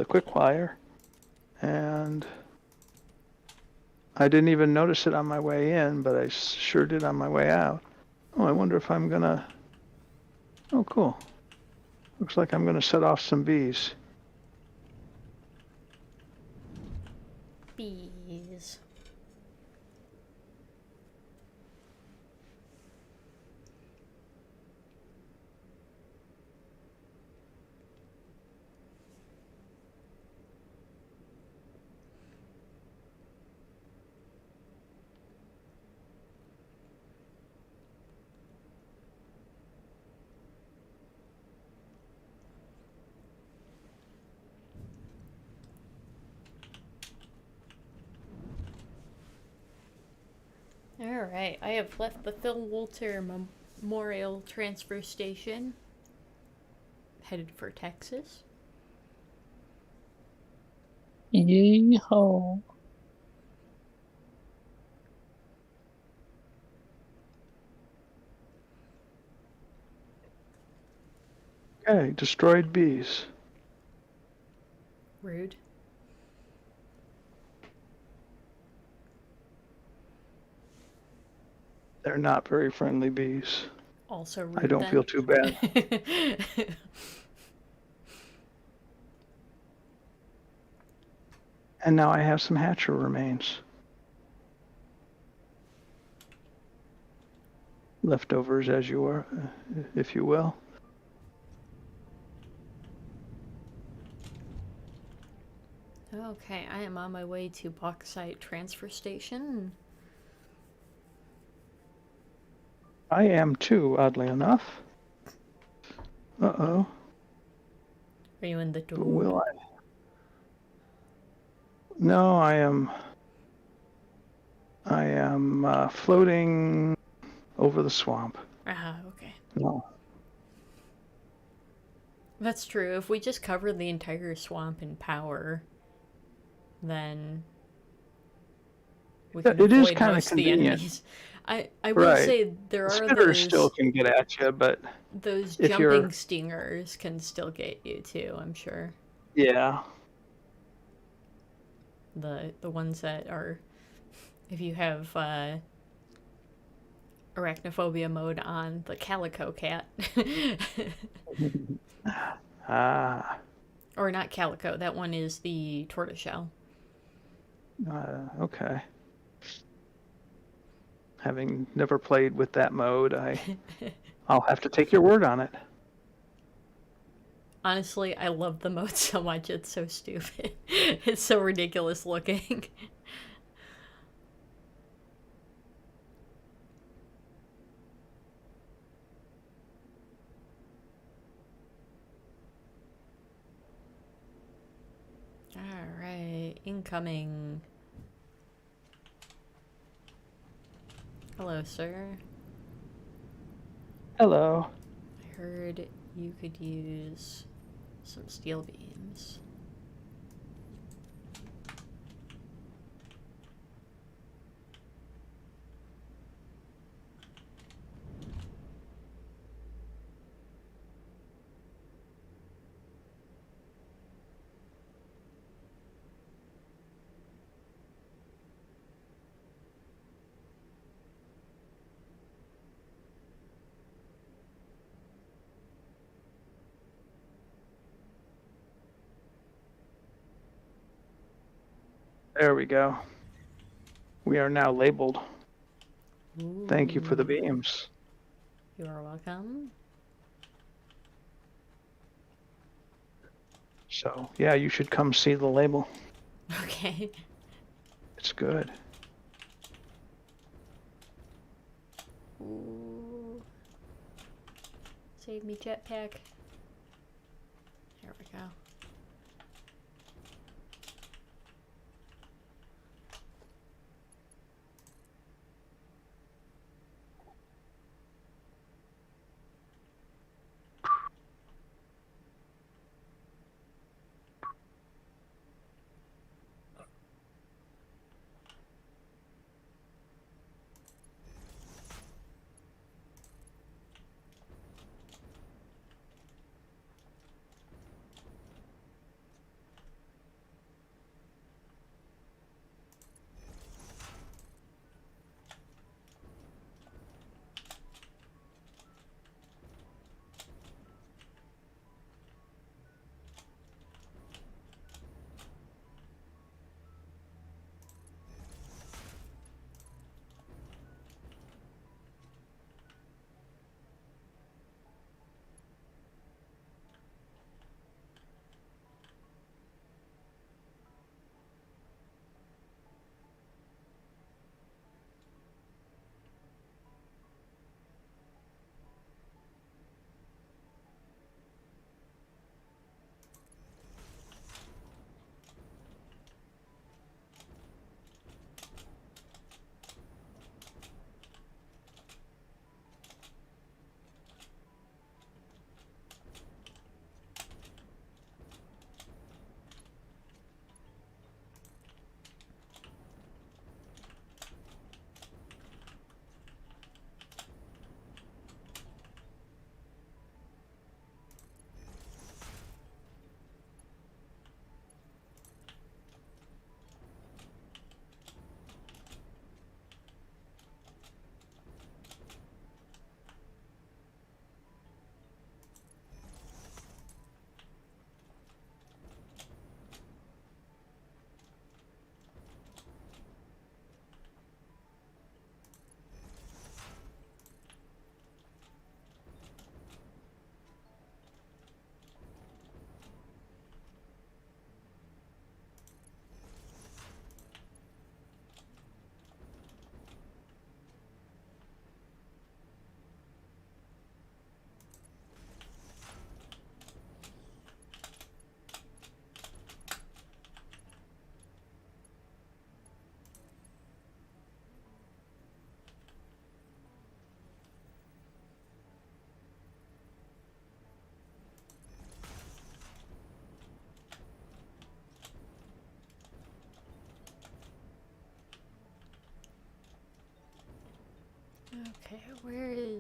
quick wire, and I didn't even notice it on my way in, but I sure did on my way out. Oh, I wonder if I'm gonna... Oh, cool. Looks like I'm gonna set off some bees. Bees. Alright, I have left the Phil Walter Memorial Transfer Station. Headed for Texas. Yeehaw. Okay, destroyed bees. Rude. They're not very friendly bees. Also rude. I don't then. feel too bad. And now I have some hatcher remains. Leftovers, as you are, if you will. Okay, I am on my way to Bauxite Transfer Station. I am too, oddly enough. Uh-oh. Are you in the door? Will I? No, I am floating over the swamp. Ah, okay. No. That's true. If we just cover the entire swamp in power, then we can It is avoid kinda most of the convenient. enemies. I will Right. say there The are spitters still can get at you, but those if jumping you're stingers can still get you too, I'm sure. yeah, The ones that are, if you have arachnophobia mode on the calico cat. ah, Or not calico, that one is the tortoiseshell. okay. Having never played with that mode, I'll have to take your word on it. Honestly, I love the mode so much, it's so stupid. It's so ridiculous looking. Alright, incoming. Hello, sir. Hello. I heard you could use some steel beams. There we go. We are now labeled. Thank you for the Ooh. beams. You are welcome. So, yeah, you should come see the label. Okay. It's good. Ooh. Save me jetpack. There we go.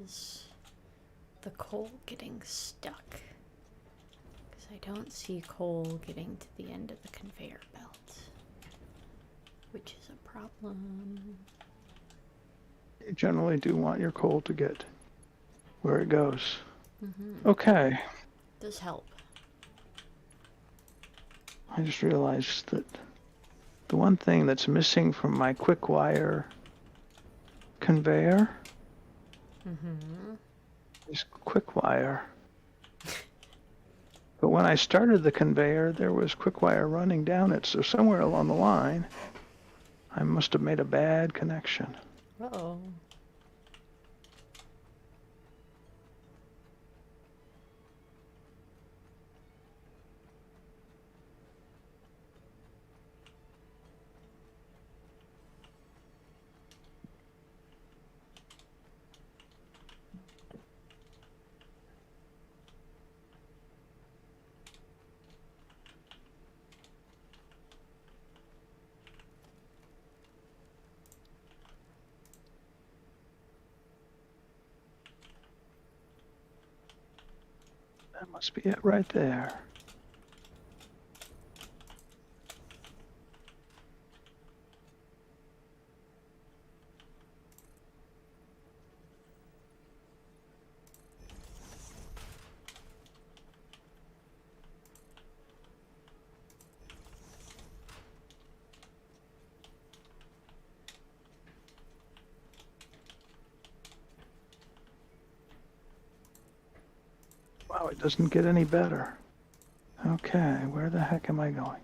is the coal getting stuck? Because I don't see coal getting to the end of the conveyor belt, which is a problem. You generally do want your coal to get where it goes. Mm-hmm. Okay. Does help. I just realized that the one thing that's missing from my quick wire conveyor Mm-hmm. is quick wire. But when I started the conveyor, there was quick wire running down it, so somewhere along the line, I must have made a bad connection. Uh-oh. That must be it right there. Wow, it doesn't get any better. Okay, where the heck am I going?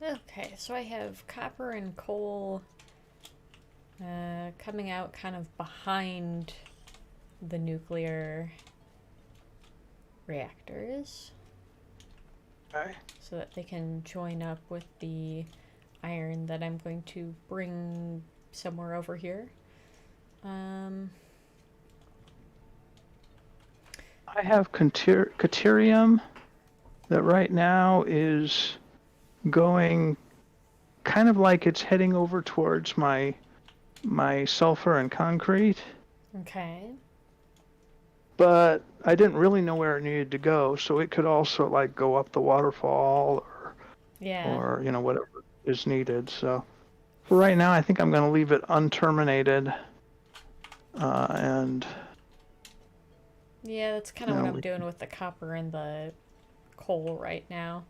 Okay, so I have copper and coal coming out kind of behind the nuclear reactors Okay. so that they can join up with the iron that I'm going to bring somewhere over here. I have Caterium that right now is going kind of like it's heading over towards my sulfur and concrete, Okay. but I didn't really know where it needed to go, so it could also like go up the waterfall Yeah. or you know whatever is needed. So for right now, I think I'm going to leave it unterminated, and Yeah, that's kind of what No, I'm we- doing with the copper and the coal right now.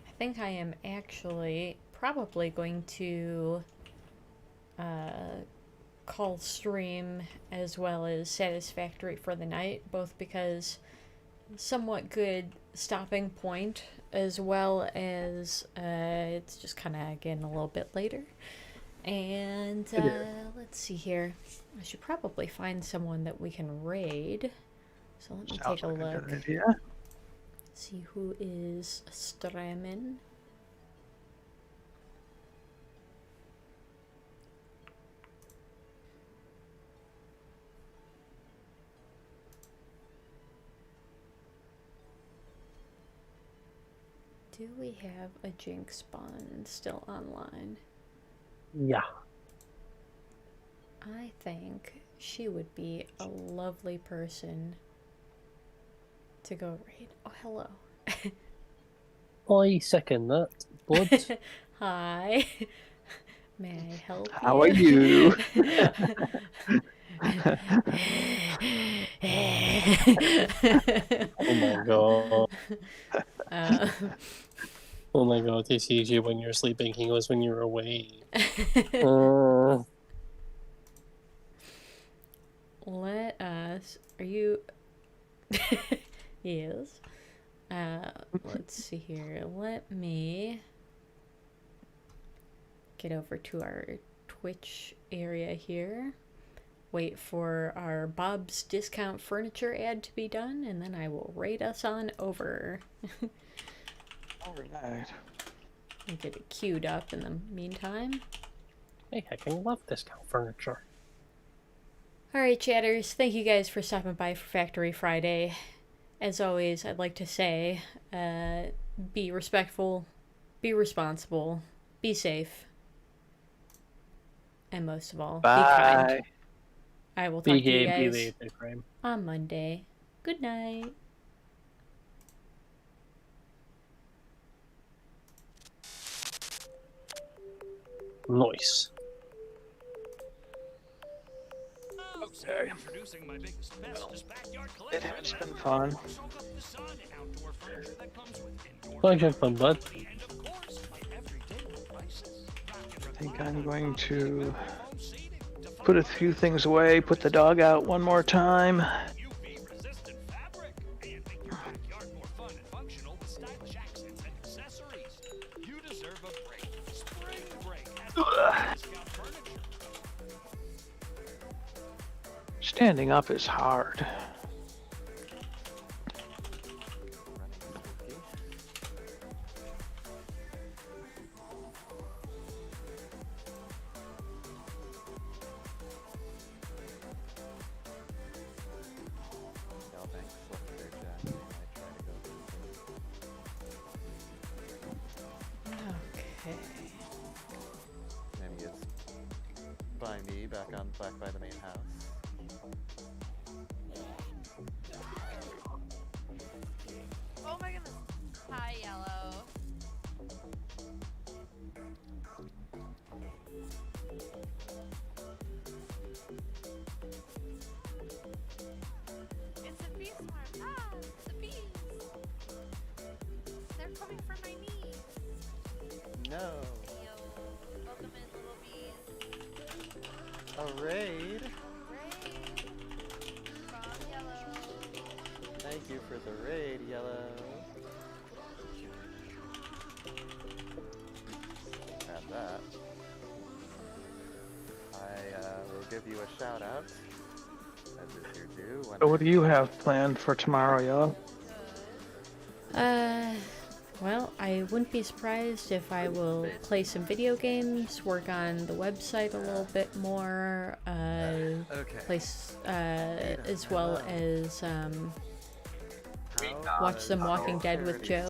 I think I am actually probably going to call stream as well as satisfactory for the night, both because somewhat good stopping point as well as it's just kind of getting a little bit later. And let's see here. I should probably find someone that we can raid. So let me sounds take a like look. good idea. See who is streaming. Do we have a Jinx spawn still online? Yeah. I think she would be a lovely person to go raid. Oh, hello. I second that. Blood. Hi. May I help you? How are you? Oh my god. Uh, Oh my god, he sees you when you're sleeping. He goes when you're awake. Uh, Let us. Are you? Yes. Let's see here. Let me get over to our Twitch area here. wait for our Bob's Discount Furniture ad to be done, and then I will raid us on over. Alright. And get it queued up in the meantime. Hey, I can love discount furniture. Alright, chatters, thank you guys for stopping by for Factory Friday. As always, I'd like to say, be respectful, be responsible, be safe, and most of all, be kind. Bye. I will talk to you Behave, guys be crime. on Monday. Good night. Nice. Okay. It has been fun. Thanks for fun, bud. I think I'm going to put a few things away, put the dog out one more time. Standing up is hard. Okay. Maybe it's by me, back by the main house. Oh my goodness. Hi, Yellow. It's a bee swarm. Ah, the bees. They're coming for my niece. No! Yo, welcome in, little bees. A raid? Raid from Yellow. Thank you for the raid, Yellow. Have that. I will give you a shout out, as is your due. So what do you have planned for tomorrow, Yellow? Well, I wouldn't be surprised if I will play some video games, work on the website a little bit more, Okay. place, as well as, How watch some does Walking Dead with charity Joe.